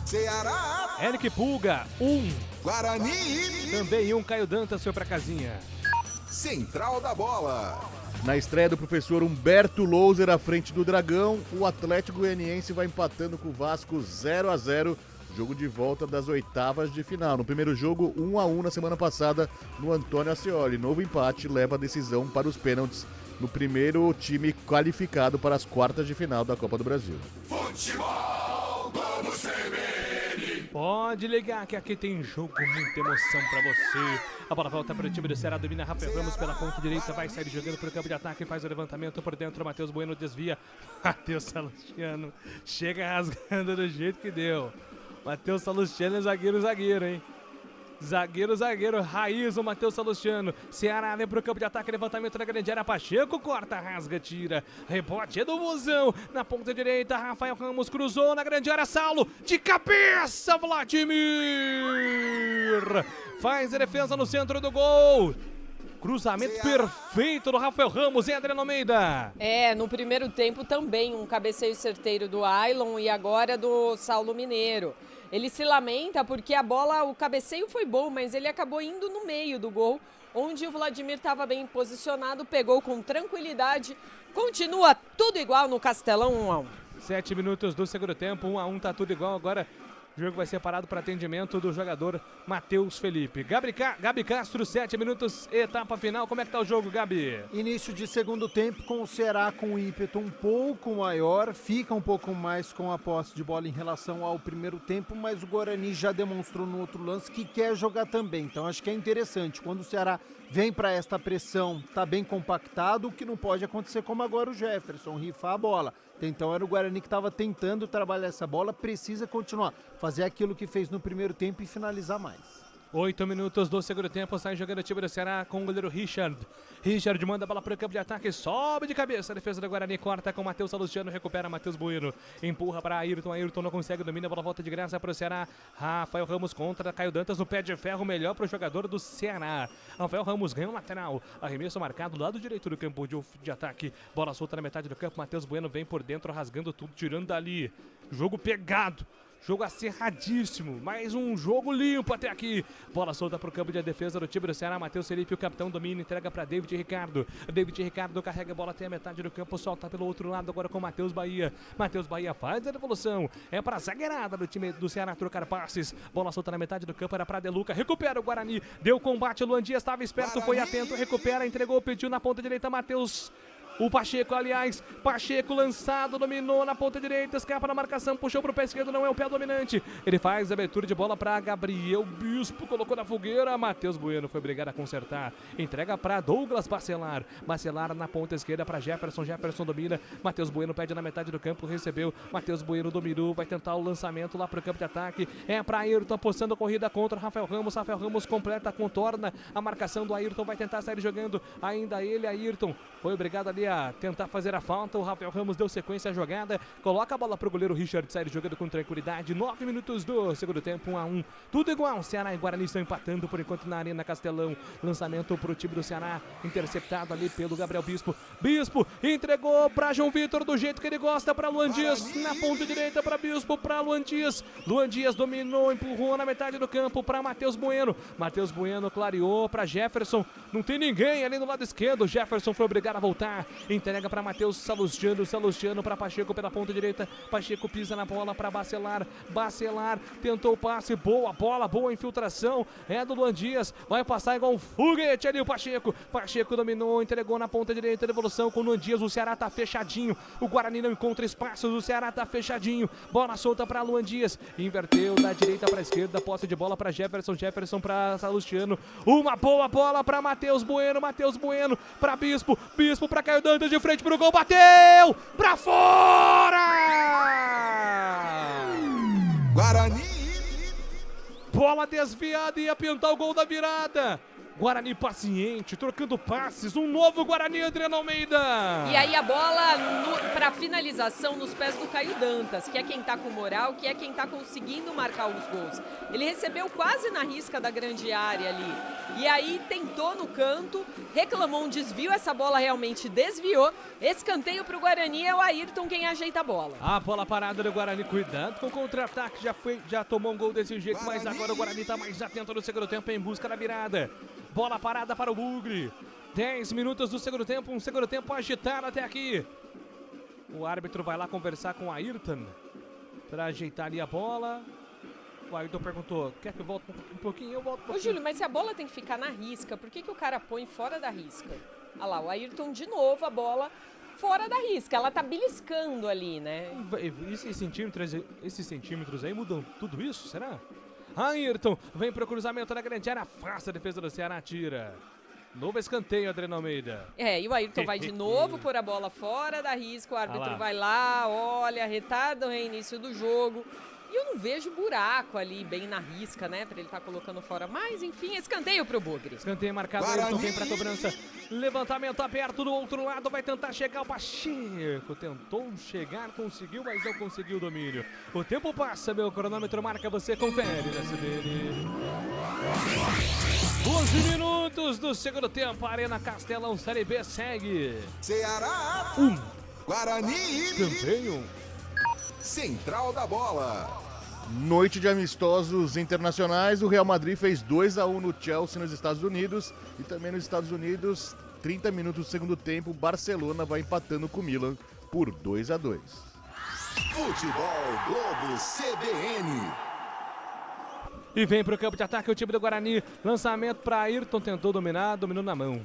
Ceará. Eric Pulga, 1. Guarani. Também 1, Caio Dantas foi pra casinha. Central da bola. Na estreia do professor Humberto Louser à frente do Dragão, o Atlético Goianiense vai empatando com o Vasco 0-0, jogo de volta das oitavas de final. No primeiro jogo, 1-1 na semana passada no Antônio Ascioli. Novo empate leva a decisão para os pênaltis no primeiro time qualificado para as quartas de final da Copa do Brasil. Futebol Globo CBN. Pode ligar que aqui tem jogo, muita emoção pra você. A bola volta para o time do Ceará, domina Rafael Ramos pela ponta direita, vai sair jogando para o campo de ataque, faz o levantamento por dentro, Matheus Bueno desvia. Matheus Salustiano chega rasgando do jeito que deu. Matheus Salustiano é zagueiro, hein? Zagueiro, raiz o Matheus Salustiano. Ceará vem pro campo de ataque, levantamento na grande área, Pacheco corta, rasga, tira. Rebote é do Vozão, na ponta direita, Rafael Ramos cruzou na grande área, Saulo, de cabeça, Vladimir! Faz a defesa no centro do gol. Cruzamento perfeito do Rafael Ramos, hein, Adriano Almeida? No primeiro tempo também um cabeceio certeiro do Ailon e agora do Saulo Mineiro. Ele se lamenta porque a bola, o cabeceio foi bom, mas ele acabou indo no meio do gol, onde o Vladimir estava bem posicionado, pegou com tranquilidade. Continua tudo igual no Castelão, 1-1. 7 minutos do segundo tempo, 1-1, tá tudo igual agora. O jogo vai ser parado para atendimento do jogador Matheus Felipe. Gabi Castro, 7 minutos, etapa final. Como é que tá o jogo, Gabi? Início de segundo tempo com o Ceará com o ímpeto um pouco maior, fica um pouco mais com a posse de bola em relação ao primeiro tempo, mas o Guarani já demonstrou no outro lance que quer jogar também. Então acho que é interessante. Quando o Ceará vem para esta pressão, tá bem compactado, o que não pode acontecer como agora o Jefferson, rifar a bola. Então era o Guarani que estava tentando trabalhar essa bola, precisa continuar, fazer aquilo que fez no primeiro tempo e finalizar mais. 8 minutos do segundo tempo, sai jogando o time do Ceará com o goleiro Richard. Richard manda a bola para o campo de ataque, sobe de cabeça, a defesa do Guarani corta com o Matheus Salustiano, recupera Matheus Bueno, empurra para Ayrton não consegue, domina, a bola volta de graça para o Ceará. Rafael Ramos contra Caio Dantas no pé de ferro, melhor para o jogador do Ceará. Rafael Ramos ganha um lateral, arremesso marcado do lado direito do campo de ataque, bola solta na metade do campo, Matheus Bueno vem por dentro, rasgando tudo, tirando dali. Jogo pegado. Jogo acirradíssimo, mais um jogo limpo até aqui. Bola solta para o campo de defesa do time do Ceará. Matheus Felipe, o capitão, domina, entrega para David Ricardo. David Ricardo carrega a bola até a metade do campo, solta pelo outro lado agora com Matheus Bahia. Matheus Bahia faz a devolução. É para a zagueirada do time do Ceará trocar passes. Bola solta na metade do campo, era para Deluca. Recupera o Guarani, deu combate. Luan Dias estava esperto, foi atento, recupera, entregou, pediu na ponta direita. Matheus. O Pacheco, aliás, Pacheco lançado, dominou na ponta direita, escapa na marcação, puxou pro pé esquerdo, não é o pé dominante. Ele faz a abertura de bola para Gabriel Bispo, colocou na fogueira, Matheus Bueno foi obrigado a consertar. Entrega para Douglas Bacelar, Bacelar na ponta esquerda para Jefferson, Jefferson domina, Matheus Bueno pede na metade do campo, recebeu, Matheus Bueno dominou, vai tentar o lançamento lá pro campo de ataque, é para Ayrton, apostando a corrida contra Rafael Ramos completa, contorna a marcação do Ayrton, vai tentar sair jogando, ainda ele, Ayrton, foi obrigado ali a tentar fazer a falta, o Rafael Ramos deu sequência à jogada, coloca a bola pro goleiro Richard, sai jogando com tranquilidade, 9 minutos do segundo tempo, 1-1, tudo igual, Ceará e Guarani estão empatando por enquanto na Arena Castelão, lançamento pro time do Ceará, interceptado ali pelo Gabriel Bispo, entregou pra João Vitor do jeito que ele gosta, pra Luan Dias, na ponta direita pra Bispo, pra Luan Dias dominou, empurrou na metade do campo pra Matheus Bueno clareou pra Jefferson, não tem ninguém ali no lado esquerdo, Jefferson foi obrigado a voltar, entrega para Matheus Salustiano, Salustiano para Pacheco pela ponta direita, Pacheco pisa na bola para Bacelar, Bacelar tentou o passe, boa bola, boa infiltração, é do Luan Dias, vai passar igual um foguete ali o Pacheco, Pacheco dominou, entregou na ponta direita, devolução com o Luan Dias, o Ceará tá fechadinho, o Guarani não encontra espaços, o Ceará tá fechadinho, bola solta para Luan Dias, inverteu da direita para esquerda, posse de bola para Jefferson, Jefferson para Salustiano, uma boa bola para Matheus Bueno para Bispo, Bispo para Caio Dantas de frente pro gol, bateu para fora! Guarani! Bola desviada e ia pintar o gol da virada. Guarani paciente, trocando passes, um novo Guarani, Adriano Almeida. E aí a bola para finalização nos pés do Caio Dantas, que é quem tá com moral, que é quem tá conseguindo marcar os gols. Ele recebeu quase na risca da grande área ali. E aí tentou no canto, reclamou um desvio, essa bola realmente desviou. Escanteio pro Guarani, é o Ayrton quem ajeita a bola. A bola parada do Guarani, cuidado com o contra-ataque, já tomou um gol desse jeito, Guarani. Mas agora o Guarani tá mais atento no segundo tempo em busca da virada. Bola parada para o Bugre. 10 minutos do segundo tempo, um segundo tempo agitado até aqui. O árbitro vai lá conversar com o Ayrton para ajeitar ali a bola. O Ayrton perguntou, quer que eu volte um pouquinho? Eu volto um pouquinho. Ô Júlio, mas se a bola tem que ficar na risca, por que o cara põe fora da risca? Olha lá, o Ayrton de novo, a bola fora da risca, ela tá beliscando ali, né? Esses centímetros aí mudam tudo isso, será? Ayrton vem pro cruzamento da grande área, afasta a defesa do Ceará, tira. Novo escanteio, Adriano Almeida. E o Ayrton vai de novo pôr a bola fora da risca, o árbitro vai lá, olha, retarda o reinício do jogo. E eu não vejo buraco ali, bem na risca, né, pra ele estar colocando fora. Mas, enfim, escanteio pro Bugre. Escanteio marcado, Ayrton vem pra cobrança. Levantamento aberto do outro lado, vai tentar chegar o Pacheco. Tentou chegar, conseguiu, mas não conseguiu o domínio. O tempo passa, meu cronômetro marca, você confere na CBN. 12 minutos do segundo tempo, Arena Castelão, Série B segue. Ceará, Guarani, Campeão. Central da Bola. Noite de amistosos internacionais, o Real Madrid fez 2-1 no Chelsea nos Estados Unidos e também nos Estados Unidos, 30 minutos do segundo tempo, o Barcelona vai empatando com o Milan por 2-2. Futebol Globo CBN. E vem pro campo de ataque o time do Guarani, lançamento para Ayrton, tentou dominar, dominou na mão.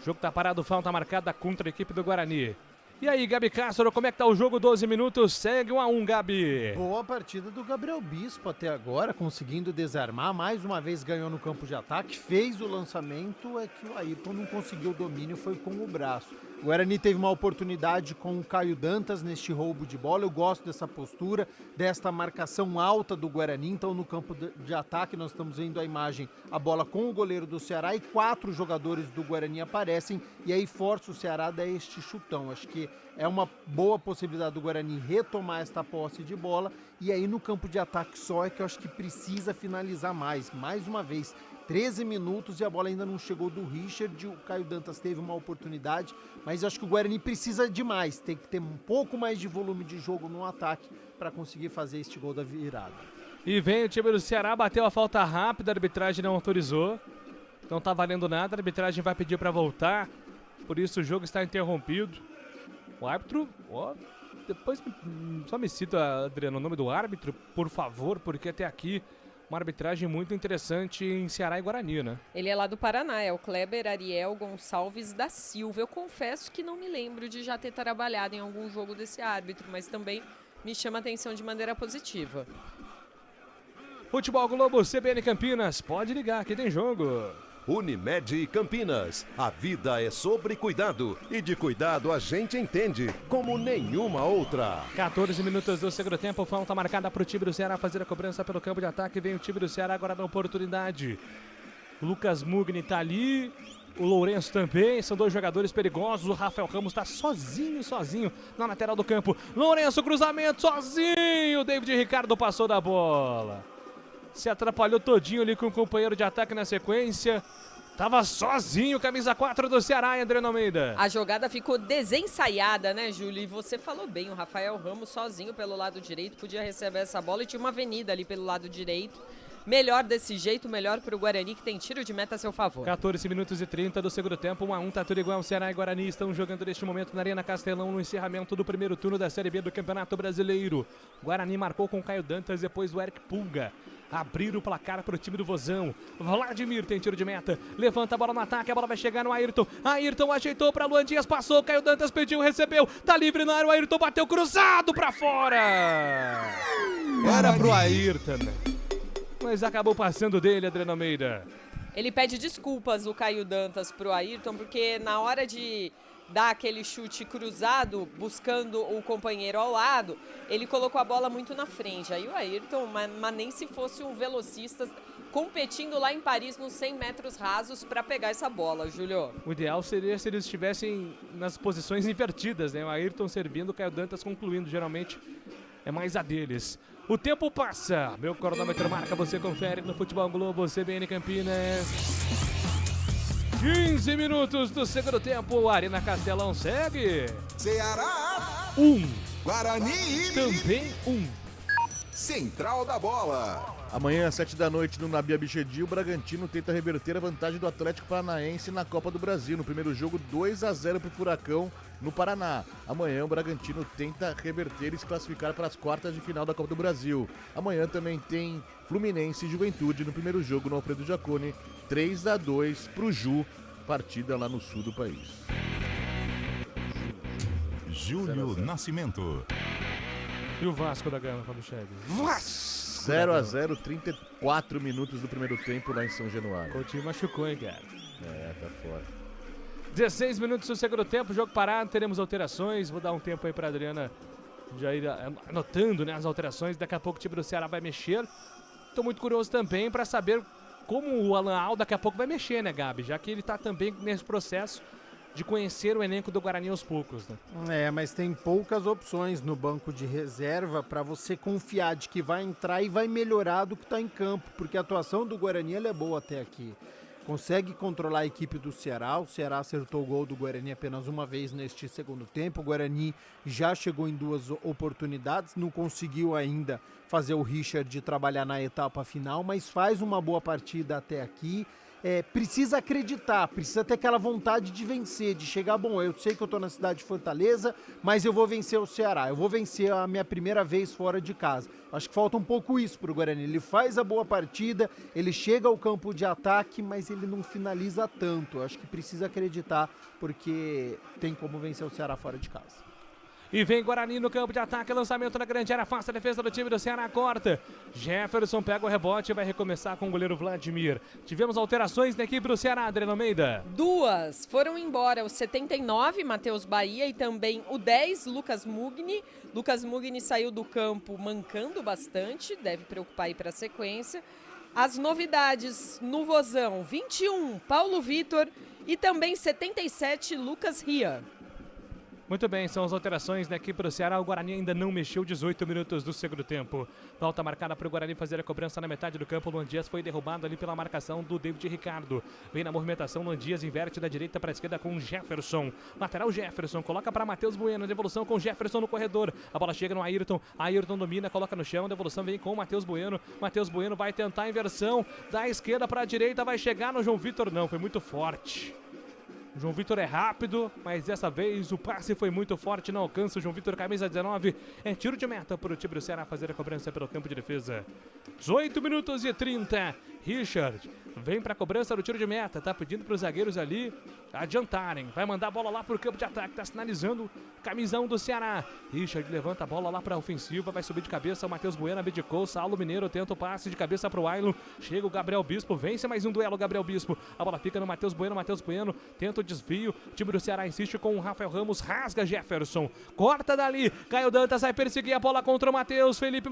O jogo tá parado, falta marcada contra a equipe do Guarani. E aí, Gabi Castro, como é que tá o jogo? 12 minutos, segue 1-1, Gabi. Boa partida do Gabriel Bispo até agora, conseguindo desarmar, mais uma vez ganhou no campo de ataque, fez o lançamento, é que o Ayrton não conseguiu o domínio, foi com o braço. O Guarani teve uma oportunidade com o Caio Dantas neste roubo de bola, eu gosto dessa postura, desta marcação alta do Guarani, então no campo de ataque nós estamos vendo a imagem, a bola com o goleiro do Ceará e 4 jogadores do Guarani aparecem e aí força o Ceará a dar este chutão, acho que é uma boa possibilidade do Guarani retomar esta posse de bola e aí no campo de ataque só é que eu acho que precisa finalizar mais uma vez. 13 minutos e a bola ainda não chegou do Richard, o Caio Dantas teve uma oportunidade, mas eu acho que o Guarani precisa de mais, tem que ter um pouco mais de volume de jogo no ataque para conseguir fazer este gol da virada. E vem o time do Ceará, bateu a falta rápida, a arbitragem não autorizou, não tá valendo nada, a arbitragem vai pedir para voltar, por isso o jogo está interrompido. O árbitro, depois só me cita, Adriano, o nome do árbitro, por favor, porque até aqui uma arbitragem muito interessante em Ceará e Guarani, né? Ele é lá do Paraná, é o Kleber Ariel Gonçalves da Silva. Eu confesso que não me lembro de já ter trabalhado em algum jogo desse árbitro, mas também me chama a atenção de maneira positiva. Futebol Globo, CBN Campinas, pode ligar, que tem jogo. Unimed Campinas, a vida é sobre cuidado e de cuidado a gente entende como nenhuma outra. 14 minutos do segundo tempo, falta marcada para o time do Ceará fazer a cobrança pelo campo de ataque, vem o time do Ceará agora na oportunidade. O Lucas Mugni tá ali, o Lourenço também, são 2 jogadores perigosos, o Rafael Ramos tá sozinho na lateral do campo. Lourenço, cruzamento, sozinho, o David Ricardo passou da bola. Se atrapalhou todinho ali com o companheiro de ataque na sequência. Tava sozinho, camisa 4 do Ceará, Adriano Almeida. A jogada ficou desensaiada, né, Júlio? E você falou bem, o Rafael Ramos sozinho pelo lado direito, podia receber essa bola e tinha uma avenida ali pelo lado direito. melhor desse jeito, melhor para o Guarani, que tem tiro de meta a seu favor. 14 minutos e 30 do segundo tempo, 1-1, tá tudo igual. Ceará e Guarani estão jogando neste momento na Arena Castelão, no encerramento do primeiro turno da Série B do Campeonato Brasileiro. Guarani marcou com Caio Dantas, depois do Eric Pulga. Abrir o placar para o time do Vozão. Vladimir tem tiro de meta, levanta a bola no ataque, a bola vai chegar no Ayrton. Ayrton ajeitou para Luan Dias, passou, Caio Dantas pediu, recebeu, tá livre na área, o Ayrton bateu cruzado para fora. Era pro Ayrton, mas acabou passando dele, Adriano Almeida. Ele pede desculpas, o Caio Dantas, pro Ayrton, porque na hora de dar aquele chute cruzado, buscando o companheiro ao lado, ele colocou a bola muito na frente. Aí o Ayrton, mas nem se fosse um velocista competindo lá em Paris nos 100 metros rasos para pegar essa bola, Júlio. O ideal seria se eles estivessem nas posições invertidas, né? O Ayrton servindo, o Caio Dantas concluindo, geralmente é mais a deles. O tempo passa, meu cronômetro marca, você confere no Futebol Globo, CBN Campinas. 15 minutos do segundo tempo, Arena Castelão segue. Ceará 1. Guarani Também 1. Central da Bola. Amanhã, às 7 da noite, no Nabi Abichedi, o Bragantino tenta reverter a vantagem do Atlético Paranaense na Copa do Brasil. No primeiro jogo, 2-0 para o Furacão no Paraná. Amanhã, o Bragantino tenta reverter e se classificar para as quartas de final da Copa do Brasil. Amanhã também tem Fluminense e Juventude no primeiro jogo no Alfredo Jaconi, 3-2 para o Ju, partida lá no sul do país. Júlio Nascimento. E o Vasco da Gama, quando chega? 0-0, 34 minutos do primeiro tempo lá em São Januário. O time machucou, hein, cara? Tá fora. 16 minutos do segundo tempo, jogo parado, teremos alterações. Vou dar um tempo aí pra Adriana já ir anotando, né, as alterações. Daqui a pouco o time do Ceará vai mexer. Tô muito curioso também pra saber como o Alan Al daqui a pouco vai mexer, né, Gabi? Já que ele tá também nesse processo de conhecer o elenco do Guarani aos poucos, né? Mas tem poucas opções no banco de reserva para você confiar de que vai entrar e vai melhorar do que está em campo, porque a atuação do Guarani ela é boa até aqui. Consegue controlar a equipe do Ceará, o Ceará acertou o gol do Guarani apenas uma vez neste segundo tempo, o Guarani já chegou em 2 oportunidades, não conseguiu ainda fazer o Richard trabalhar na etapa final, mas faz uma boa partida até aqui. Precisa acreditar, precisa ter aquela vontade de vencer, de chegar, bom, eu sei que eu tô na cidade de Fortaleza, mas eu vou vencer o Ceará, eu vou vencer a minha primeira vez fora de casa. Acho que falta um pouco isso pro Guarani, ele faz a boa partida, ele chega ao campo de ataque, mas ele não finaliza tanto. Acho que precisa acreditar, porque tem como vencer o Ceará fora de casa. E vem Guarani no campo de ataque, lançamento na grande área, afasta a defesa do time do Ceará, corta. Jefferson pega o rebote e vai recomeçar com o goleiro Vladimir. Tivemos alterações na equipe do Ceará, Adriano Almeida. 2 foram embora, o 79, Matheus Bahia, e também o 10, Lucas Mugni. Lucas Mugni saiu do campo mancando bastante, deve preocupar aí para a sequência. As novidades no Vozão, 21, Paulo Vitor, e também 77, Lucas Ria. Muito bem, são as alterações na equipe do Ceará. O Guarani ainda não mexeu, 18 minutos do segundo tempo. Falta marcada para o Guarani fazer a cobrança na metade do campo. Luan Dias foi derrubado ali pela marcação do David Ricardo. Vem na movimentação, Luan Dias inverte da direita para a esquerda com Jefferson. Lateral Jefferson, coloca para Matheus Bueno. Devolução com Jefferson no corredor. A bola chega no Ayrton. Ayrton domina, coloca no chão. Devolução vem com o Matheus Bueno. Matheus Bueno vai tentar a inversão da esquerda para a direita. Vai chegar no João Vitor. Não, foi muito forte. O João Vitor é rápido, mas dessa vez o passe foi muito forte, não alcança o João Vitor, camisa 19. É tiro de meta para o time do Ceará fazer a cobrança pelo campo de defesa. 18 minutos e 30. Richard vem para a cobrança do tiro de meta, tá pedindo para os zagueiros ali adiantarem. Vai mandar a bola lá para o campo de ataque, tá sinalizando camisão do Ceará. Richard levanta a bola lá para a ofensiva, vai subir de cabeça, o Matheus Bueno abdicou, Saulo Mineiro tenta o passe de cabeça para o Ailon. Chega o Gabriel Bispo, vence mais um duelo, Gabriel Bispo. A bola fica no Matheus Bueno tenta o desvio, o time do Ceará insiste com o Rafael Ramos, rasga Jefferson, corta dali, Caio Dantas vai perseguir a bola contra o Matheus Felipe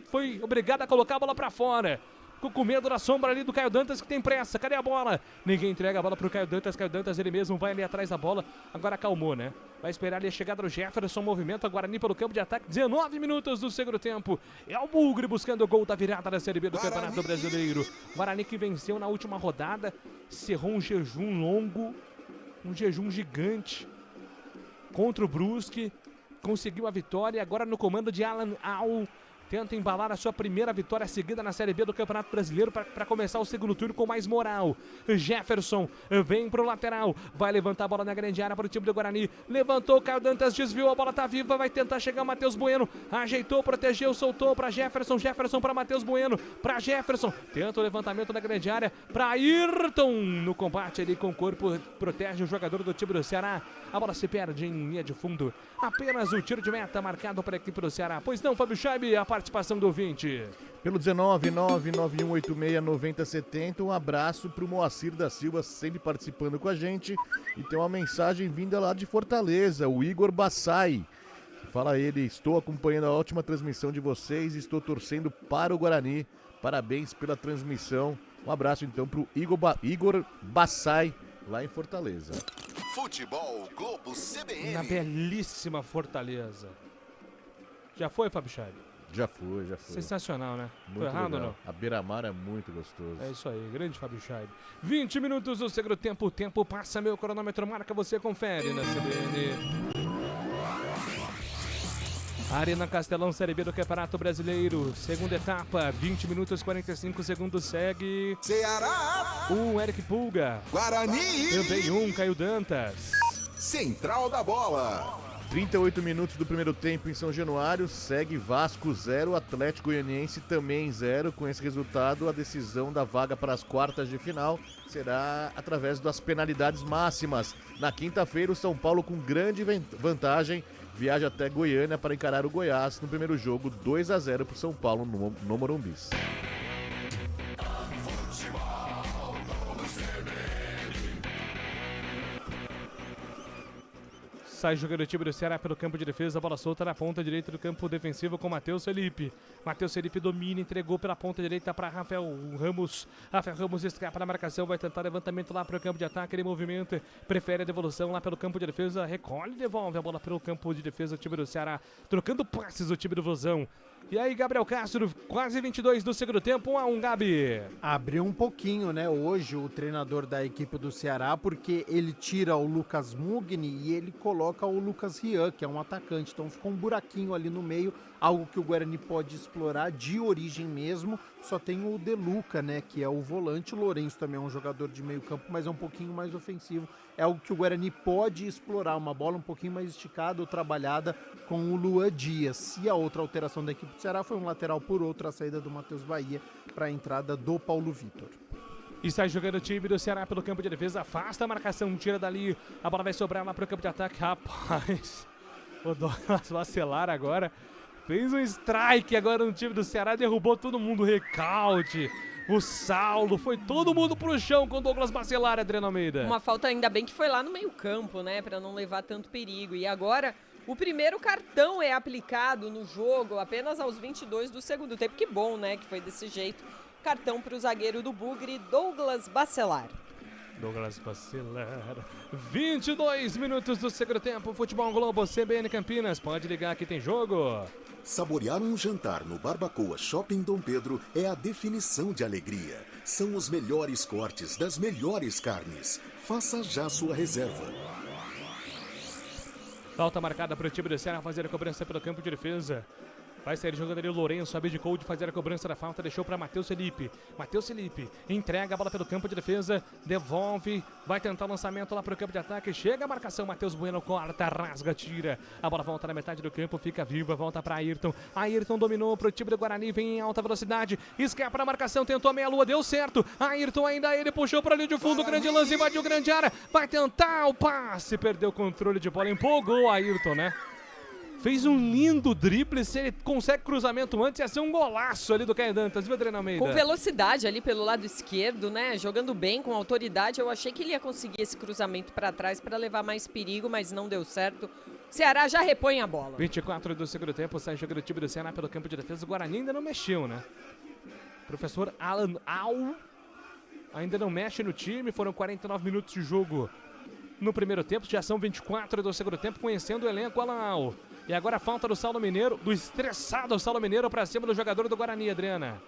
foi obrigado a colocar a bola para fora. Ficou com medo da sombra ali do Caio Dantas, que tem pressa. Cadê a bola? Ninguém entrega a bola pro Caio Dantas ele mesmo vai ali atrás da bola. Agora acalmou, né? Vai esperar ali a chegada do Jefferson, movimento a Guarani pelo campo de ataque. 19 minutos do segundo tempo. É o Bugre buscando o gol da virada da Série B do Campeonato Brasileiro. Guarani que venceu na última rodada, cerrou um jejum longo, um jejum gigante contra o Brusque. Conseguiu a vitória, agora no comando de Alan Al. tenta embalar a sua primeira vitória seguida na Série B do Campeonato Brasileiro para começar o segundo turno com mais moral. Jefferson vem pro lateral, vai levantar a bola na grande área para o time do Guarani. Levantou, Caio Dantas desviou, a bola tá viva, vai tentar chegar Matheus Bueno. Ajeitou, protegeu, soltou para Jefferson. Jefferson para Matheus Bueno, para Jefferson. Tenta o levantamento na grande área para Ayrton. No combate ali com o corpo, protege o jogador do time do Ceará. A bola se perde em linha de fundo. Apenas o tiro de meta marcado para a equipe do Ceará. Pois não, Fábio Scheibe, a participação do ouvinte. Pelo 19991869070, um abraço pro Moacir da Silva, sempre participando com a gente. E tem uma mensagem vinda lá de Fortaleza, o Igor Bassai. Fala ele, estou acompanhando a ótima transmissão de vocês, estou torcendo para o Guarani. Parabéns pela transmissão. Um abraço então pro Igor Bassai, lá em Fortaleza. Futebol Globo CBN. Na belíssima Fortaleza. Já foi, Fábio Scheibe? Já foi. Sensacional, né? Muito errado legal. ou não? A beira-mar é muito gostoso. É isso aí, grande Fábio Scheibe. 20 minutos do segundo tempo, o tempo passa, meu cronômetro marca, você confere na CBN. Arena Castelão, Série B do Campeonato Brasileiro, segunda etapa, 20 minutos 45 segundos, segue Ceará, Eric Pulga, Guarani, também Caio Dantas. Central da Bola. 38 minutos do primeiro tempo em São Januário, segue Vasco 0, Atlético Goianiense também 0. Com esse resultado, a decisão da vaga para as quartas de final será através das penalidades máximas. Na quinta-feira, o São Paulo, com grande vantagem, viaja até Goiânia para encarar o Goiás no primeiro jogo, 2-0 para o São Paulo no Morumbi. Sai jogando o time do Ceará pelo campo de defesa, bola solta na ponta direita do campo defensivo com Matheus Felipe. Matheus Felipe domina, entregou pela ponta direita para Rafael Ramos. Rafael Ramos escapa na marcação, vai tentar levantamento lá para o campo de ataque, ele movimenta, prefere a devolução lá pelo campo de defesa, recolhe e devolve a bola pelo campo de defesa do time do Ceará, trocando passes do time do Vozão. E aí, Gabriel Castro, quase 22 do segundo tempo, 1-1, Gabi. Abriu um pouquinho, né, hoje o treinador da equipe do Ceará, porque ele tira o Lucas Mugni e ele coloca o Lucas Rian, que é um atacante. Então ficou um buraquinho ali no meio, algo que o Guarani pode explorar de origem mesmo. Só tem o De Luca, né, que é o volante. O Lourenço também é um jogador de meio campo, mas é um pouquinho mais ofensivo. É algo que o Guarani pode explorar, uma bola um pouquinho mais esticada ou trabalhada com o Luan Dias. E a outra alteração da equipe do Ceará foi um lateral por outra, a saída do Matheus Bahia para a entrada do Paulo Vitor. E sai jogando o time do Ceará pelo campo de defesa, afasta a marcação, tira dali, a bola vai sobrar lá pro campo de ataque, rapaz, o Douglas vacilar agora, fez um strike agora no time do Ceará, derrubou todo mundo, Recalde, o Saulo, foi todo mundo pro chão com o Douglas vacilar, Adriano Almeida. Uma falta ainda bem que foi lá no meio campo, né, pra não levar tanto perigo, e agora o primeiro cartão é aplicado no jogo apenas aos 22 do segundo tempo, que bom, né, que foi desse jeito. Cartão para o zagueiro do Bugre, Douglas Bacelar. 22 minutos do segundo tempo, Futebol Globo, CBN Campinas, pode ligar que tem jogo. Saborear um jantar no Barbacoa Shopping Dom Pedro é a definição de alegria. São os melhores cortes das melhores carnes. Faça já sua reserva. Falta marcada para o time do Ceará fazer a cobrança pelo campo de defesa. Vai sair jogando ali o Lourenço, abdicou de fazer a cobrança da falta, deixou para Matheus Felipe. Matheus Felipe entrega a bola pelo campo de defesa, devolve, vai tentar o lançamento lá para o campo de ataque, chega a marcação, Matheus Bueno corta, rasga, tira. A bola volta na metade do campo, fica viva, volta para Ayrton. Ayrton dominou para o time do Guarani, vem em alta velocidade, escapa a marcação, tentou a meia-lua, deu certo. Ayrton ainda ele puxou para ali de fundo, grande lance, invadiu grande área, vai tentar o passe, perdeu o controle de bola, empolgou Ayrton, né? Fez um lindo drible, se ele consegue cruzamento antes, ia ser um golaço ali do Caio Dantas, viu, Adriano Almeida? Com velocidade ali pelo lado esquerdo, né? Jogando bem, com autoridade. Eu achei que ele ia conseguir esse cruzamento para trás para levar mais perigo, mas não deu certo. Ceará já repõe a bola. 24 do segundo tempo, sai jogando o time do Ceará pelo campo de defesa. O Guarani ainda não mexeu, né? Professor Alan Al ainda não mexe no time, foram 49 minutos de jogo no primeiro tempo, já são 24 do segundo tempo, conhecendo o elenco, Alan Al. E agora a falta do Saulo Mineiro, do estressado Saulo Mineiro para cima do jogador do Guarani, Adriana.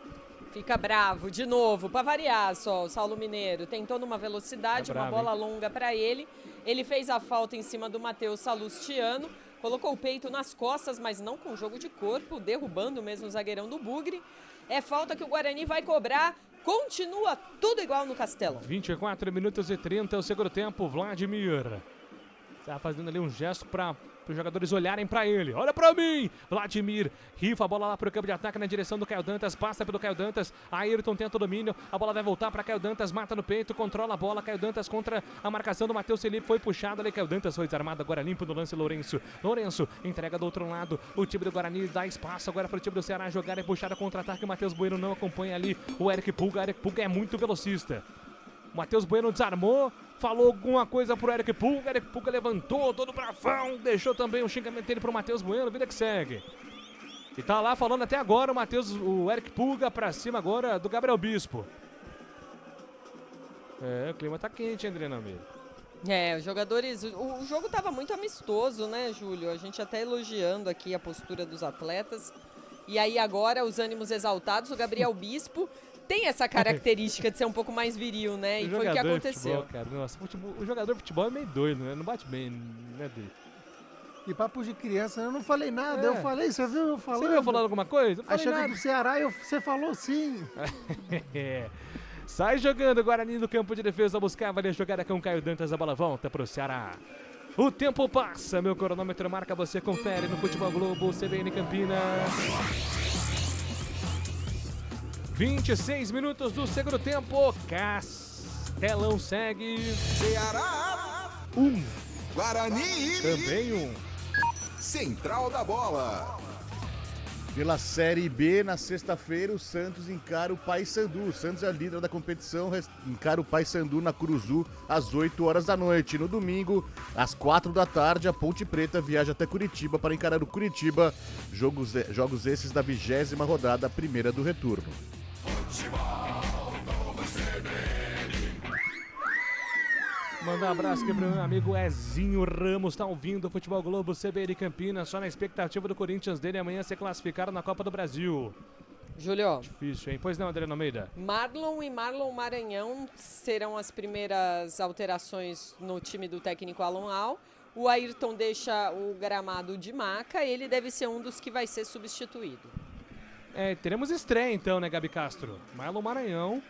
Fica bravo de novo, para variar só, o Saulo Mineiro. Tentou numa velocidade, uma bola longa para ele. Ele fez a falta em cima do Matheus Salustiano. colocou o peito nas costas, mas não com jogo de corpo, derrubando mesmo o zagueirão do Bugre. É falta que o Guarani vai cobrar. Continua tudo igual no Castelão. 24 minutos e 30 é o segundo tempo. Vladimir está fazendo ali um gesto para os jogadores olharem para ele. Olha para mim! Vladimir rifa a bola lá para o campo de ataque na direção do Caio Dantas. Passa pelo Caio Dantas. Ayrton tenta o domínio. A bola vai voltar para Caio Dantas. Mata no peito. Controla a bola. Caio Dantas contra a marcação do Matheus Felipe. Foi puxado ali. Caio Dantas foi desarmado. Agora limpo no lance. Lourenço entrega do outro lado. O time do Guarani dá espaço agora para o time do Ceará jogar e puxar a contra-ataque. O Matheus Bueno não acompanha ali o Eric Pulga. O Eric Pulga é muito velocista. O Matheus Bueno desarmou, falou alguma coisa pro Eric Pulga levantou todo bravão, deixou também um xingamento dele pro Matheus Bueno, vida que segue. E tá lá falando até agora o Eric Pulga pra cima agora do Gabriel Bispo. O clima tá quente, Adriana Almeida. Os jogadores, o jogo tava muito amistoso, né, Júlio? A gente até elogiando aqui a postura dos atletas. E aí agora os ânimos exaltados, o Gabriel Bispo tem essa característica de ser um pouco mais viril, né? E foi o que aconteceu. Futebol, cara, nossa, o jogador de futebol é meio doido, né? Não bate bem, né, dele? E papo de criança, eu não falei nada, eu falei, você viu eu falando? Você viu eu falando alguma coisa? Eu falei nada. Do Ceará, você falou sim. Sai jogando o Guarani no campo de defesa, buscava ali a jogada com o Caio Dantas, a bola volta pro Ceará. O tempo passa, meu cronômetro marca, você confere no Futebol Globo, CBN Campinas. 26 minutos do segundo tempo, Castelão segue. Ceará 1. Guarani também 1. Central da Bola. Pela Série B, na sexta-feira, o Santos encara o Paysandu. O Santos é a líder da competição, encara o Paysandu na Curuzu às 8 horas da noite. No domingo, às 4 da tarde, a Ponte Preta viaja até Curitiba para encarar o Curitiba. Jogos esses da 20ª rodada, a primeira do retorno. Mandar um abraço aqui pro meu amigo Ezinho Ramos, tá ouvindo o Futebol Globo CBN Campinas, só na expectativa do Corinthians dele amanhã ser classificado na Copa do Brasil. Júlio. Difícil, hein? Pois não, Adriana Almeida? Marlon e Marlon Maranhão serão as primeiras alterações no time do técnico Alan Al. O Ayrton deixa o gramado de maca, ele deve ser um dos que vai ser substituído. Teremos estreia então, né, Gabi Castro? Marlon Maranhão.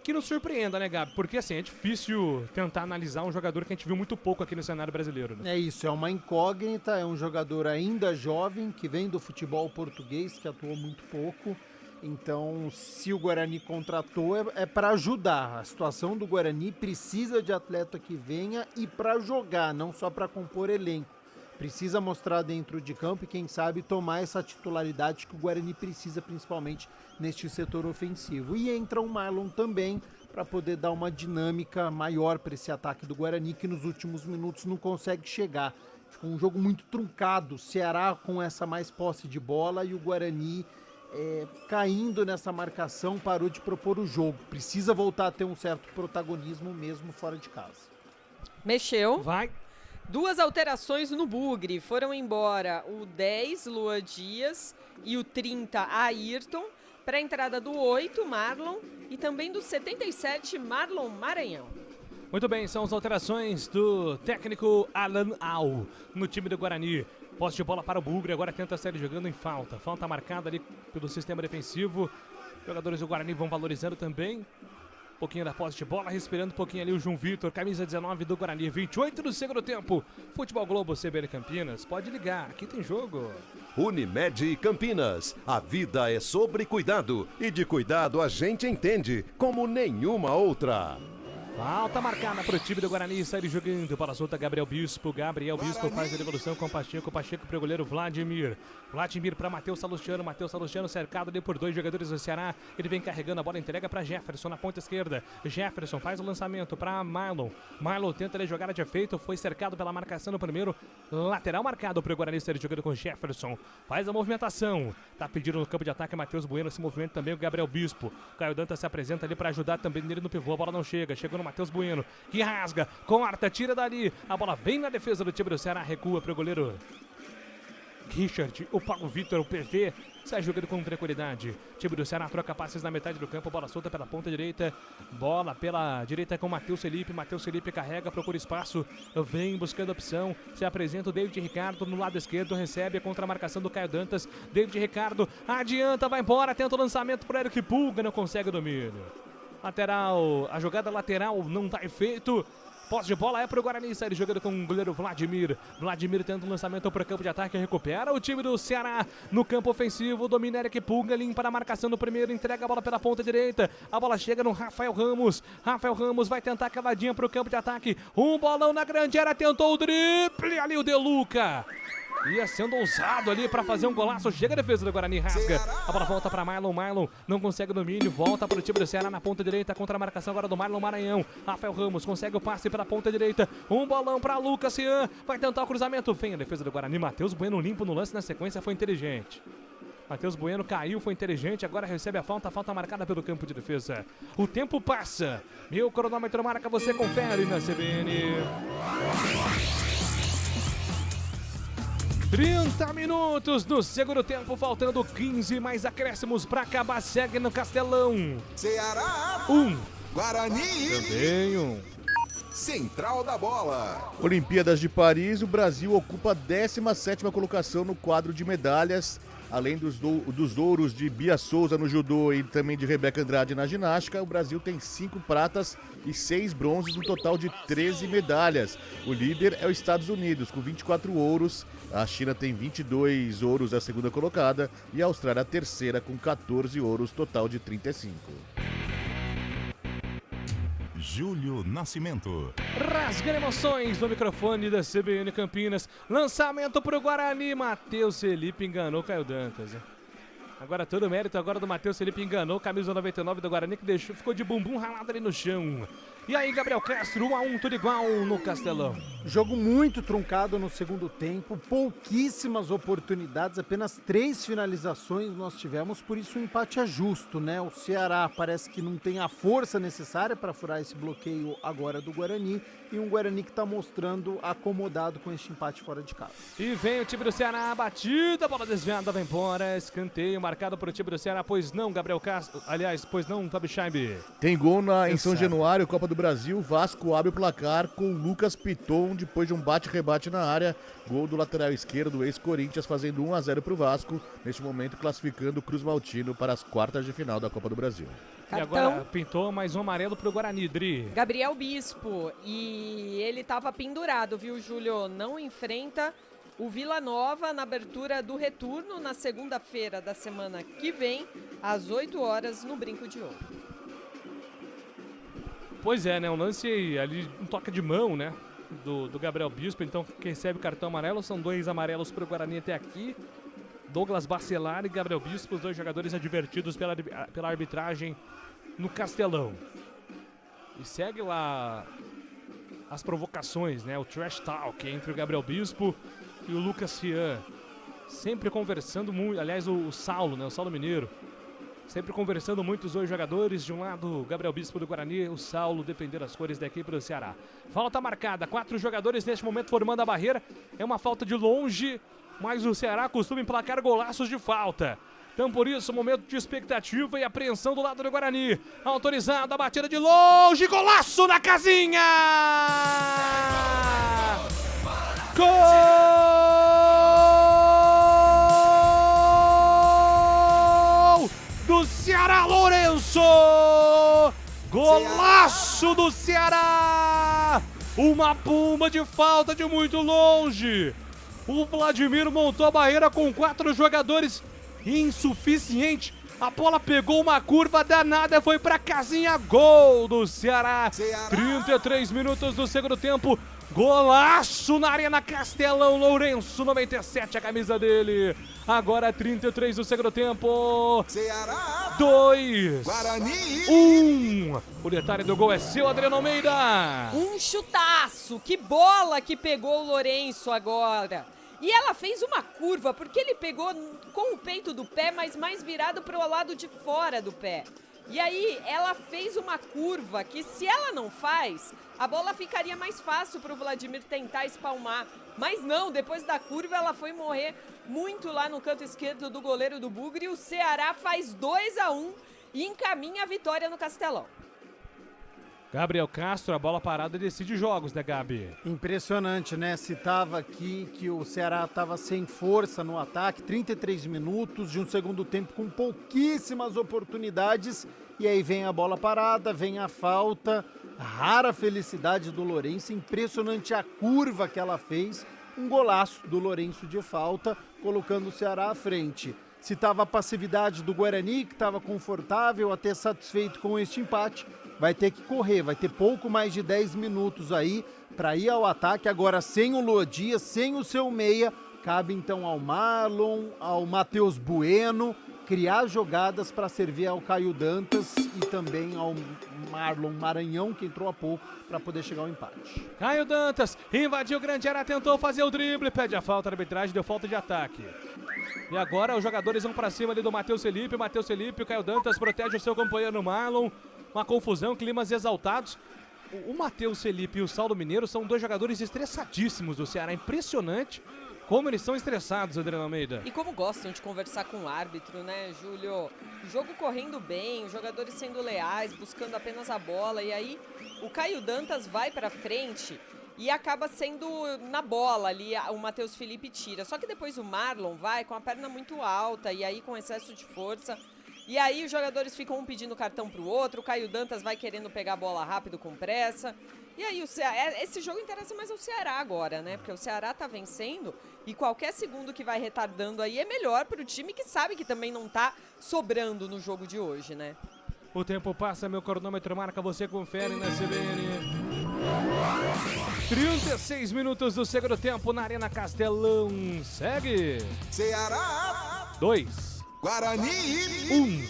Que nos surpreenda, né, Gabi? Porque, assim, é difícil tentar analisar um jogador que a gente viu muito pouco aqui no cenário brasileiro, né? É isso, é uma incógnita, é um jogador ainda jovem, que vem do futebol português, que atuou muito pouco. Então, se o Guarani contratou, é para ajudar. A situação do Guarani precisa de atleta que venha e para jogar, não só para compor elenco. Precisa mostrar dentro de campo e, quem sabe, tomar essa titularidade que o Guarani precisa, principalmente neste setor ofensivo. E entra o Marlon também para poder dar uma dinâmica maior para esse ataque do Guarani, que nos últimos minutos não consegue chegar. Ficou um jogo muito truncado, Ceará com essa mais posse de bola e o Guarani caindo nessa marcação, parou de propor o jogo. Precisa voltar a ter um certo protagonismo mesmo fora de casa. Mexeu. Vai. 2 alterações no Bugre. Foram embora o 10, Lua Dias, e o 30, Ayrton. Para a entrada do 8, Marlon, e também do 77, Marlon Maranhão. Muito bem, são as alterações do técnico Alan Al no time do Guarani. Posse de bola para o Bugre, agora tenta sair jogando em falta. Falta marcada ali pelo sistema defensivo. Jogadores do Guarani vão valorizando também. Um pouquinho da posse de bola, respirando um pouquinho ali o João Vitor, camisa 19 do Guarani, 28 do segundo tempo. Futebol Globo CBN Campinas, pode ligar, aqui tem jogo. Unimed Campinas, a vida é sobre cuidado e de cuidado a gente entende como nenhuma outra. Falta marcada para o time do Guarani, sai jogando para a solta Gabriel Bispo faz a devolução com o Pacheco para o goleiro Vladimir para Matheus Salustiano cercado ali por 2 jogadores do Ceará, ele vem carregando a bola, entrega para Jefferson na ponta esquerda, Jefferson faz o lançamento para Marlon tenta ali jogada de efeito, foi cercado pela marcação no primeiro, lateral marcado para o Guarani, sai jogando com Jefferson, faz a movimentação, tá pedindo no campo de ataque Matheus Bueno, se movimenta também o Gabriel Bispo, Caio Dantas se apresenta ali para ajudar também nele no pivô, a bola não chega no Matheus Bueno, que rasga, corta, tira dali, a bola vem na defesa do time do Ceará, recua para o goleiro Richard, o Paulo Vitor, o PV, sai jogando com tranquilidade. Time do Ceará troca passes na metade do campo, bola solta pela ponta direita, bola pela direita com Matheus Felipe carrega, procura espaço, vem buscando opção, se apresenta o David Ricardo no lado esquerdo, recebe a contra-marcação do Caio Dantas, David Ricardo adianta, vai embora, tenta o lançamento pro Eric Pulga, não consegue o domínio. Lateral, a jogada lateral não tá efeito. Posse de bola é pro Guarani, sai jogando com o goleiro Vladimir. Vladimir tenta um lançamento para o campo de ataque, recupera o time do Ceará no campo ofensivo. Domina Eric Pulga, limpa a marcação no primeiro, entrega a bola pela ponta direita. A bola chega no Rafael Ramos. Rafael Ramos vai tentar a cavadinha para o campo de ataque. Um bolão na grande área, tentou o drible. Ali o De Luca. Ia sendo ousado ali para fazer um golaço. Chega a defesa do Guarani, rasga. A bola volta para Marlon não consegue o domínio. Volta para o time do Ceará na ponta direita. Contra a marcação agora do Marlon Maranhão. Rafael Ramos consegue o passe pela ponta direita. Um bolão para Lucas Cian. Vai tentar o cruzamento. Vem a defesa do Guarani. Matheus Bueno limpo no lance na sequência. Foi inteligente. Matheus Bueno caiu, foi inteligente. Agora recebe a falta. Falta marcada pelo campo de defesa. O tempo passa. Meu cronômetro marca. Você confere na CBN. 30 minutos no segundo tempo, faltando 15 mais acréscimos para acabar, segue no Castelão. Ceará 1, Guarani também 1. Central da Bola. Olimpíadas de Paris, o Brasil ocupa a 17ª colocação no quadro de medalhas. Além dos ouros de Bia Souza no judô e também de Rebeca Andrade na ginástica, o Brasil tem 5 pratas e 6 bronzes, no total de 13 medalhas. O líder é os Estados Unidos, com 24 ouros. A China tem 22 ouros, a segunda colocada. E a Austrália, a terceira, com 14 ouros, total de 35. Júlio Nascimento. Rasgando emoções no microfone da CBN Campinas. Lançamento para o Guarani. Matheus Felipe enganou Caio Dantas. Agora todo o mérito agora do Matheus Felipe, enganou camisa 99 do Guarani, que ficou de bumbum ralado ali no chão. E aí, Gabriel Castro, 1-1, tudo igual no Castelão. Jogo muito truncado no segundo tempo, pouquíssimas oportunidades, apenas 3 finalizações nós tivemos, por isso o empate é justo, né? O Ceará parece que não tem a força necessária para furar esse bloqueio agora do Guarani, e um Guarani que está mostrando acomodado com este empate fora de casa. E vem o time do Ceará, batida, bola desviada, vai embora, escanteio marcado para o time do Ceará, pois não, Gabriel Castro, aliás, pois não, Fabi Scheib. Tem gol em São Januário, Copa do Brasil, Vasco abre o placar com Lucas Piton, depois de um bate-rebate na área, gol do lateral esquerdo do ex-Corinthians, fazendo 1-0 para o Vasco, neste momento classificando o Cruz Maltino para as quartas de final da Copa do Brasil. E agora pintou mais um amarelo pro Guarani, Dri. Gabriel Bispo, e ele estava pendurado, viu, Júlio? Não enfrenta o Vila Nova na abertura do retorno na segunda-feira da semana que vem, às 8 horas, no Brinco de Ouro. Pois é, né? Um lance ali, um toque de mão, né? Do Gabriel Bispo, então quem recebe o cartão amarelo, são 2 amarelos pro Guarani até aqui. Douglas Bacelar e Gabriel Bispo, os 2 jogadores advertidos pela arbitragem no Castelão. E segue lá as provocações, né? O trash talk entre o Gabriel Bispo e o Lucas Cian. Sempre conversando muito, aliás, o Saulo, né? O Saulo Mineiro. Sempre conversando muito os 2 jogadores. De um lado, o Gabriel Bispo do Guarani, o Saulo defendendo as cores da equipe do Ceará. Falta marcada, 4 jogadores neste momento formando a barreira. É uma falta de longe, mas o Ceará costuma emplacar golaços de falta. Então, por isso, momento de expectativa e apreensão do lado do Guarani. Autorizado a batida de longe, golaço na casinha! Gol do Ceará, Lourenço! Golaço do Ceará! Uma bomba de falta de muito longe. O Vladimir montou a barreira com 4 jogadores, insuficiente. A bola pegou uma curva danada, foi pra casinha, gol do Ceará. 33 minutos do segundo tempo, golaço na Arena Castelão, Lourenço, 97, a camisa dele. Agora 33 do segundo tempo, 2, Guarani 1. O detalhe do gol é seu, Adriano Almeida. Um chutaço, que bola que pegou o Lourenço agora. E ela fez uma curva, porque ele pegou com o peito do pé, mas mais virado para o lado de fora do pé. E aí ela fez uma curva que, se ela não faz, a bola ficaria mais fácil para o Vladimir tentar espalmar. Mas não, depois da curva ela foi morrer muito lá no canto esquerdo do goleiro do Bugre. E o Ceará faz 2-1 e encaminha a vitória no Castelão. Gabriel Castro, a bola parada decide jogos, né, Gabi? Impressionante, né? Citava aqui que o Ceará estava sem força no ataque, 33 minutos de um segundo tempo com pouquíssimas oportunidades. E aí vem a bola parada, vem a falta, rara felicidade do Lourenço, impressionante a curva que ela fez. Um golaço do Lourenço de falta, colocando o Ceará à frente. Citava a passividade do Guarani, que estava confortável, até satisfeito com este empate. Vai ter que correr, vai ter pouco mais de 10 minutos aí para ir ao ataque. Agora sem o Luan Dias, sem o seu meia, cabe então ao Marlon, ao Matheus Bueno, criar jogadas para servir ao Caio Dantas e também ao Marlon Maranhão, que entrou há pouco, para poder chegar ao empate. Caio Dantas invadiu o grande área, tentou fazer o drible, pede a falta, a arbitragem deu falta de ataque. E agora os jogadores vão para cima ali do Matheus Felipe, o Caio Dantas protege o seu companheiro Marlon. Uma confusão, climas exaltados. O Matheus Felipe e o Saulo Mineiro são dois jogadores estressadíssimos do Ceará. Impressionante como eles são estressados, Adriano Almeida. E como gostam de conversar com o árbitro, né, Júlio? O jogo correndo bem, os jogadores sendo leais, buscando apenas a bola. E aí o Caio Dantas vai pra frente e acaba sendo na bola ali, o Matheus Felipe tira. Só que depois o Marlon vai com a perna muito alta e aí com excesso de força. E aí os jogadores ficam um pedindo cartão pro outro, o Caio Dantas vai querendo pegar a bola rápido com pressa. E aí esse jogo interessa mais ao Ceará agora, né? Porque o Ceará tá vencendo e qualquer segundo que vai retardando aí é melhor pro time que sabe que também não tá sobrando no jogo de hoje, né? O tempo passa, meu cronômetro marca, você confere na CBN. 36 minutos do segundo tempo na Arena Castelão. Segue. Ceará 2. Guarani 1.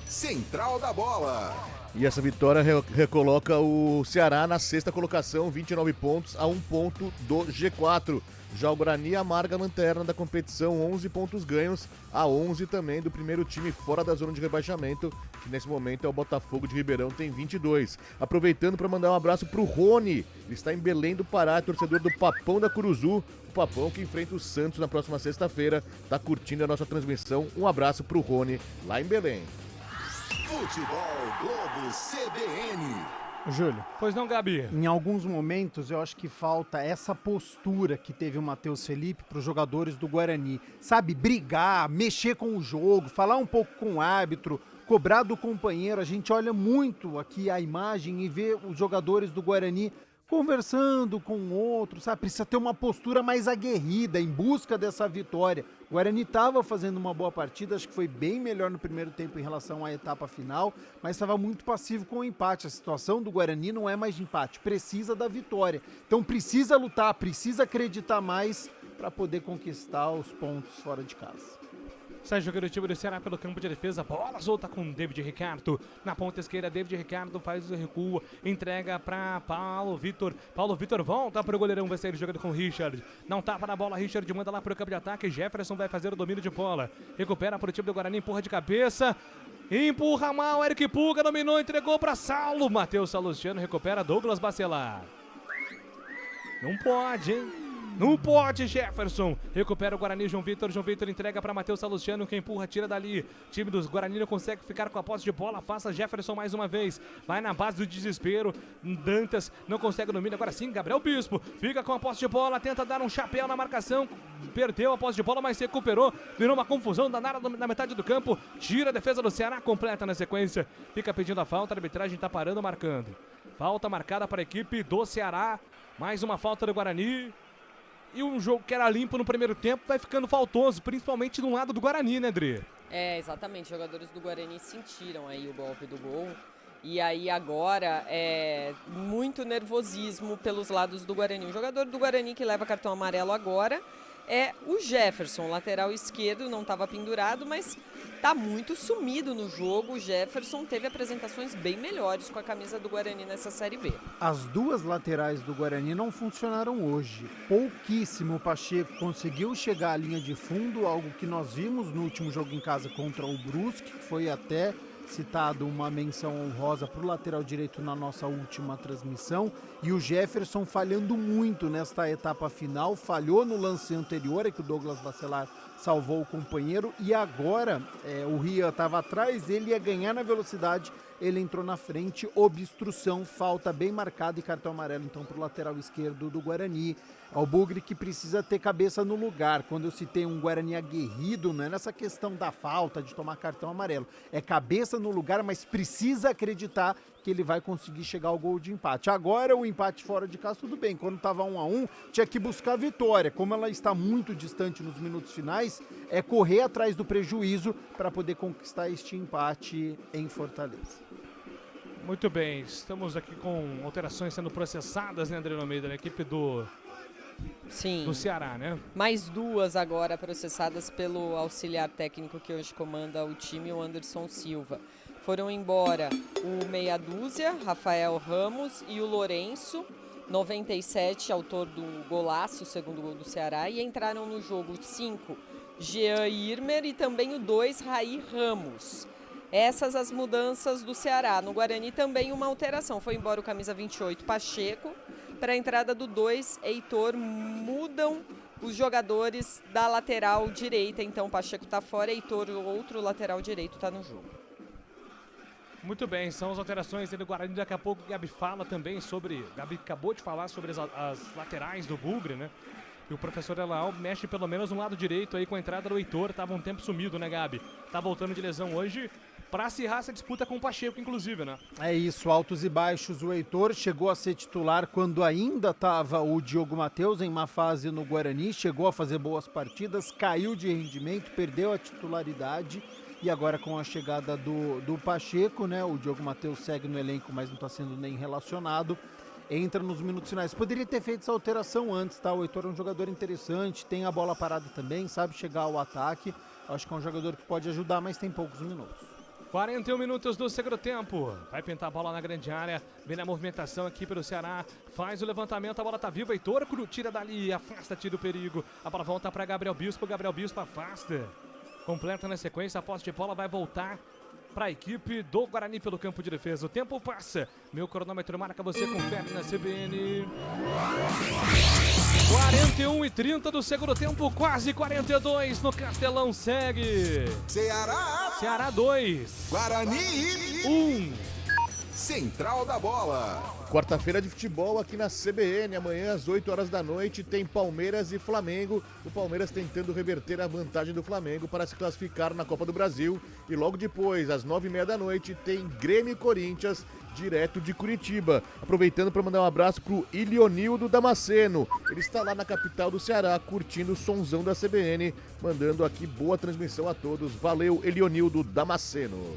Central da Bola. E essa vitória recoloca o Ceará na sexta colocação, 29 pontos a 1 ponto do G4. Já o Guarani amarga a lanterna da competição, 11 pontos ganhos a 11 também do primeiro time fora da zona de rebaixamento, que nesse momento é o Botafogo de Ribeirão, tem 22. Aproveitando para mandar um abraço pro Rony, ele está em Belém do Pará, torcedor do Papão da Curuzu, o Papão que enfrenta o Santos na próxima sexta-feira, tá curtindo a nossa transmissão. Um abraço pro Rony, lá em Belém. Futebol Globo CBN. Júlio. Pois não, Gabi? Em alguns momentos eu acho que falta essa postura que teve o Matheus Felipe para os jogadores do Guarani. Sabe, brigar, mexer com o jogo, falar um pouco com o árbitro, cobrar do companheiro. A gente olha muito aqui a imagem e vê os jogadores do Guarani conversando com o outro, sabe? Precisa ter uma postura mais aguerrida em busca dessa vitória. O Guarani estava fazendo uma boa partida, acho que foi bem melhor no primeiro tempo em relação à etapa final, mas estava muito passivo com o empate. A situação do Guarani não é mais de empate, precisa da vitória. Então precisa lutar, precisa acreditar mais para poder conquistar os pontos fora de casa. Sai jogando o time do Ceará pelo campo de defesa, bola solta com David Ricardo, na ponta esquerda David Ricardo faz o recuo, entrega para Paulo Vitor volta para o goleirão, vai sair jogando com Richard, não tapa na bola, Richard manda lá para o campo de ataque, Jefferson vai fazer o domínio de bola, recupera para o time do Guarani, empurra de cabeça, empurra mal, Eric Puga dominou, entregou para Saulo, Matheus Salustiano recupera, Douglas Bacelar, não pode, hein? Não pode, Jefferson. Recupera o Guarani, João Vitor entrega para Matheus Salustiano, que empurra, tira dali. Time dos Guarani não consegue ficar com a posse de bola, passa Jefferson mais uma vez. Vai na base do desespero. Dantas não consegue domínio. Agora sim, Gabriel Bispo fica com a posse de bola, tenta dar um chapéu na marcação. Perdeu a posse de bola, mas recuperou. Virou uma confusão danada na metade do campo. Tira a defesa do Ceará, completa na sequência. Fica pedindo a falta, a arbitragem tá parando, marcando. Falta marcada para a equipe do Ceará. Mais uma falta do Guarani. E um jogo que era limpo no primeiro tempo vai ficando faltoso, principalmente no lado do Guarani, né, Dri? É, exatamente. Os jogadores do Guarani sentiram aí o golpe do gol. E aí agora é muito nervosismo pelos lados do Guarani. O jogador do Guarani que leva cartão amarelo agora é o Jefferson, lateral esquerdo, não estava pendurado, mas está muito sumido no jogo. O Jefferson teve apresentações bem melhores com a camisa do Guarani nessa Série B. As duas laterais do Guarani não funcionaram hoje. Pouquíssimo. O Pacheco conseguiu chegar à linha de fundo, algo que nós vimos no último jogo em casa contra o Brusque, que foi até citado uma menção honrosa para o lateral direito na nossa última transmissão, e o Jefferson falhando muito nesta etapa final, falhou no lance anterior, é que o Douglas Bacelar salvou o companheiro, e agora o Rian estava atrás, ele ia ganhar na velocidade, ele entrou na frente, obstrução, falta bem marcada e cartão amarelo então para o lateral esquerdo do Guarani. É o Bugre que precisa ter cabeça no lugar. Quando eu citei um Guarani aguerrido, não é nessa questão da falta, de tomar cartão amarelo. É cabeça no lugar, mas precisa acreditar que ele vai conseguir chegar ao gol de empate. Agora o empate fora de casa, tudo bem. Quando estava 1-1, tinha que buscar a vitória. Como ela está muito distante nos minutos finais, é correr atrás do prejuízo para poder conquistar este empate em Fortaleza. Muito bem, estamos aqui com alterações sendo processadas, né, Adriano Almeida, na equipe do Ceará, né? Mais 2 agora processadas pelo auxiliar técnico que hoje comanda o time, o Anderson Silva. Foram embora o meia dúzia, Rafael Ramos, e o Lourenço, 97, autor do golaço, o segundo gol do Ceará, e entraram no jogo 5, Jean Irmer, e também o 2, Raí Ramos. Essas as mudanças do Ceará. No Guarani também uma alteração. Foi embora o camisa 28, Pacheco. Para a entrada do 2, Heitor, mudam os jogadores da lateral direita. Então o Pacheco está fora, Heitor, o outro lateral direito, está no jogo. Muito bem, são as alterações do Guarani. Daqui a pouco o Gabi fala também sobre... Gabi acabou de falar sobre as laterais do Bugre, né? E o professor Elaal mexe pelo menos no lado direito aí com a entrada do Heitor. Tava um tempo sumido, né, Gabi? Tá voltando de lesão hoje para acirrar essa disputa com o Pacheco, inclusive, né? É isso, altos e baixos. O Heitor chegou a ser titular quando ainda estava o Diogo Matheus em má fase no Guarani. Chegou a fazer boas partidas, caiu de rendimento, perdeu a titularidade. E agora com a chegada do Pacheco, né? O Diogo Matheus segue no elenco, mas não está sendo nem relacionado. Entra nos minutos finais. Poderia ter feito essa alteração antes, tá? O Heitor é um jogador interessante, tem a bola parada também, sabe chegar ao ataque. Acho que é um jogador que pode ajudar, mas tem poucos minutos. 41 minutos do segundo tempo. Vai pintar a bola na grande área. Vem na movimentação aqui pelo Ceará. Faz o levantamento, a bola tá viva. Heitor tira dali, afasta, tira o perigo. A bola volta para Gabriel Bispo. Gabriel Bispo afasta. Completa na sequência, a posse de bola vai voltar para a equipe do Guarani pelo campo de defesa. O tempo passa. Meu cronômetro marca, você confere na CBN. 41:30 do segundo tempo, quase 42 no Castelão, segue. Ceará 2. Guarani 1. Central da Bola. Quarta-feira de futebol aqui na CBN. Amanhã às 8 horas da noite tem Palmeiras e Flamengo. O Palmeiras tentando reverter a vantagem do Flamengo para se classificar na Copa do Brasil. E logo depois, às 9h30 da noite, tem Grêmio e Corinthians, direto de Curitiba. Aproveitando para mandar um abraço pro Ilionildo Damasceno. Ele está lá na capital do Ceará, curtindo o sonzão da CBN, mandando aqui boa transmissão a todos. Valeu, Ilionildo Damasceno.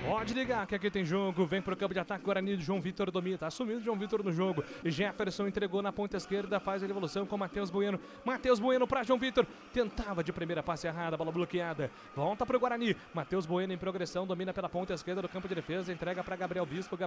Pode ligar que aqui tem jogo, vem pro campo de ataque, Guarani do João Vitor domina, tá assumindo o João Vitor no jogo, Jefferson entregou na ponta esquerda, faz a devolução com Matheus Bueno pra João Vitor, tentava de primeira, passe errada, bola bloqueada, volta pro Guarani, Matheus Bueno em progressão, domina pela ponta esquerda do campo de defesa, entrega pra Gabriel Bispo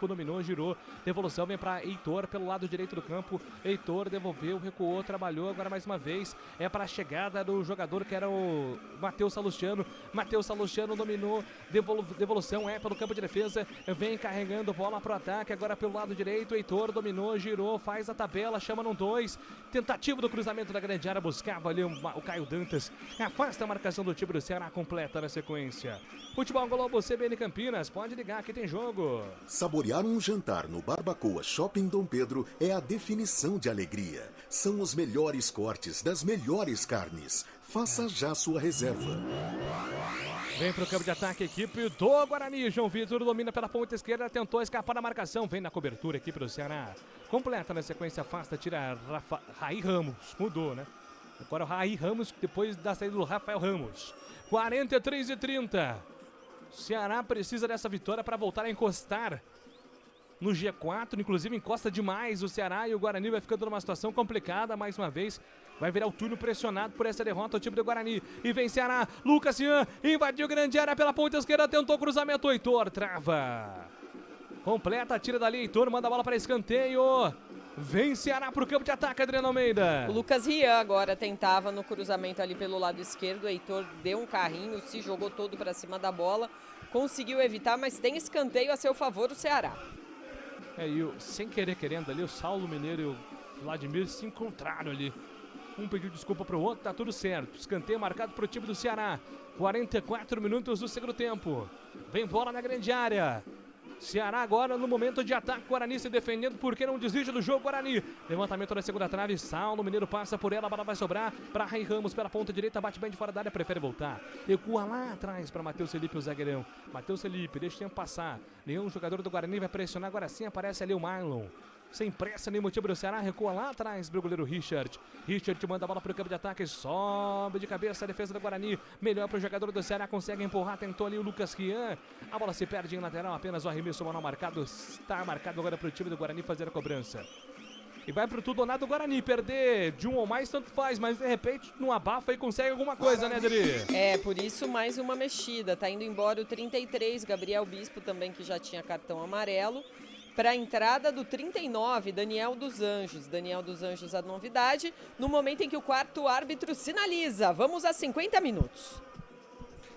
dominou, girou, devolução vem pra Heitor pelo lado direito do campo, Heitor devolveu, recuou, trabalhou, agora mais uma vez, é para a chegada do jogador que era o Matheus Salustiano dominou, devolução é pelo campo de defesa, vem carregando bola pro ataque, agora pelo lado direito, Heitor dominou, girou, faz a tabela, chama no 2, tentativa do cruzamento da grande área, buscava ali o Caio Dantas, afasta a marcação do time do Ceará, completa na sequência. Futebol Globo CBN Campinas, pode ligar que tem jogo. Saborear um jantar no Barbacoa Shopping Dom Pedro é a definição de alegria. São os melhores cortes das melhores carnes. Faça já sua reserva. Vem pro campo de ataque a equipe do Guarani. João Vitor domina pela ponta esquerda, tentou escapar da marcação. Vem na cobertura aqui pro Ceará. Completa na sequência, afasta, tira Raí Ramos. Mudou, né? Agora o Raí Ramos, depois da saída do Rafael Ramos. 43:30. Ceará precisa dessa vitória para voltar a encostar no G4, inclusive encosta demais o Ceará e o Guarani vai ficando numa situação complicada mais uma vez. Vai virar o turno pressionado por essa derrota o time do Guarani. E vem Ceará, Lucas Cian invadiu grande área pela ponta esquerda, tentou cruzamento, Heitor trava. Completa, tira dali, Heitor manda a bola para escanteio. Vem Ceará pro campo de ataque, Adriano Almeida. O Lucas Rian agora tentava no cruzamento ali pelo lado esquerdo. O Heitor deu um carrinho, se jogou todo para cima da bola. Conseguiu evitar, mas tem escanteio a seu favor o Ceará. E sem querendo ali, o Saulo Mineiro e o Vladimir se encontraram ali. Um pediu desculpa pro outro, tá tudo certo. Escanteio marcado pro time do Ceará. 44 minutos do segundo tempo. Vem bola na grande área. Ceará agora no momento de ataque, Guarani se defendendo porque não desiste do jogo, Guarani. Levantamento da segunda trave, Saulo Mineiro passa por ela, a bola vai sobrar para Ray Ramos pela ponta direita, bate bem de fora da área, prefere voltar. Recua lá atrás para Matheus Felipe, o zagueirão. Matheus Felipe, deixa o tempo passar. Nenhum jogador do Guarani vai pressionar, agora sim aparece ali o Marlon. Sem pressa, nem motivo do Ceará, recua lá atrás pro goleiro Richard. Richard manda a bola pro campo de ataque, sobe de cabeça a defesa do Guarani. Melhor pro jogador do Ceará, consegue empurrar, tentou ali o Lucas Rian. A bola se perde em lateral, apenas o arremesso manual marcado. Está marcado agora pro time do Guarani fazer a cobrança. E vai pro tudo ou nada o Guarani, perder de um ou mais tanto faz, mas de repente no abafa e consegue alguma coisa, né, Adri? Por isso mais uma mexida, tá indo embora o 33, Gabriel Bispo também, que já tinha cartão amarelo. Para a entrada do 39, Daniel dos Anjos. Daniel dos Anjos, a novidade, no momento em que o quarto árbitro sinaliza. Vamos a 50 minutos.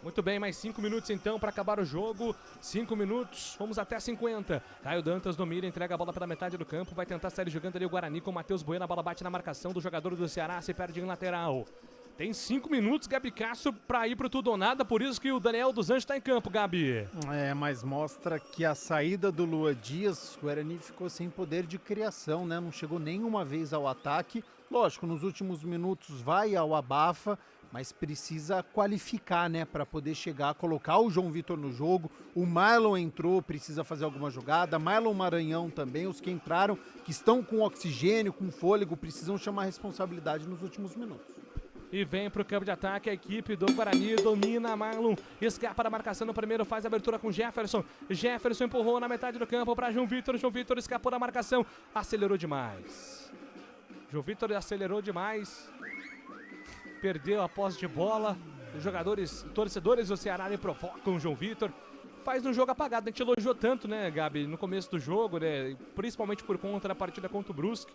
Muito bem, mais 5 minutos então para acabar o jogo. 5 minutos, vamos até 50. Caio Dantas domina, entrega a bola pela metade do campo. Vai tentar sair jogando ali o Guarani com o Matheus Bueno. A bola bate na marcação do jogador do Ceará, se perde em lateral. Tem 5 minutos, Gabi Castro, para ir pro tudo ou nada, por isso que o Daniel dos Anjos está em campo, Gabi. Mas mostra que a saída do Lua Dias, o Guarani ficou sem poder de criação, né? Não chegou nenhuma vez ao ataque. Lógico, nos últimos minutos vai ao abafa, mas precisa qualificar, né? Para poder chegar, colocar o João Vitor no jogo. O Marlon entrou, precisa fazer alguma jogada. Marlon Maranhão também, os que entraram, que estão com oxigênio, com fôlego, precisam chamar responsabilidade nos últimos minutos. E vem pro campo de ataque a equipe do Guarani, domina Marlon, escapa da marcação no primeiro, faz a abertura com Jefferson. Jefferson empurrou na metade do campo para João Vitor escapou da marcação, acelerou demais. João Vitor acelerou demais, perdeu a posse de bola. Os jogadores, torcedores do Ceará ali provocam o João Vitor. Faz um jogo apagado, a gente elogiou tanto, né, Gabi, no começo do jogo, né, principalmente por conta da partida contra o Brusque.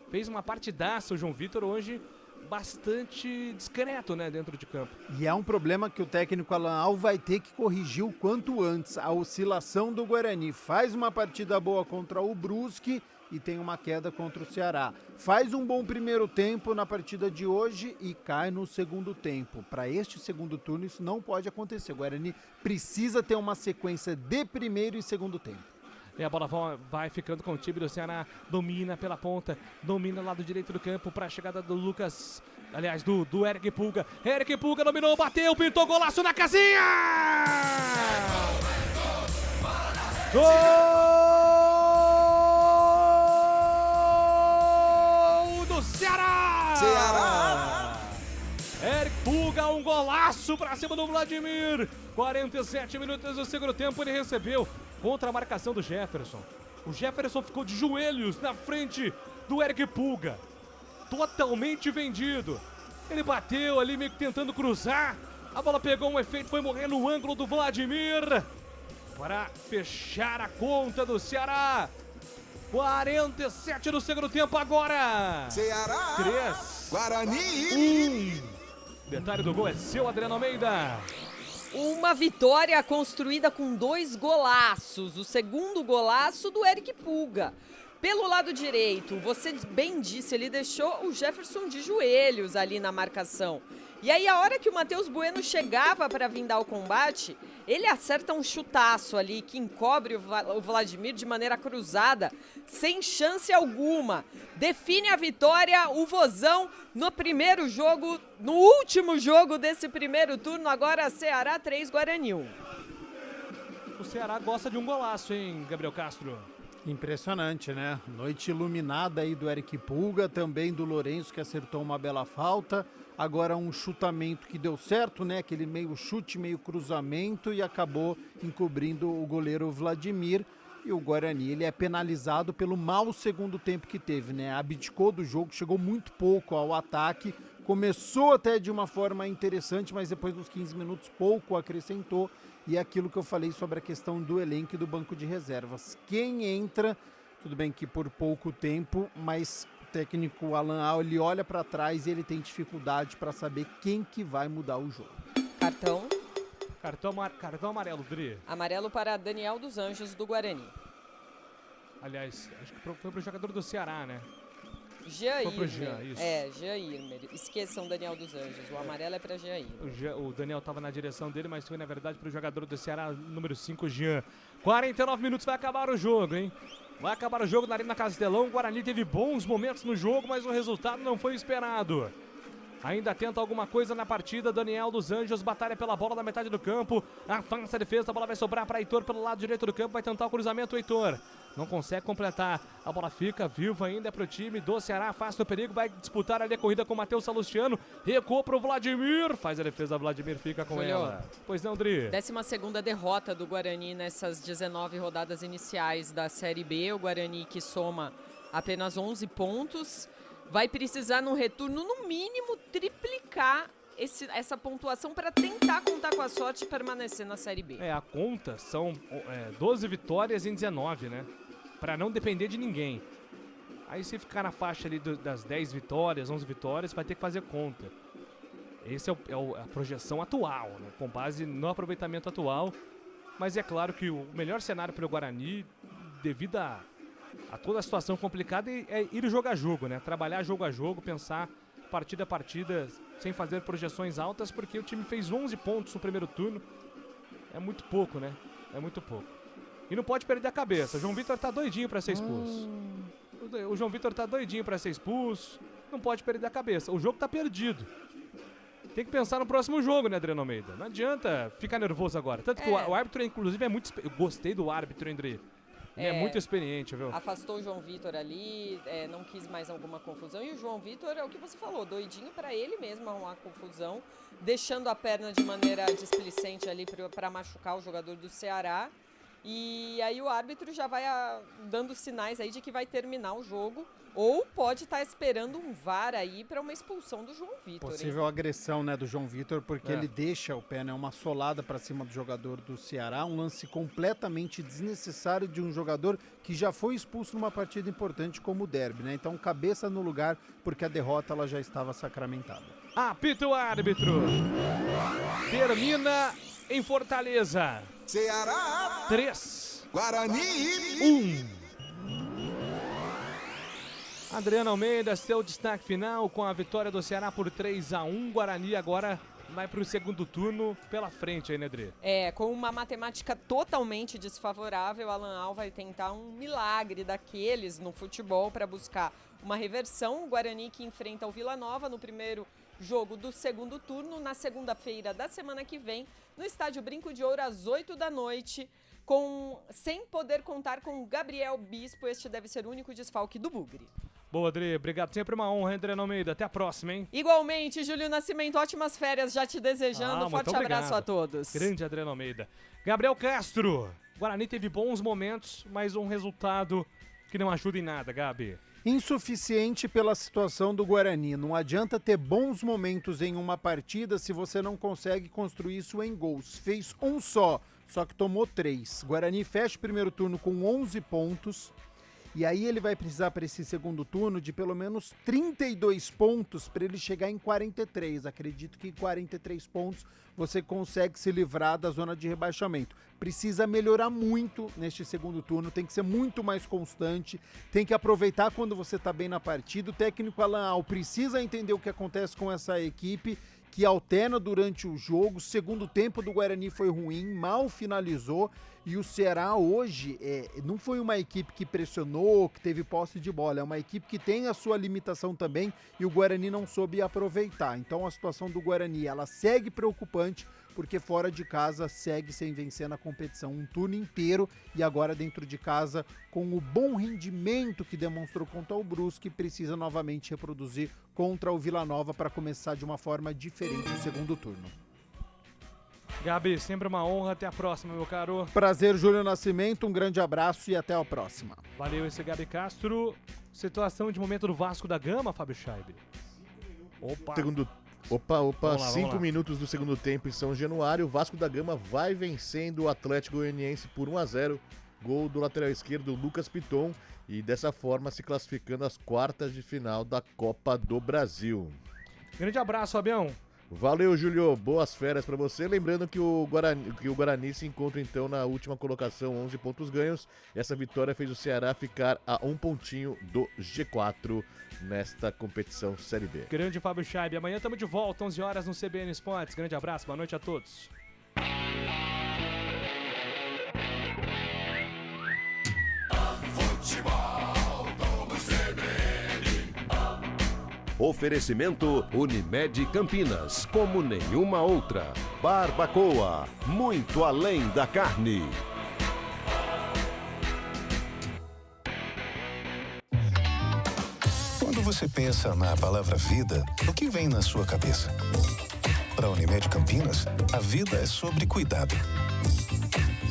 Fez uma partidaça o João Vitor hoje, bastante discreto, né, dentro de campo. E é um problema que o técnico Alan Al vai ter que corrigir o quanto antes. A oscilação do Guarani faz uma partida boa contra o Brusque e tem uma queda contra o Ceará. Faz um bom primeiro tempo na partida de hoje e cai no segundo tempo. Para este segundo turno isso não pode acontecer. O Guarani precisa ter uma sequência de primeiro e segundo tempo. E a bola vai ficando com o time do Ceará, domina pela ponta, domina o lado direito do campo para a chegada do Lucas, aliás, do Eric Pulga. Eric Pulga dominou, bateu, pintou, golaço na casinha! Gol do Ceará! Eric Pulga, um golaço para cima do Vladimir. 47 minutos do segundo tempo, ele recebeu contra a marcação do Jefferson. O Jefferson ficou de joelhos na frente do Eric Pulga. Totalmente vendido. Ele bateu ali meio que tentando cruzar. A bola pegou um efeito, foi morrer no ângulo do Vladimir. Para fechar a conta do Ceará. 47 do segundo tempo agora. Ceará. 3. Guarani. 1. Detalhe do gol é seu, Adriano Almeida. Uma vitória construída com 2 golaços. O segundo golaço do Eric Pulga. Pelo lado direito, você bem disse, ele deixou o Jefferson de joelhos ali na marcação. E aí, a hora que o Matheus Bueno chegava para vir dar o combate, ele acerta um chutaço ali que encobre o Vladimir de maneira cruzada, sem chance alguma. Define a vitória, o Vozão, no primeiro jogo, no último jogo desse primeiro turno. Agora Ceará 3, Guarani 1. O Ceará gosta de um golaço, hein, Gabriel Castro? Impressionante, né? Noite iluminada aí do Eric Pulga, também do Lourenço, que acertou uma bela falta. Agora um chutamento que deu certo, né? Aquele meio chute, meio cruzamento e acabou encobrindo o goleiro Vladimir. E o Guarani, ele é penalizado pelo mau segundo tempo que teve, né? Abdicou do jogo, chegou muito pouco ao ataque. Começou até de uma forma interessante, mas depois dos 15 minutos pouco acrescentou. E é aquilo que eu falei sobre a questão do elenco e do banco de reservas. Quem entra Tudo bem que por pouco tempo, mas o técnico Alan Al, ele olha para trás e ele tem dificuldade para saber quem que vai mudar o jogo. Cartão amarelo, Dri. Amarelo para Daniel dos Anjos, do Guarani. Aliás, acho que foi pro jogador do Ceará, né? Jair. Foi pro Jean, isso. Jair. Esqueçam Daniel dos Anjos. O amarelo é para Jair. O Daniel estava na direção dele, mas foi, na verdade, pro jogador do Ceará, número 5, Jean. 49 minutos, vai acabar o jogo, hein? Vai acabar o jogo na Arena Castelão. O Guarani teve bons momentos no jogo, mas o resultado não foi esperado. Ainda tenta alguma coisa na partida. Daniel dos Anjos batalha pela bola na metade do campo. Avança a defesa, a bola vai sobrar para Heitor pelo lado direito do campo. Vai tentar o cruzamento, Heitor. Não consegue completar. A bola fica viva ainda para o time do Ceará. Afasta o perigo, vai disputar ali a corrida com o Matheus Salustiano. Recuou para o Vladimir. Faz a defesa, Vladimir fica com ela. Pois não, Dri? 12ª derrota do Guarani nessas 19 rodadas iniciais da Série B. O Guarani que soma apenas 11 pontos. Vai precisar no retorno, no mínimo, triplicar essa pontuação para tentar contar com a sorte e permanecer na Série B. A conta são 12 vitórias em 19, né? Para não depender de ninguém. Aí se ficar na faixa ali das 10 vitórias, 11 vitórias, vai ter que fazer conta. Essa é a projeção atual, né? Com base no aproveitamento atual. Mas é claro que o melhor cenário para o Guarani, devido a toda a situação complicada, é ir jogo a jogo, né? Trabalhar jogo a jogo, pensar partida a partida, sem fazer projeções altas, porque o time fez 11 pontos no primeiro turno. É muito pouco, né? É muito pouco. E não pode perder a cabeça. O João Vitor tá doidinho pra ser expulso. O João Vitor tá doidinho pra ser expulso. Não pode perder a cabeça. O jogo tá perdido. Tem que pensar no próximo jogo, né, Adriano Almeida? Não adianta ficar nervoso agora. Tanto que o árbitro, inclusive, é muito... Eu gostei do árbitro, André. Ele é muito experiente, viu? Afastou o João Vitor ali, não quis mais alguma confusão. E o João Vitor, é o que você falou, doidinho para ele mesmo arrumar confusão, deixando a perna de maneira displicente ali para machucar o jogador do Ceará. E aí o árbitro já vai dando sinais aí de que vai terminar o jogo. Ou pode estar esperando um VAR aí para uma expulsão do João Vitor. Possível agressão, né, do João Vitor, porque ele deixa o pé, né, uma solada para cima do jogador do Ceará, um lance completamente desnecessário de um jogador que já foi expulso numa partida importante como o derby, né? Então, cabeça no lugar, porque a derrota ela já estava sacramentada. Apita o árbitro. Termina em Fortaleza. Ceará 3. Guarani 1. Adriano Almeida, seu destaque final com a vitória do Ceará por 3-1. Guarani agora vai para o segundo turno pela frente aí, né, Adri? Com uma matemática totalmente desfavorável, Alan Al vai tentar um milagre daqueles no futebol para buscar uma reversão. O Guarani que enfrenta o Vila Nova no primeiro jogo do segundo turno, na segunda-feira da semana que vem, no Estádio Brinco de Ouro, às 8 da noite, sem poder contar com o Gabriel Bispo. Este deve ser o único desfalque do Bugre. Boa, Adri. Obrigado. Sempre uma honra, Adriano Almeida. Até a próxima, hein? Igualmente, Júlio Nascimento. Ótimas férias já te desejando. Forte abraço a todos. Grande Adriano Almeida. Gabriel Castro. Guarani teve bons momentos, mas um resultado que não ajuda em nada, Gabi. Insuficiente pela situação do Guarani. Não adianta ter bons momentos em uma partida se você não consegue construir isso em gols. Fez um só que tomou 3. Guarani fecha o primeiro turno com 11 pontos. E aí ele vai precisar para esse segundo turno de pelo menos 32 pontos para ele chegar em 43. Acredito que em 43 pontos você consegue se livrar da zona de rebaixamento. Precisa melhorar muito neste segundo turno, tem que ser muito mais constante, tem que aproveitar quando você está bem na partida. O técnico Alan Al precisa entender o que acontece com essa equipe, que alterna durante o jogo. O segundo tempo do Guarani foi ruim, mal finalizou, e o Ceará hoje não foi uma equipe que pressionou, que teve posse de bola, é uma equipe que tem a sua limitação também, e o Guarani não soube aproveitar. Então a situação do Guarani, ela segue preocupante, porque fora de casa segue sem vencer na competição um turno inteiro, e agora dentro de casa, com o bom rendimento que demonstrou contra o Brusque, precisa novamente reproduzir contra o Vila Nova para começar de uma forma diferente o segundo turno. Gabi, sempre uma honra. Até a próxima, meu caro. Prazer, Júlio Nascimento. Um grande abraço e até a próxima. Valeu, esse Gabi Castro. Situação de momento do Vasco da Gama, Fábio Scheibe. Opa, 5 minutos do segundo tempo em São Januário. O Vasco da Gama vai vencendo o Atlético Goianiense por 1-0 gol do lateral esquerdo Lucas Piton, e dessa forma se classificando às quartas de final da Copa do Brasil. Grande abraço, Fabião. Valeu, Júlio. Boas férias para você. Lembrando que o Guarani se encontra então na última colocação, 11 pontos ganhos. Essa vitória fez o Ceará ficar a 1 pontinho do G4 nesta competição Série B. Grande Fábio Scheibe. Amanhã estamos de volta, 11 horas no CBN Esportes. Grande abraço, boa noite a todos. Futebol do CBN. Oferecimento Unimed Campinas, como nenhuma outra. Barbacoa, muito além da carne. Quando você pensa na palavra vida, o que vem na sua cabeça? Para a Unimed Campinas, a vida é sobre cuidado.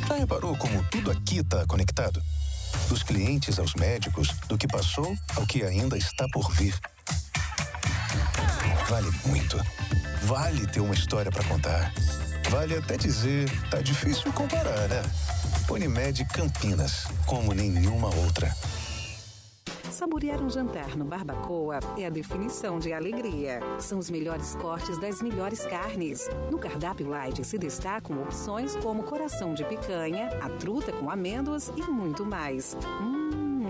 Já reparou como tudo aqui está conectado? Dos clientes aos médicos, do que passou ao que ainda está por vir. Vale muito. Vale ter uma história para contar. Vale até dizer, tá difícil comparar, né? Unimed Campinas, como nenhuma outra. Saborear um jantar no Barbacoa é a definição de alegria. São os melhores cortes das melhores carnes. No cardápio light se destacam opções como coração de picanha, a truta com amêndoas e muito mais.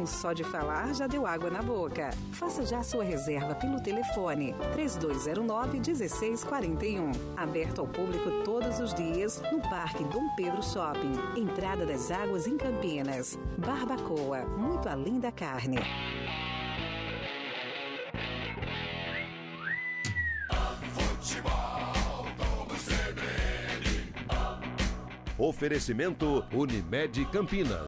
Só de falar já deu água na boca. Faça já sua reserva pelo telefone 3209-1641. Aberto ao público todos os dias no Parque Dom Pedro Shopping. Entrada das Águas em Campinas. Barbacoa, muito além da carne. Futebol do CBN. Oferecimento Unimed Campinas.